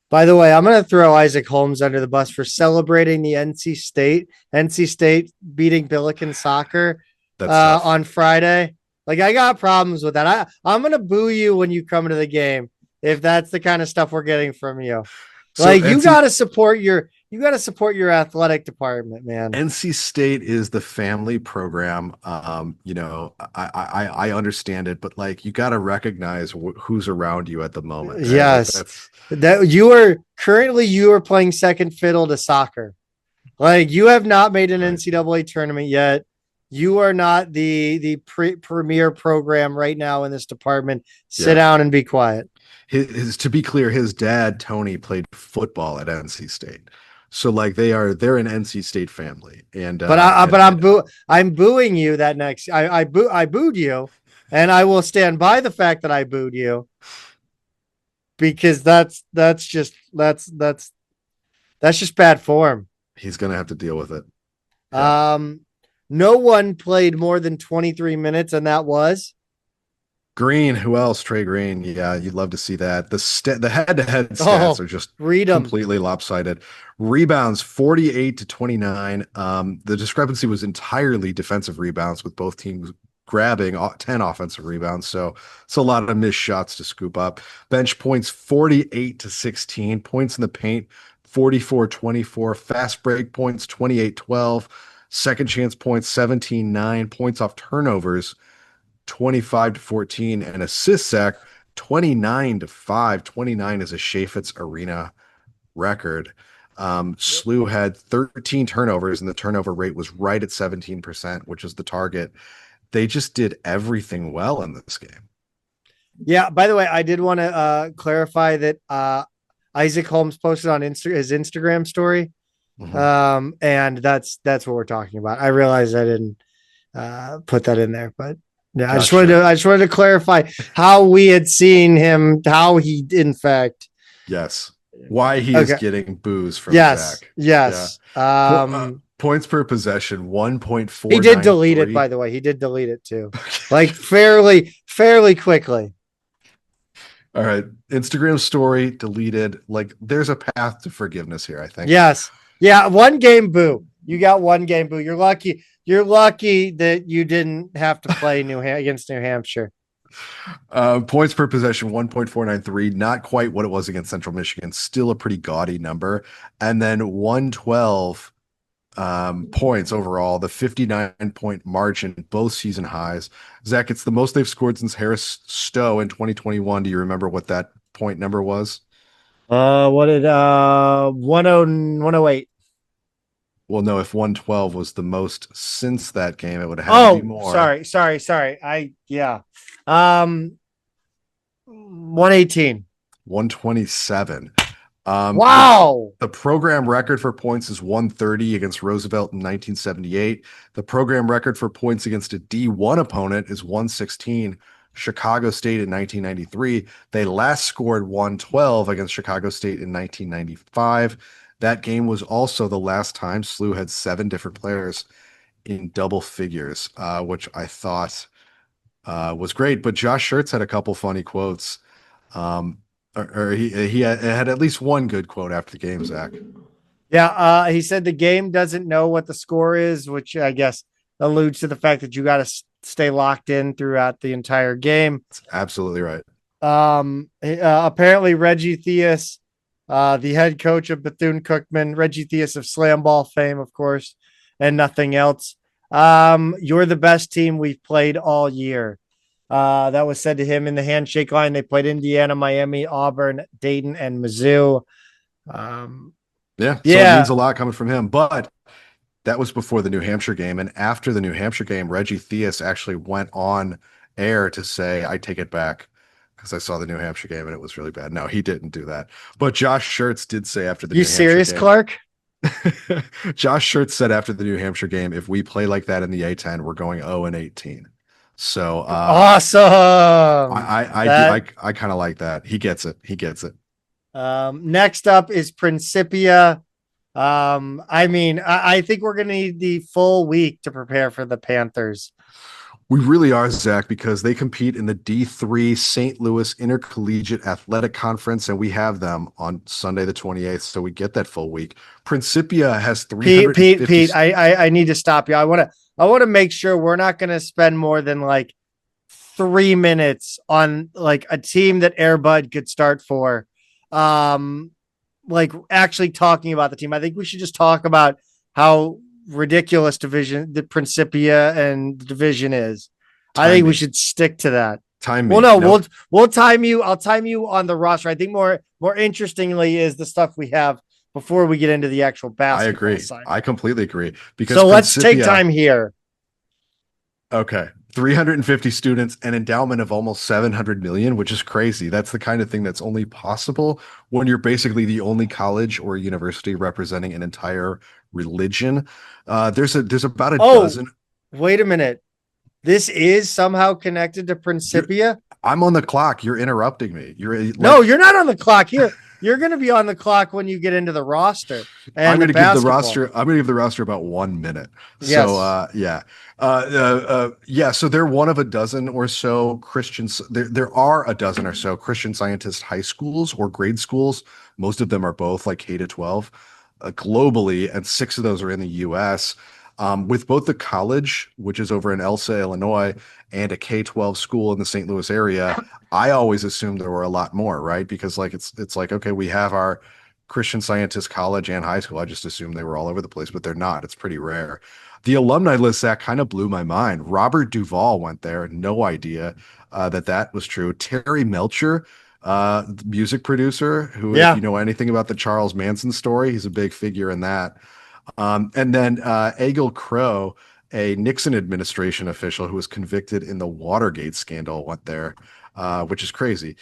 S1: by the way, I'm going to throw Isaac Holmes under the bus for celebrating the NC State beating Billiken soccer
S2: That's tough.
S1: on Friday. Like I got problems with that. I'm going to boo you when you come to the game if that's the kind of stuff we're getting from you.
S2: So
S1: Like you got to support your athletic department, man.
S2: NC State is the family program. I understand it, but like you got to recognize who's around you at the moment. Right?
S1: Yes.
S2: Like,
S1: That you are playing second fiddle to soccer. Like you have not made an
S2: right.
S1: NCAA tournament yet. You are not the premier program right now in this department. Sit down and be quiet.
S2: To be clear, his dad Tony played football at NC State, so like they're an NC State family. And
S1: I'm booing you that next. I booed you, and I will stand by the fact that I booed you because that's just bad form.
S2: he's gonna have to deal with it. Yeah.
S1: No one played more than 23 minutes, and that was
S2: Green. Who else? Trey Green. Yeah, you'd love to see that. The head-to-head stats are just completely lopsided. Rebounds 48 to 29. The discrepancy was entirely defensive rebounds, with both teams grabbing 10 offensive rebounds. So it's a lot of missed shots to scoop up. Bench points 48 to 16. Points in the paint 44-24. Fast break points 28-12. Second chance points 17-9. Points off turnovers 25-14, and assists, Zach, 29-5. 29 is a Chaffetz Arena record. SLU had 13 turnovers, and the turnover rate was right at 17%, which is the target. They just did everything well in this game. Yeah.
S1: By the way, I did want to clarify that Isaac Holmes posted on his Instagram story. Mm-hmm. And that's what we're talking about. I realized I didn't put that in there, but yeah, gotcha. I just wanted to clarify how we had seen him, how he in fact,
S2: yes, why he is getting boos from
S1: Zach. Yes.
S2: Yeah. Points per possession 1.4.
S1: He did delete it, by the way. He did delete it too, like fairly quickly.
S2: All right, Instagram story deleted. Like, there's a path to forgiveness here, I think.
S1: Yes. Yeah, one game boo. You got one game boo. You're lucky. You're lucky that you didn't have to play against New Hampshire.
S2: Points per possession 1.493, not quite what it was against Central Michigan. Still a pretty gaudy number. And then 112 points overall, the 59-point margin, both season highs. Zach, it's the most they've scored since Harris Stowe in 2021. Do you remember what that point number was?
S1: 108.
S2: Well, no, if 112 was the most since that game, it would have had to be more.
S1: Sorry. 118.
S2: 127.
S1: Wow.
S2: The program record for points is 130 against Roosevelt in 1978. The program record for points against a D1 opponent is 116 Chicago State in 1993. They last scored 112 against Chicago State in 1995. That game was also the last time SLU had 7 different players in double figures, which I thought was great. But Josh Schertz had a couple funny quotes. Um, or he had at least one good quote after the game, Zach.
S1: Yeah, he said the game doesn't know what the score is, which I guess alludes to the fact that you got to stay locked in throughout the entire game.
S2: That's absolutely right.
S1: Apparently Reggie Theus, the head coach of Bethune-Cookman, Reggie Theus of slam ball fame, of course, and nothing else. You're the best team we've played all year. That was said to him in the handshake line. They played Indiana, Miami, Auburn, Dayton, and Mizzou.
S2: So it means a lot coming from him. But that was before the New Hampshire game. And after the New Hampshire game, Reggie Theus actually went on air to say, I take it back because I saw the New Hampshire game and it was really bad. No, he didn't do that. But Josh Schertz did say after the New Hampshire
S1: serious,
S2: game,
S1: Clark?
S2: Josh Schertz said after the New Hampshire game, if we play like that in the A10, we're going 0-18. So
S1: awesome.
S2: I kind of like that. He gets it.
S1: Next up is Principia. I think we're gonna need the full week to prepare for the Panthers.
S2: We really are, Zach, because they compete in the D3 St. Louis Intercollegiate Athletic Conference, and we have them on Sunday the 28th, so we get that full week. Principia has 350.
S1: Pete, I need to stop you. I want to make sure we're not going to spend more than like 3 minutes on like a team that Airbud could start for. Like actually talking about the team. I think we should just talk about how ridiculous division the Principia and the division is. I think we should stick to that. We'll time you. I'll time you on the roster. I think more interestingly is the stuff we have before we get into the actual basketball.
S2: I agree.
S1: Side.
S2: I completely agree. Because
S1: so let's take time here.
S2: Okay. 350 students, an endowment of almost 700 million, which is crazy. That's the kind of thing that's only possible when you're basically the only college or university representing an entire religion. There's about a dozen.
S1: Wait a minute. This is somehow connected to Principia.
S2: I'm on the clock. You're interrupting me.
S1: No, you're not on the clock here. You're going to be on the clock when you get into the roster.
S2: I'm going to give the roster. I'm going to give the roster about 1 minute.
S1: Yes.
S2: So they're one of a dozen or so Christians. There are a dozen or so Christian Scientist high schools or grade schools. Most of them are both like K to 12 globally, and 6 of those are in the U.S. With both the college, which is over in Elsa, Illinois, and a K-12 school in the St. Louis area, I always assumed there were a lot more, right? Because like it's like, okay, we have our Christian Scientist college and high school. I just assumed they were all over the place, but they're not. It's pretty rare. The alumni list, that kind of blew my mind. Robert Duvall went there. No idea that was true. Terry Melcher, the music producer, who, if you know anything about the Charles Manson story, he's a big figure in that. And then Egil Crow, a Nixon administration official who was convicted in the Watergate scandal, went there, which is crazy.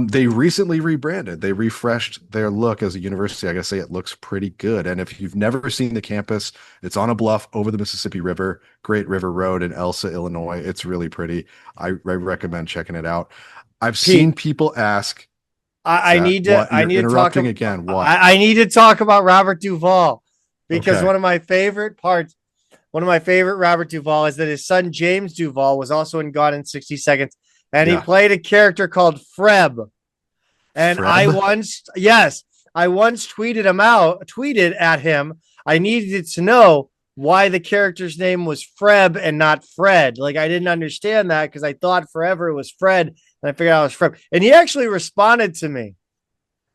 S2: They recently rebranded. They refreshed their look as a university. I gotta say, it looks pretty good. And if you've never seen the campus, it's on a bluff over the Mississippi River, Great River Road in Elsa, Illinois. It's really pretty. I recommend checking it out. I've seen people ask.
S1: I need to talk
S2: again. What?
S1: I need to talk about Robert Duvall because one of my favorite Robert Duvall is that his son James Duvall was also in Gone in 60 Seconds, and he played a character called Freb. And I once tweeted at him. I needed to know why the character's name was Freb and not Fred. Like, I didn't understand that because I thought forever it was Fred, and I figured out it was Freb. And he actually responded to me.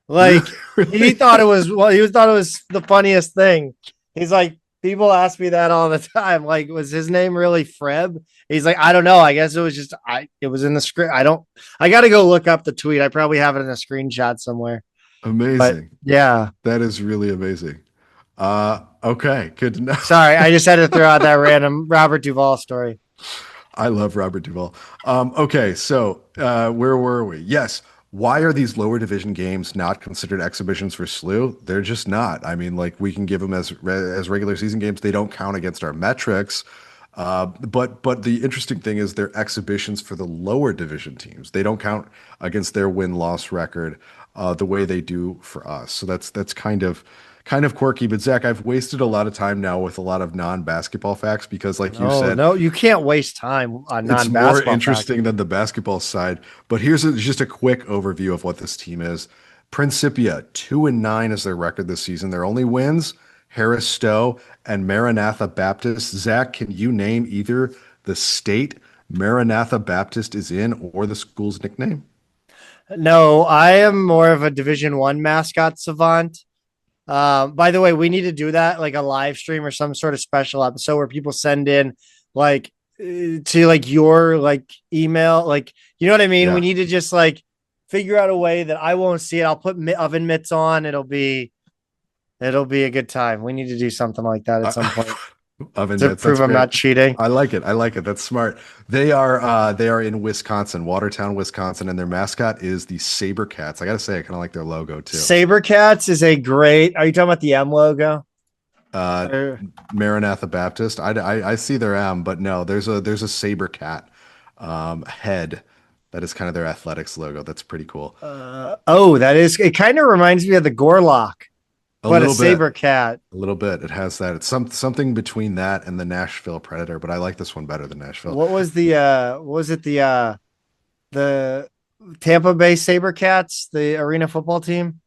S1: Like, he thought it was the funniest thing. He's like, people ask me that all the time. Like, was his name really Freb? He's like, I don't know. I guess it was just it was in the script. I got to go look up the tweet. I probably have it in a screenshot somewhere.
S2: Amazing.
S1: But, yeah.
S2: That is really amazing. Okay, good to know.
S1: Sorry, I just had to throw out that random Robert Duvall story.
S2: I love Robert Duvall. Okay, so where were we? Yes. Why are these lower division games not considered exhibitions for SLU? They're just not. I mean, like, we can give them as regular season games. They don't count against our metrics. But the interesting thing is their exhibitions for the lower division teams. They don't count against their win-loss record the way they do for us. So that's kind of quirky. But Zach, I've wasted a lot of time now with a lot of non-basketball facts because, like you
S1: No,
S2: said,
S1: no, you can't waste time on
S2: it's more
S1: non-basketball facts.
S2: interesting than the basketball side. But just a quick overview of what this team is. Principia 2-9 is their record this season. Their only wins: Harris Stowe and Maranatha Baptist. Zach, can you name either the state Maranatha Baptist is in or the school's nickname?
S1: No, I am more of a Division One mascot savant. By the way, we need to do that like a live stream or some sort of special episode where people send in like to like your like email, like you know what I mean. We
S2: Yeah.
S1: need to just like figure out a way that I won't see it. I'll put oven mitts on. It'll be a good time. We need to do something like that at some point
S2: Oven
S1: to
S2: mitts. That's
S1: prove I'm
S2: great.
S1: not cheating.
S2: I like it. I like it. That's smart. They are in Wisconsin, Watertown, Wisconsin, and their mascot is the Saber Cats. I gotta say, I kind of like their logo too.
S1: Sabercats is a great. Are you talking about the M logo?
S2: Uh, Maranatha Baptist. I see their M, but no, there's a Saber Cat head that is kind of their athletics logo. That's pretty cool.
S1: Oh, that is. It kind of reminds me of the Gorlock,
S2: A
S1: but a
S2: little bit.
S1: saber cat.
S2: A little bit. It has that. It's something between that and the Nashville Predator, but I like this one better than Nashville.
S1: What was the? What was it? The Tampa Bay Sabercats, the arena football team.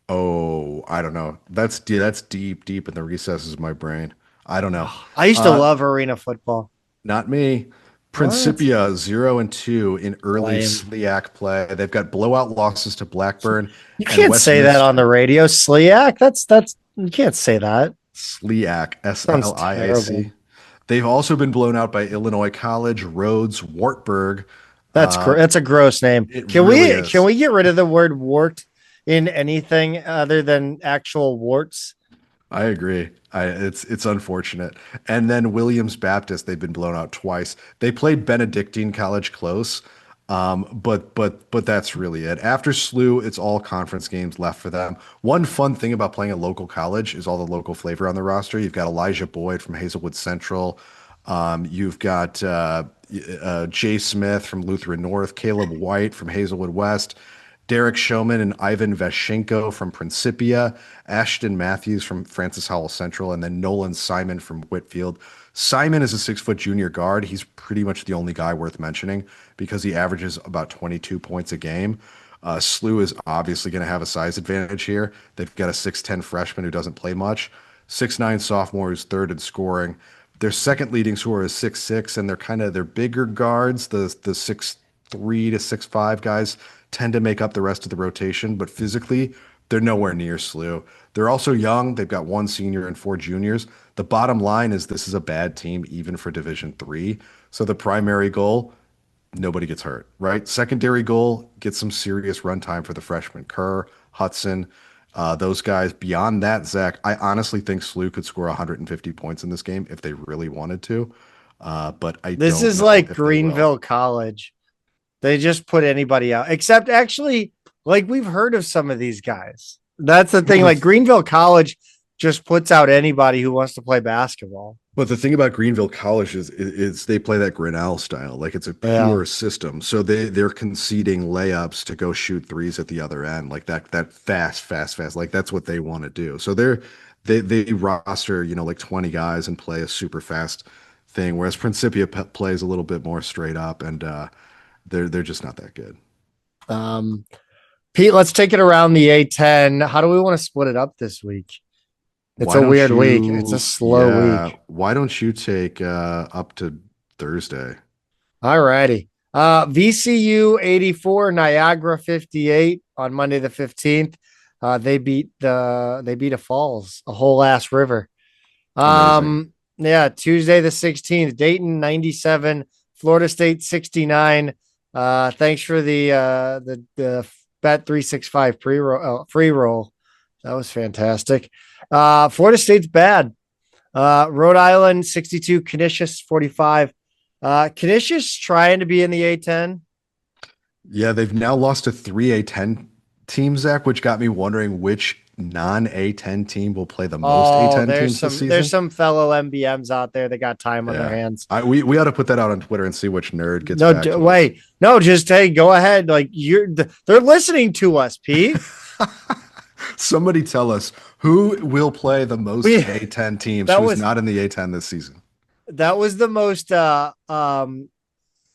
S2: Oh, I don't know. That's deep in the recesses of my brain. I don't know.
S1: I used to
S2: Uh,
S1: love arena football.
S2: Not me.
S1: What?
S2: Principia 0-2 in early
S1: Lame.
S2: SLIAC play. They've got blowout losses to Blackburn
S1: You
S2: and
S1: can't say that on the
S2: Westminster.
S1: radio, Sliak. That's you can't say that.
S2: SLIAC,
S1: Sounds terrible.
S2: SLIAC. They've also been blown out by Illinois College, Rhodes, Wartburg. Uh,
S1: That's a gross name.
S2: it
S1: Can
S2: really
S1: we can
S2: is.
S1: we get rid of the word wart in anything other than actual warts?
S2: I agree. It's unfortunate. And then Williams Baptist, they've been blown out twice. They played Benedictine College close, but that's really it. After SLU, it's all conference games left for them. One fun thing about playing a local college is all the local flavor on the roster. You've got Elijah Boyd from Hazelwood Central. You've got Jay Smith from Lutheran North, Caleb White from Hazelwood West, Derek Showman and Ivan Veshenko from Principia, Ashton Matthews from Francis Howell Central, and then Nolan Simon from Whitfield. Simon is a 6-foot junior guard. He's pretty much the only guy worth mentioning because he averages about 22 points a game. SLU is obviously going to have a size advantage here. They've got a 6'10 freshman who doesn't play much, 6'9 sophomore who's third in scoring. Their second leading scorer is 6'6, and they're kind of their bigger guards, the 6'3 to 6'5 guys tend to make up the rest of the rotation, but physically, they're nowhere near SLU. They're also young. They've got one senior and four juniors. The bottom line is this is a bad team, even for Division Three. So the primary goal, nobody gets hurt, right? Secondary goal, get some serious run time for the freshmen, Kerr, Hudson, those guys. Beyond that, Zach, I honestly think SLU could score 150 points in this game if they really wanted to, but I
S1: This
S2: don't
S1: is
S2: know
S1: like
S2: if they will.
S1: Greenville College. They just put anybody out, except actually, like we've heard of some of these guys. That's the thing.
S2: Well,
S1: Like Greenville College just puts out anybody who wants to play basketball.
S2: But the thing about Greenville College is they play that Grinnell style, like it's a
S1: Yeah.
S2: pure system. So they're conceding layups to go shoot threes at the other end, like that fast. Like that's what they want to do. So they roster like 20 guys and play a super fast thing, whereas Principia plays a little bit more straight up, and they're just not that good.
S1: Um, Pete, let's take it around the A10. How do we want to split it up this week? It's
S2: Why
S1: a
S2: don't
S1: weird week. It's a
S2: you?
S1: slow
S2: Yeah,
S1: week.
S2: why don't you take up to Thursday?
S1: All righty. VCU 84, Niagara 58 on Monday the 15th. They beat a falls, a whole ass river.
S2: Amazing.
S1: Yeah, Tuesday the 16th, Dayton 97, Florida State 69. Thanks for the bet 365 free roll. That was fantastic. Florida State's bad. Rhode Island 62, Canisius 45. Canisius trying to be in the A10.
S2: Yeah, they've now lost to three A10 teams, Zach, which got me wondering which non-A10 team will play the most A10 teams this season?
S1: There's some fellow MBMs out there that got time on their hands.
S2: We ought to put that out on Twitter and see which nerd gets
S1: no
S2: back to
S1: wait
S2: us.
S1: No, just hey, go ahead. Like they're listening to us, Pete.
S2: Somebody tell us who will play the most A10 teams who's not in the A10 this season.
S1: That was the most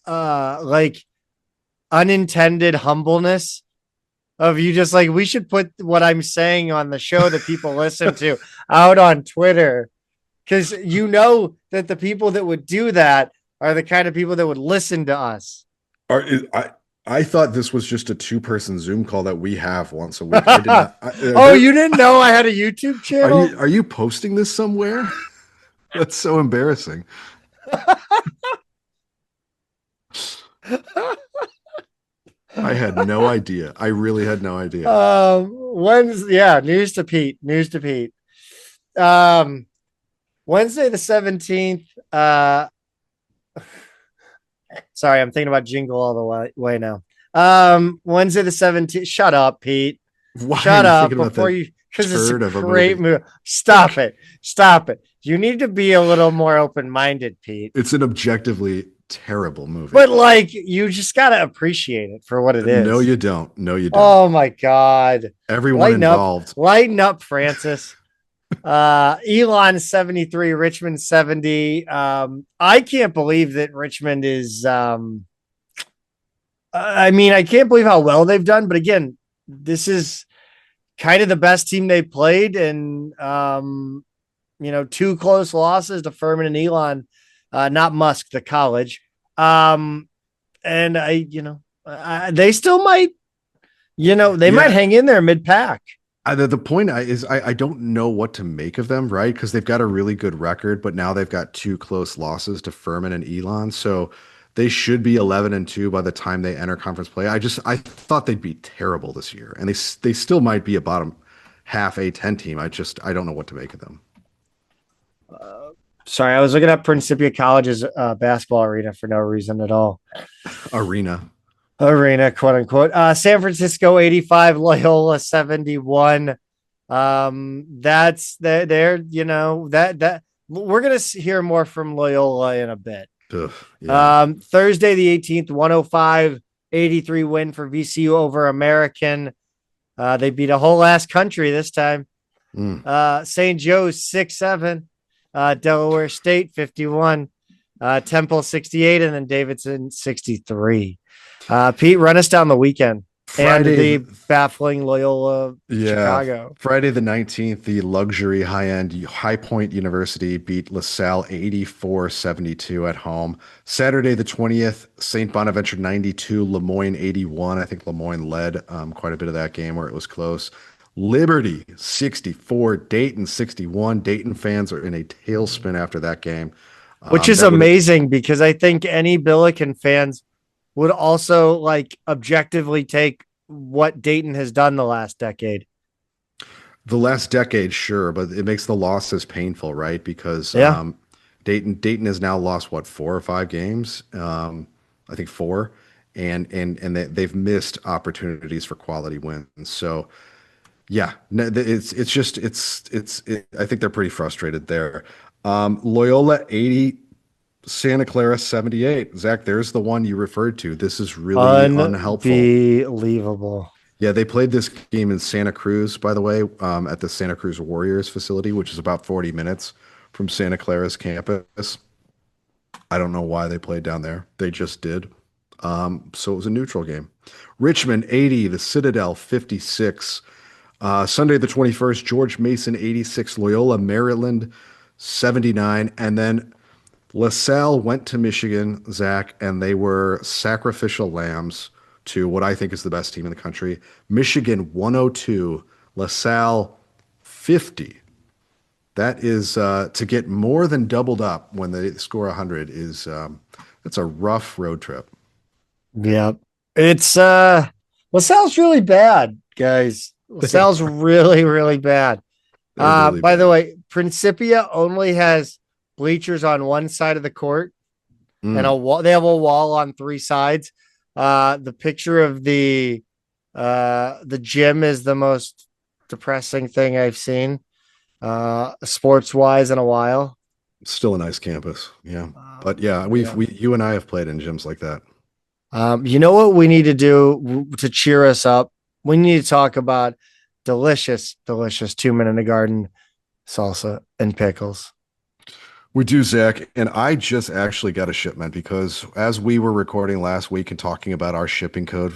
S1: like unintended humbleness of you, just like, we should put what I'm saying on the show that people listen to out on Twitter, because you know that the people that would do that are the kind of people that would listen to us.
S2: I thought this was just a 2-person Zoom call that we have once a week. I did
S1: not, you didn't know I had a YouTube channel?
S2: Are you posting this somewhere? That's so embarrassing. I had no idea. I really had no idea.
S1: News to Pete. Wednesday the 17th. Sorry, I'm thinking about Jingle all the way now. Wednesday the 17th. Shut up, Pete.
S2: Why
S1: Shut up before you, because it's a great movie. Stop it. You need to be a little more open-minded, Pete.
S2: It's an objectively terrible movie,
S1: but like, you just gotta appriciate it for what it is.
S2: No, you don't.
S1: Oh my God!
S2: Everyone involved,
S1: lighten up, Francis. Elon 73, Richmond 70. I can't believe that Richmond is. I can't believe how well they've done. But again, this is kind of the best team they've played, and 2 close losses to Furman and Elon. Not Musk, the college. And they still might, might hang in there mid-pack.
S2: The point is, I don't know what to make of them, right? Because they've got a really good record, but now they've got 2 close losses to Furman and Elon. So they should be 11-2 by the time they enter conference play. I thought they'd be terrible this year, and they still might be a bottom half A10 team. I don't know what to make of them.
S1: Sorry, I was looking at Principia College's basketball arena for no reason at all.
S2: Arena,
S1: quote unquote. San Francisco 85, Loyola 71. That's there. That we're gonna hear more from Loyola in a bit. Thursday the 18th, 105-83 win for VCU over American. They beat a whole ass country this time. St. Joe's 6-7. Delaware State 51, Temple 68, and then Davidson 63. Pete, run us down the weekend. Friday, and the baffling Loyola Chicago.
S2: Friday the 19th, the luxury high-end High Point University beat LaSalle 84-72 at home. Saturday the 20th, St. Bonaventure 92, Lemoyne 81. I think Lemoyne led quite a bit of that game where it was close. Liberty 64, Dayton 61. Dayton fans are in a tailspin after that game.
S1: Which is amazing, because I think any Billiken fans would also objectively take what Dayton has done the last decade.
S2: The last decade, sure, but it makes the losses painful, right? Because Dayton has now lost 4 or 5 games. I think 4, and they've missed opportunities for quality wins. So yeah, it's I think they're pretty frustrated there. Loyola 80, Santa Clara 78. Zach, there's the one you referred to. This is really unhelpful.
S1: Unbelievable.
S2: Yeah, they played this game in Santa Cruz, by the way, at the Santa Cruz Warriors facility, which is about 40 minutes from Santa Clara's campus. I don't know why they played down there. They just did. So it was a neutral game. Richmond 80, the Citadel 56. Sunday the 21st, George Mason 86, Loyola Maryland 79, and then LaSalle went to Michigan, Zach, and they were sacrificial lambs to what I think is the best team in the country. Michigan 102, LaSalle 50. That is to get more than doubled up when they score 100 is it's a rough road trip.
S1: Yeah, it's LaSalle's really bad, guys. LaSalle's really, really bad. Really by the way, Principia only has bleachers on one side of the court and a wall. They have a wall on 3 sides. The picture of the gym is the most depressing thing I've seen, sports wise in a while.
S2: Still a nice campus. Yeah. But yeah,
S1: Yeah.
S2: you and I have played in gyms like that.
S1: You know what we need to do to cheer us up? We need to talk about delicious, delicious 2 minute in the garden salsa and pickles.
S2: We do, Zach. And I just actually got a shipment because as we were recording last week and talking about our shipping code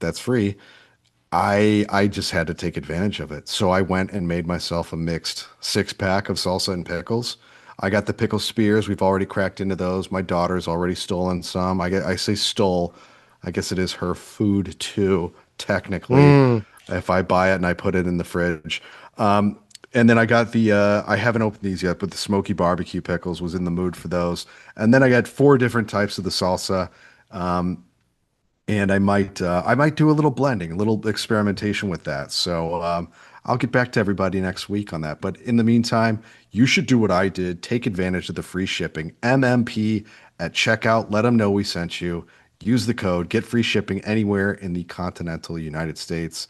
S2: that's free, I just had to take advantage of it. So I went and made myself a mixed 6 pack of salsa and pickles. I got the pickle spears. We've already cracked into those. My daughter's already stolen some. I say stole. I guess it is her food too, technically,
S1: Mm.
S2: if I buy it and I put it in the fridge. Um, and then I got I haven't opened these yet, but the smoky barbecue pickles was in the mood for those. And then I got 4 different types of the salsa. Um, and I might do a little blending, a little experimentation with that. So I'll get back to everybody next week on that. But in the meantime, you should do what I did. Take advantage of the free shipping. MMP at checkout. Let them know we sent you. Use the code. Get free shipping anywhere in the continental United States.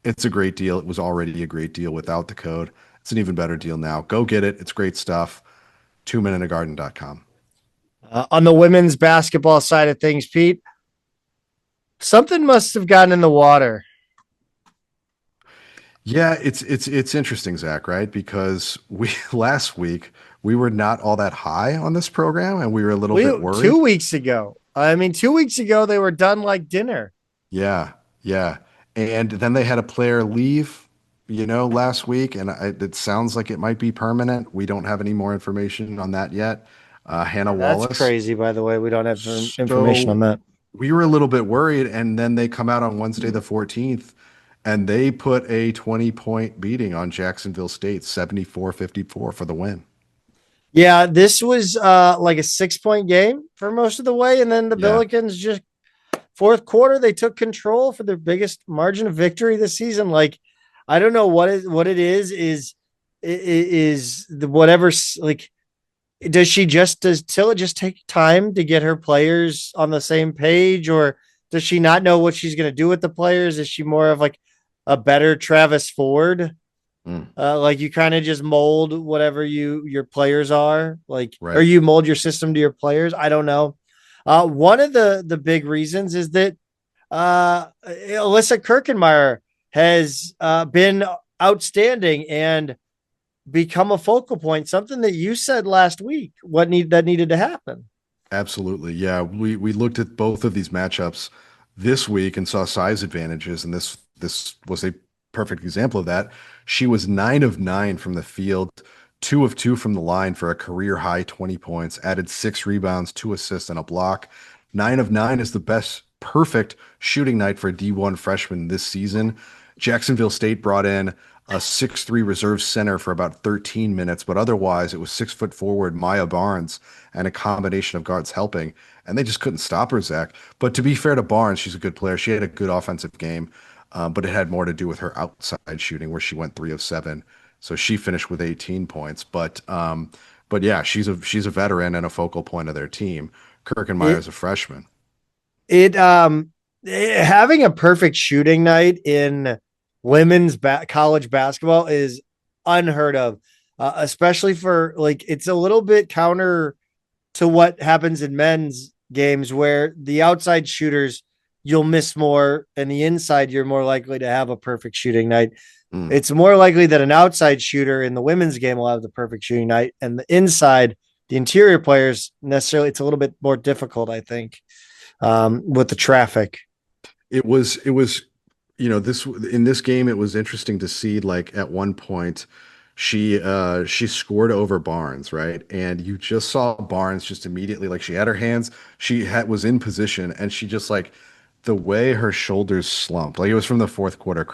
S2: It's a great deal. It was already a great deal without the code. It's an even better deal now. Go get it. It's great stuff. 2minuteingarden.com.
S1: On the women's basketball side of things, Pete, something must have gotten in the water.
S2: Yeah, it's interesting, Zach, right? Because we last week we were not all that high on this program, and we were a little bit
S1: We
S2: worried.
S1: 2 weeks ago. I mean, 2 weeks ago they were done like dinner.
S2: Yeah, yeah, and then they had a player leave, last week, and it sounds like it might be permanent. We don't have any more information on that yet. Hannah
S1: That's
S2: Wallace.
S1: crazy, by the way. We don't have information on
S2: So
S1: that.
S2: we were a little bit worried, and then they come out on Wednesday the 14th, and they put a 20-point beating on Jacksonville State, 74-54 for the win.
S1: Yeah, this was like a 6 point game for most of the way. And then the
S2: Yeah.
S1: Billikens just fourth quarter, they took control for their biggest margin of victory this season. Like, I don't know what it is the whatever like does Tilla just take time to get her players on the same page, or does she not know what she's gonna do with the players? Is she more of like a better Travis Ford?
S2: Mm,
S1: Like you kind of just mold whatever your players are, like, or
S2: right.
S1: you mold your system to your players. I don't know. One of the big reasons is that Alyssa Kirkenmeyer has been outstanding and become a focal point. Something that you said last week, that needed to happen.
S2: Absolutely. Yeah. We looked at both of these matchups this week and saw size advantages, and this was a perfect example of that. She was 9 of 9 from the field, 2 of 2 from the line for a career high 20 points, added 6 rebounds, 2 assists, and a block. 9 of 9 is the best perfect shooting night for a D1 freshman this season. Jacksonville State brought in a 6'3 reserve center for about 13 minutes, but otherwise it was 6 foot forward Maya Barnes and a combination of guards helping, and they just couldn't stop her, Zach. But to be fair to Barnes, she's a good player. She had a good offensive game, but it had more to do with her outside shooting, where she went 3 of 7. So she finished with 18 points. But yeah, she's a veteran and a focal point of their team.
S1: It
S2: Kirkenmeyer's a freshman.
S1: it having a perfect shooting night in women's college basketball is unheard of, especially for like it's a little bit counter to what happens in men's games where the outside shooters you'll miss more and the inside you're more likely to have a perfect shooting night.
S2: Mm.
S1: It's more likely that an outside shooter in the women's game will have the perfect shooting night, and the inside, the interior players necessarily it's a little bit more difficult, I think, with the traffic.
S2: It was this in this game it was interesting to see, like, at one point she scored over Barnes, right? And you just saw Barnes just immediately, like, she had her hands, was in position, and she just, like, the way her shoulders slumped, like it was from the fourth quarter,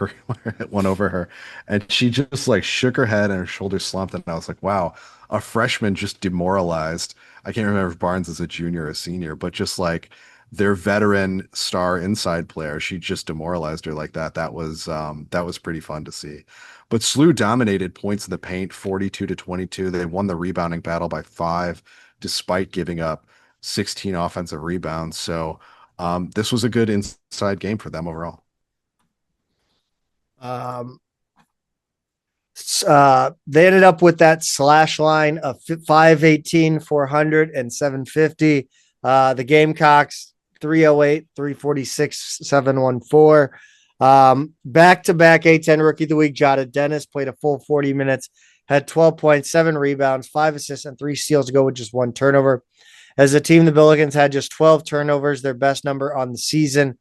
S2: it went over her, and she just, like, shook her head and her shoulders slumped, and I was like, wow, a freshman just demoralized. I can't remember if Barnes is a junior or a senior, but just like their veteran star inside player, she just demoralized her like that. That was pretty fun to see. But SLU dominated points in the paint, 42-22. They won the rebounding battle by 5, despite giving up 16 offensive rebounds. So this was a good inside game for them overall.
S1: Um, They ended up with that slash line of 518, 400, and 750. The Gamecocks 308, 346, 714. Back to back A10 rookie of the week. Jada Dennis played a full 40 minutes, had 12.7 rebounds, 5 assists, and 3 steals to go with just 1 turnover. As a team, the Billikens had just 12 turnovers, their best number on the season.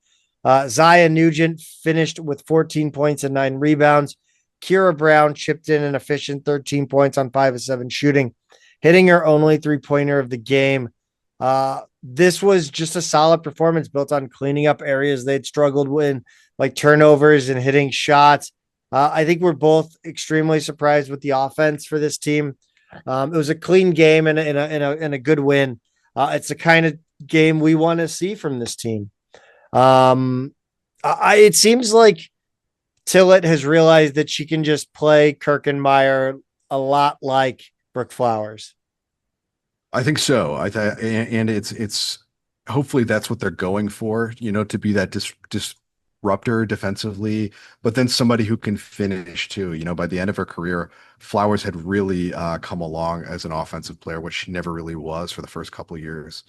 S1: Zaya Nugent finished with 14 points and 9 rebounds. Kira Brown chipped in an efficient 13 points on 5 of 7 shooting, hitting her only 3-pointer of the game. This was just a solid performance built on cleaning up areas they'd struggled with, like turnovers and hitting shots. I think we're both extremely surprised with the offense for this team. It was a clean game and a good win. It's the kind of game we want to see from this team. It seems like Tillett has realized that she can just play Kirkenmeyer a lot like Brooke Flowers.
S2: I think so. And it's hopefully that's what they're going for, to be that disruptor defensively, but then somebody who can finish too. By the end of her career, Flowers had really come along as an offensive player, which she never really was for the first couple of years.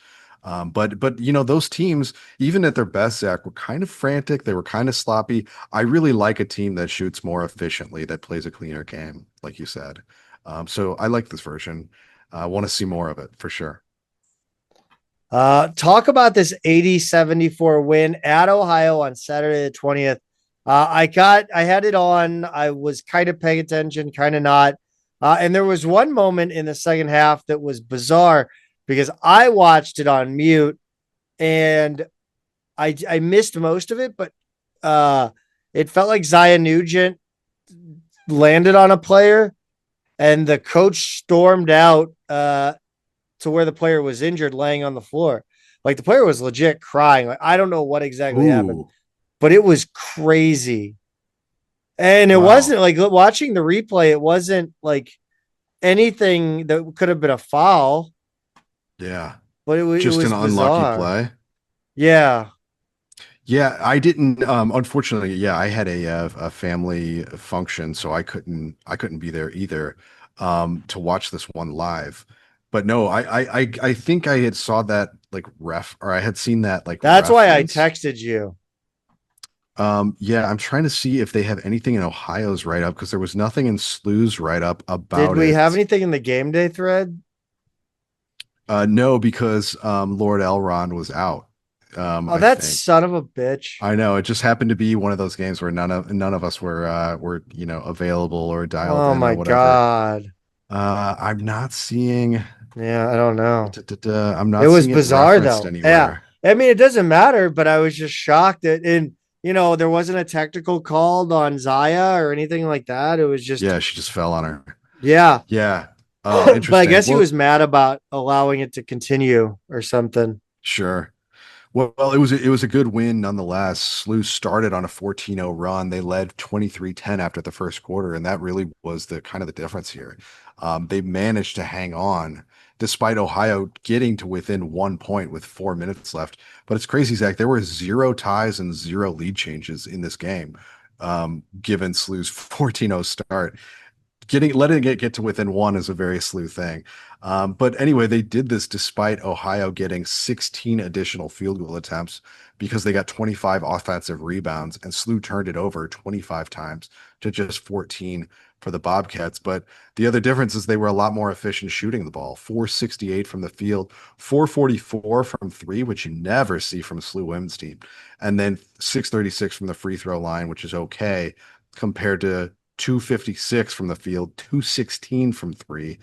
S2: But those teams, even at their best, Zach, were kind of frantic. They were kind of sloppy. I really like a team that shoots more efficiently, that plays a cleaner game, like you said. So I like this version. I want to see more of it for sure.
S1: Talk about this 80-74 win at Ohio on Saturday the 20th. I had it on. I was kind of paying attention, kind of not. And there was one moment in the second half that was bizarre because I watched it on mute and I missed most of it, but it felt like Zaya Nugent landed on a player and the coach stormed out to where the player was injured laying on the floor. Like the player was legit crying. Like, I don't know what exactly happened, but it was crazy. And it wasn't like watching the replay. It wasn't like anything that could have been a foul.
S2: Yeah.
S1: But it was
S2: just an unlucky play.
S1: Yeah.
S2: Yeah, I didn't. Unfortunately, yeah, I had a family function, so I couldn't be there either to watch this one live. But no, I think I had saw that like ref, or I had seen that like.
S1: That's why I texted you.
S2: Yeah, I'm trying to see if they have anything in Ohio's write up because there was nothing in SLU's write up about it.
S1: Did we have anything in the game day thread?
S2: No, because Lord Elrond was out.
S1: That son of a bitch.
S2: I know. It just happened to be one of those games where none of us were available or dialed in.
S1: Oh my God.
S2: I'm not seeing.
S1: Yeah, I don't know.
S2: I'm not.
S1: It was bizarre though.
S2: Anywhere.
S1: Yeah, I mean it doesn't matter, but I was just shocked that there wasn't a technical called on Zaya or anything like that. It was just
S2: she just fell on her.
S1: Yeah.
S2: Yeah.
S1: But I guess he was mad about allowing it to continue or something.
S2: Sure. Well, it was a good win nonetheless. SLU started on a 14-0 run. They led 23-10 after the first quarter, and that really was the kind of the difference here. They managed to hang on despite Ohio getting to within 1 point with 4 minutes left. But it's crazy, Zach. There were 0 ties and 0 lead changes in this game, given SLU's 14-0 start. Letting it get to within 1 is a very SLU thing. But anyway, they did this despite Ohio getting 16 additional field goal attempts because they got 25 offensive rebounds and SLU turned it over 25 times to just 14 for the Bobcats. But the other difference is they were a lot more efficient shooting the ball. 468 from the field, 444 from 3, which you never see from a SLU women's team. And then 636 from the free throw line, which is okay compared to 256 from the field, 216 from 3,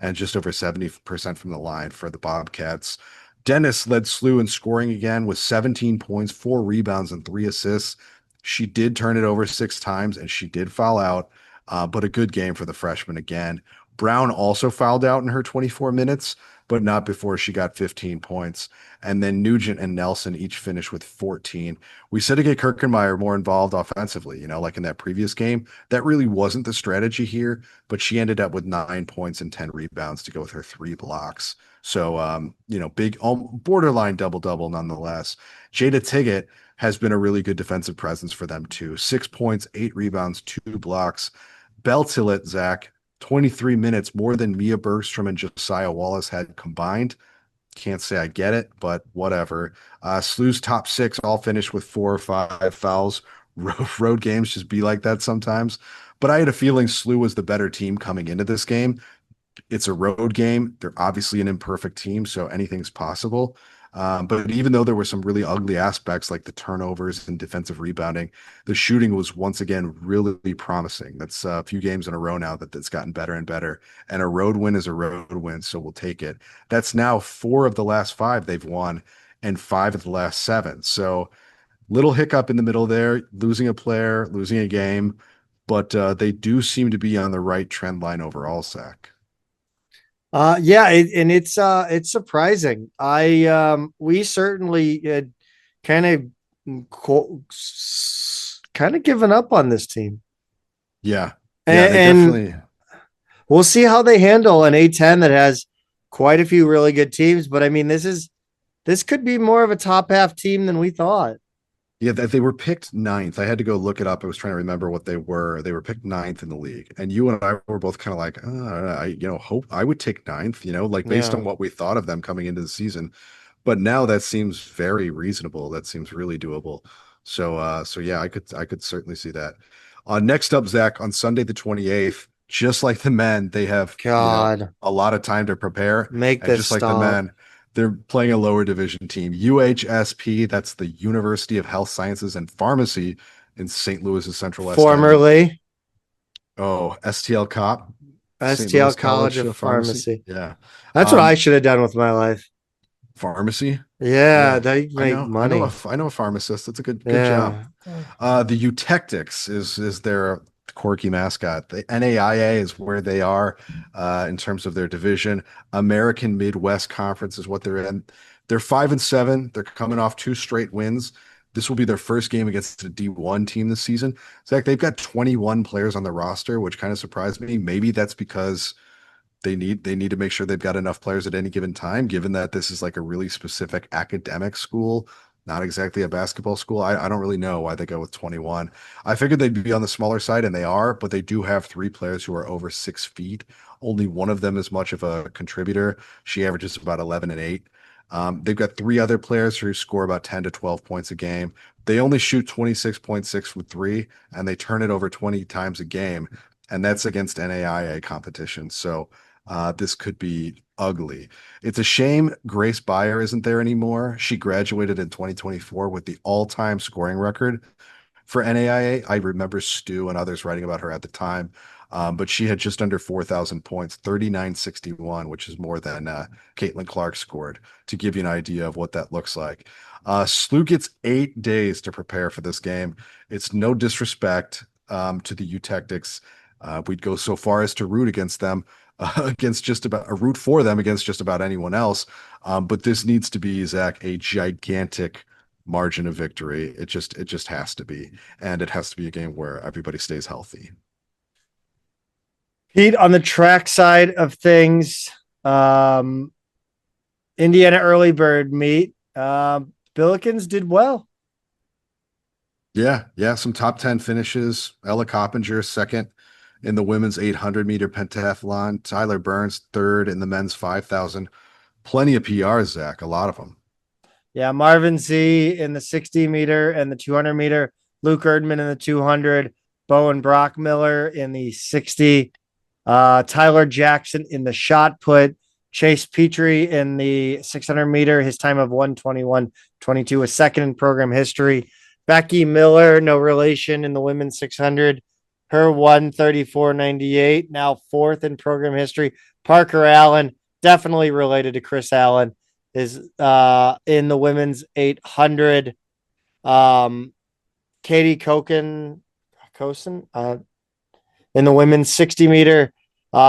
S2: and just over 70% from the line for the Bobcats. Dennis led SLU in scoring again with 17 points, 4 rebounds, and 3 assists. She did turn it over 6 times, and she did foul out, but a good game for the freshman again. Brown also fouled out in her 24 minutes, but not before she got 15 points. And then Nugent and Nelson each finished with 14. We said to get Kirkenmeyer more involved offensively, like in that previous game. That really wasn't the strategy here, but she ended up with 9 points and 10 rebounds to go with her 3 blocks. So, big borderline double-double nonetheless. Jada Tiggett has been a really good defensive presence for them too. 6 points, 8 rebounds, 2 blocks. Bell Tillett, Zach, 23 minutes more than Mia Bergstrom and Josiah Wallace had combined. Can't say I get it, but whatever. Slew's top six all finished with 4 or 5 fouls. Road games just be like that sometimes. But I had a feeling Slew was the better team coming into this game. It's a road game. They're obviously an imperfect team, so anything's possible. But even though there were some really ugly aspects like the turnovers and defensive rebounding, the shooting was once again really promising. That's a few games in a row now that's gotten better and better. And a road win is a road win, so we'll take it. That's now 4 of the last 5 they've won and 5 of the last 7. So little hiccup in the middle there, losing a player, losing a game, but they do seem to be on the right trend line overall, Zach.
S1: And it's surprising. We certainly had kind of kind of given up on this team.
S2: Yeah. Yeah,
S1: And,
S2: they definitely.
S1: we'll see how they handle an A10 that has quite a few really good teams. But I mean, this could be more of a top half team than we thought.
S2: Yeah, they were picked ninth. I had to go look it up. I was trying to remember what they were. They were picked ninth in the league. And you and I were both kind of like, hope I would take ninth, like based on
S1: Yeah.
S2: what we thought of them coming into the season. But now that seems very reasonable. That seems really doable. So yeah, I could certainly see that. Next up, Zach, on Sunday the 28th, just like the men, they have,
S1: God,
S2: a lot of time to prepare.
S1: make
S2: And
S1: this
S2: just like the
S1: stop.
S2: men, they're playing a lower division team. UHSP, that's the University of Health Sciences and Pharmacy in St. Louis's Central West End.
S1: Formerly
S2: Oh, STL Cop, St.
S1: STL
S2: Louis
S1: College
S2: College
S1: of
S2: of Pharmacy.
S1: Pharmacy.
S2: Yeah.
S1: That's what I
S2: Um,
S1: should have done with my life.
S2: Pharmacy.
S1: Yeah,
S2: Yeah.
S1: they
S2: I
S1: make
S2: know. I know
S1: money.
S2: I know a pharmacist. That's a good job.
S1: Yeah.
S2: The Eutectics is their quirky mascot. The NAIA is where they are in terms of their division. American Midwest Conference is what they're in. They're 5-7. They're coming off 2 straight wins. This will be their first game against a D1 team this season. Zach, they've got 21 players on the roster, which kind of surprised me. Maybe that's because they need to make sure they've got enough players at any given time, given that this is like a really specific academic school, not exactly a basketball school. I don't really know why they go with 21. I figured they'd be on the smaller side, and they are, but they do have 3 players who are over 6 feet. Only one of them is much of a contributor. She averages about 11 and 8. They've got 3 other players who score about 10 to 12 points a game. They only shoot 26.6 from three, and they turn it over 20 times a game, and that's against NAIA competition. So this could be ugly. It's a shame Grace Beyer isn't there anymore. She graduated in 2024 with the all-time scoring record for NAIA. I remember Stu and others writing about her at the time. But she had just under 4,000 points, 3961, which is more than Caitlin Clark scored, to give you an idea of what that looks like. SLU gets 8 days to prepare for this game. It's no disrespect to the Eutectics. We'd go so far as to root against them, against just about a root for them against just about anyone else. But this needs to be, Zach, a gigantic margin of victory. It just has to be, and it has to be a game where everybody stays healthy.
S1: Pete, on the track side of things, Indiana early bird meet. Billikens did well.
S2: Yeah, some top 10 finishes. Ella Coppinger second in the women's 800-meter pentathlon. Tyler Burns third in the men's 5,000. Plenty of PRs, Zach, a lot of them.
S1: Yeah, Marvin Z in the 60 meter and the 200 meter. Luke Erdman in the 200. Bowen Brockmiller in the 60. Tyler Jackson in the shot put. Chase Petrie in the 600 meter. His time of 1:21:22, a second in program history. Becky Miller, no relation, in the women's 600. Her 1:34:98, now fourth in program history. Parker Allen, definitely related to Chris Allen, is in the women's 800. Katie Cosen in the women's 60 meter.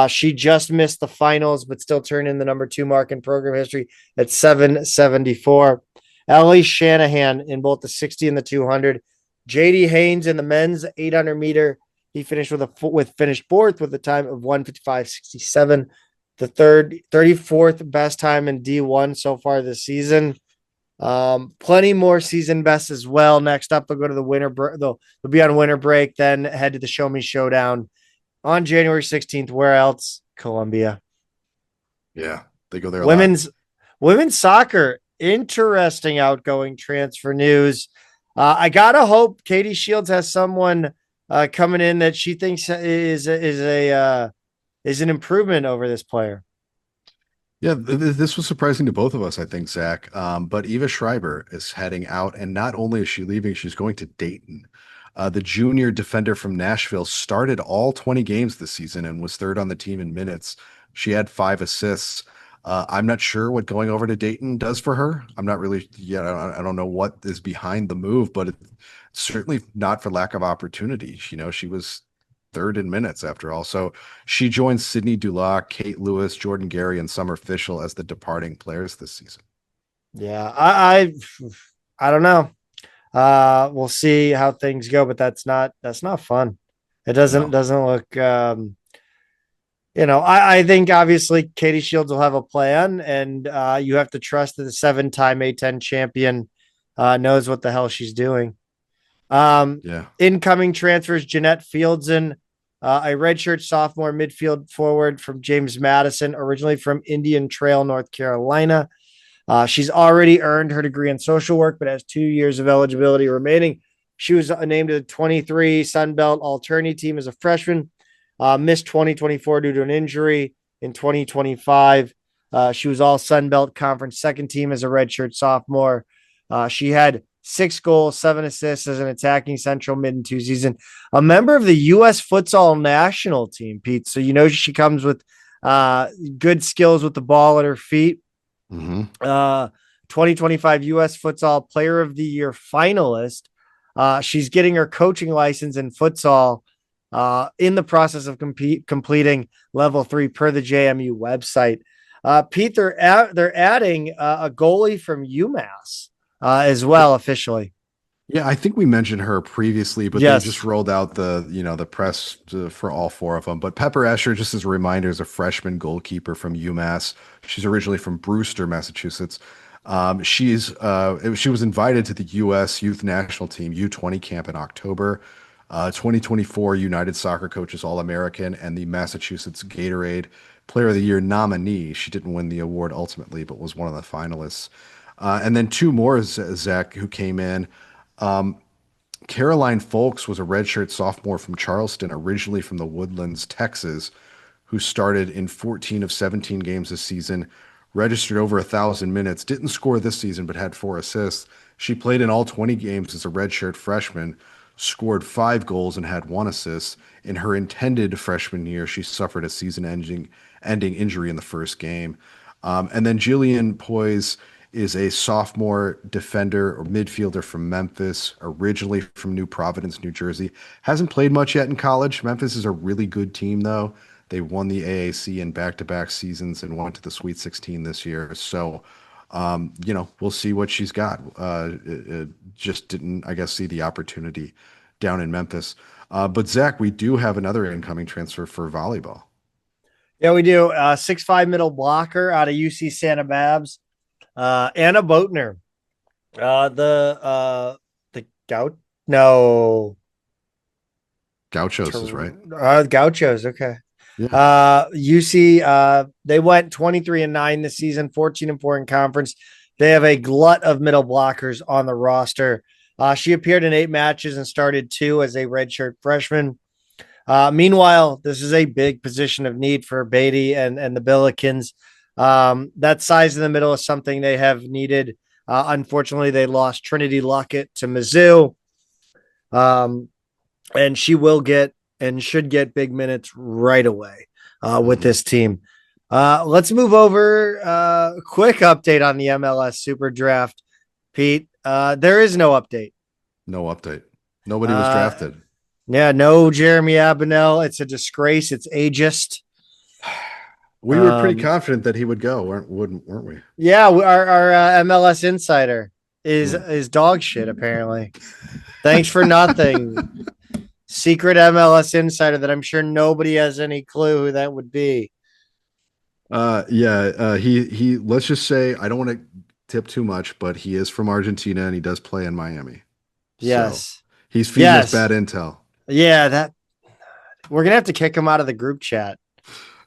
S1: She just missed the finals, but still turned in the number 2 mark in program history at 7:74. Ellie Shanahan in both the 60 and the 200. JD Haynes in the men's 800 meter. He finished finished fourth with a time of 1:55:67. The 34th best time in D1 so far this season. Plenty more season bests as well. Next up, they'll go to the winter. They'll be on winter break, then head to the Show Me Showdown on January 16th. Where else? Columbia.
S2: Yeah, they go there a lot.
S1: Women's soccer. Interesting outgoing transfer news. I gotta hope Katie Shields has someone coming in that she thinks is an improvement over this player.
S2: Yeah, this was surprising to both of us, I think, Zach. But Eva Schreiber is heading out, and not only is she leaving, she's going to Dayton. The junior defender from Nashville started all 20 games this season and was third on the team in minutes. She had 5 assists. I'm not sure what going over to Dayton does for her. I'm not really, yeah, I don't know what is behind the move, but it's certainly not for lack of opportunity. She was third in minutes after all. So she joins Sydney Dulac, Kate Lewis, Jordan Gary, and Summer Fischel as the departing players this season.
S1: Yeah, I don't know. We'll see how things go, but that's not fun. It
S2: No.
S1: doesn't look I think obviously Katie Shields will have a plan, and you have to trust that the 7-time A10 champion knows what the hell she's doing.
S2: Yeah.
S1: Incoming transfers: Jeanette Fieldson, a redshirt sophomore midfield forward from James Madison, originally from Indian Trail, North Carolina. She's already earned her degree in social work, but has 2 years of eligibility remaining. She was named to the 23 Sunbelt All-Tourney team as a freshman. Missed 2024 due to an injury. In 2025, she was all Sunbelt Conference second team as a redshirt sophomore. She had 6 goals, 7 assists as an attacking central mid and 2 season. A member of the U.S. futsal national team, Pete. So she comes with good skills with the ball at her feet.
S2: Mm-hmm.
S1: 2025 U.S. Futsal Player of the Year finalist. She's getting her coaching license in futsal in the process of completing level 3 per the JMU website. Pete, they're adding a goalie from UMass as well officially.
S2: Yeah, I think we mentioned her previously, but they just
S1: Yes.
S2: rolled out the press for all 4 of them. But Pepper Escher, just as a reminder, is a freshman goalkeeper from UMass. She's originally from Brewster, Massachusetts. She was invited to the U.S. Youth National Team U20 camp in October. 2024 United Soccer Coaches All-American and the Massachusetts Gatorade Player of the Year nominee. She didn't win the award ultimately, but was one of the finalists. And then 2 more, Zach, who came in. Caroline Folks was a redshirt sophomore from Charleston, originally from the Woodlands, Texas, who started in 14 of 17 games this season, registered over 1,000 minutes, didn't score this season, but had 4 assists. She played in all 20 games as a redshirt freshman, scored 5 goals and had 1 assist. In her intended freshman year, she suffered a season-ending injury in the first game. And then Jillian Poise is a sophomore defender or midfielder from Memphis, originally from New Providence, New Jersey. Hasn't played much yet in college. Memphis is a really good team, though. They won the AAC in back-to-back seasons and went to the Sweet 16 this year. So, we'll see what she's got. It just didn't, I guess, see the opportunity down in Memphis. But Zach, we do have another incoming transfer for volleyball.
S1: Yeah, we do. 6'5" middle blocker out of UC Santa Babs. Anna Boatner. The gout. No.
S2: Gauchos is right.
S1: Gauchos. Okay.
S2: Yeah.
S1: UC, they went 23-9 this season, 14-4 in conference. They have a glut of middle blockers on the roster. She appeared in 8 matches and started 2 as a redshirt freshman. Meanwhile, this is a big position of need for Beatty and the Billikens. That size in the middle is something they have needed. Unfortunately, they lost Trinity Luckett to Mizzou. And she will get and should get big minutes right away with this team. Let's move over. Quick update on the MLS Super Draft, Pete. There is no update.
S2: No update. Nobody was drafted.
S1: Yeah, no Jeremy Abinell. It's a disgrace. It's ageist.
S2: We were pretty confident that he would go, weren't we?
S1: Yeah, our MLS insider is dog shit. Apparently, thanks for nothing. Secret MLS insider that I'm sure nobody has any clue who that would be.
S2: He let's just say, I don't want to tip too much, but he is from Argentina and he does play in Miami.
S1: Yes.
S2: So he's feeding us bad intel.
S1: Yeah, that We're gonna have to kick him out of the group chat.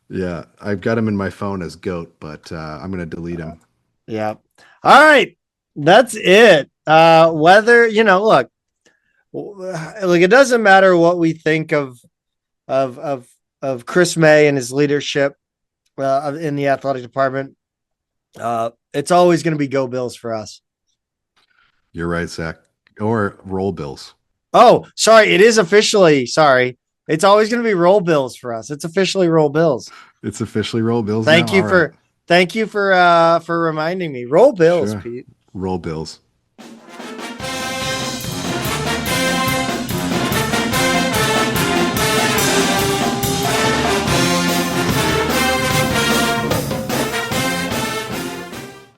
S2: Yeah, I've got him in my phone as goat, but I'm gonna delete him.
S1: Yeah. All right. That's it. Whether look, it doesn't matter what we think of Chris May and his leadership in the athletic department. It's always going to be go Bills for us.
S2: You're right, Zach. Or roll Bills.
S1: Oh, sorry. It is officially. Sorry. It's always going to be roll Bills for us. It's officially roll Bills.
S2: It's officially roll Bills.
S1: Thank you for reminding me. Roll Bills,
S2: sure.
S1: Pete.
S2: Roll Bills.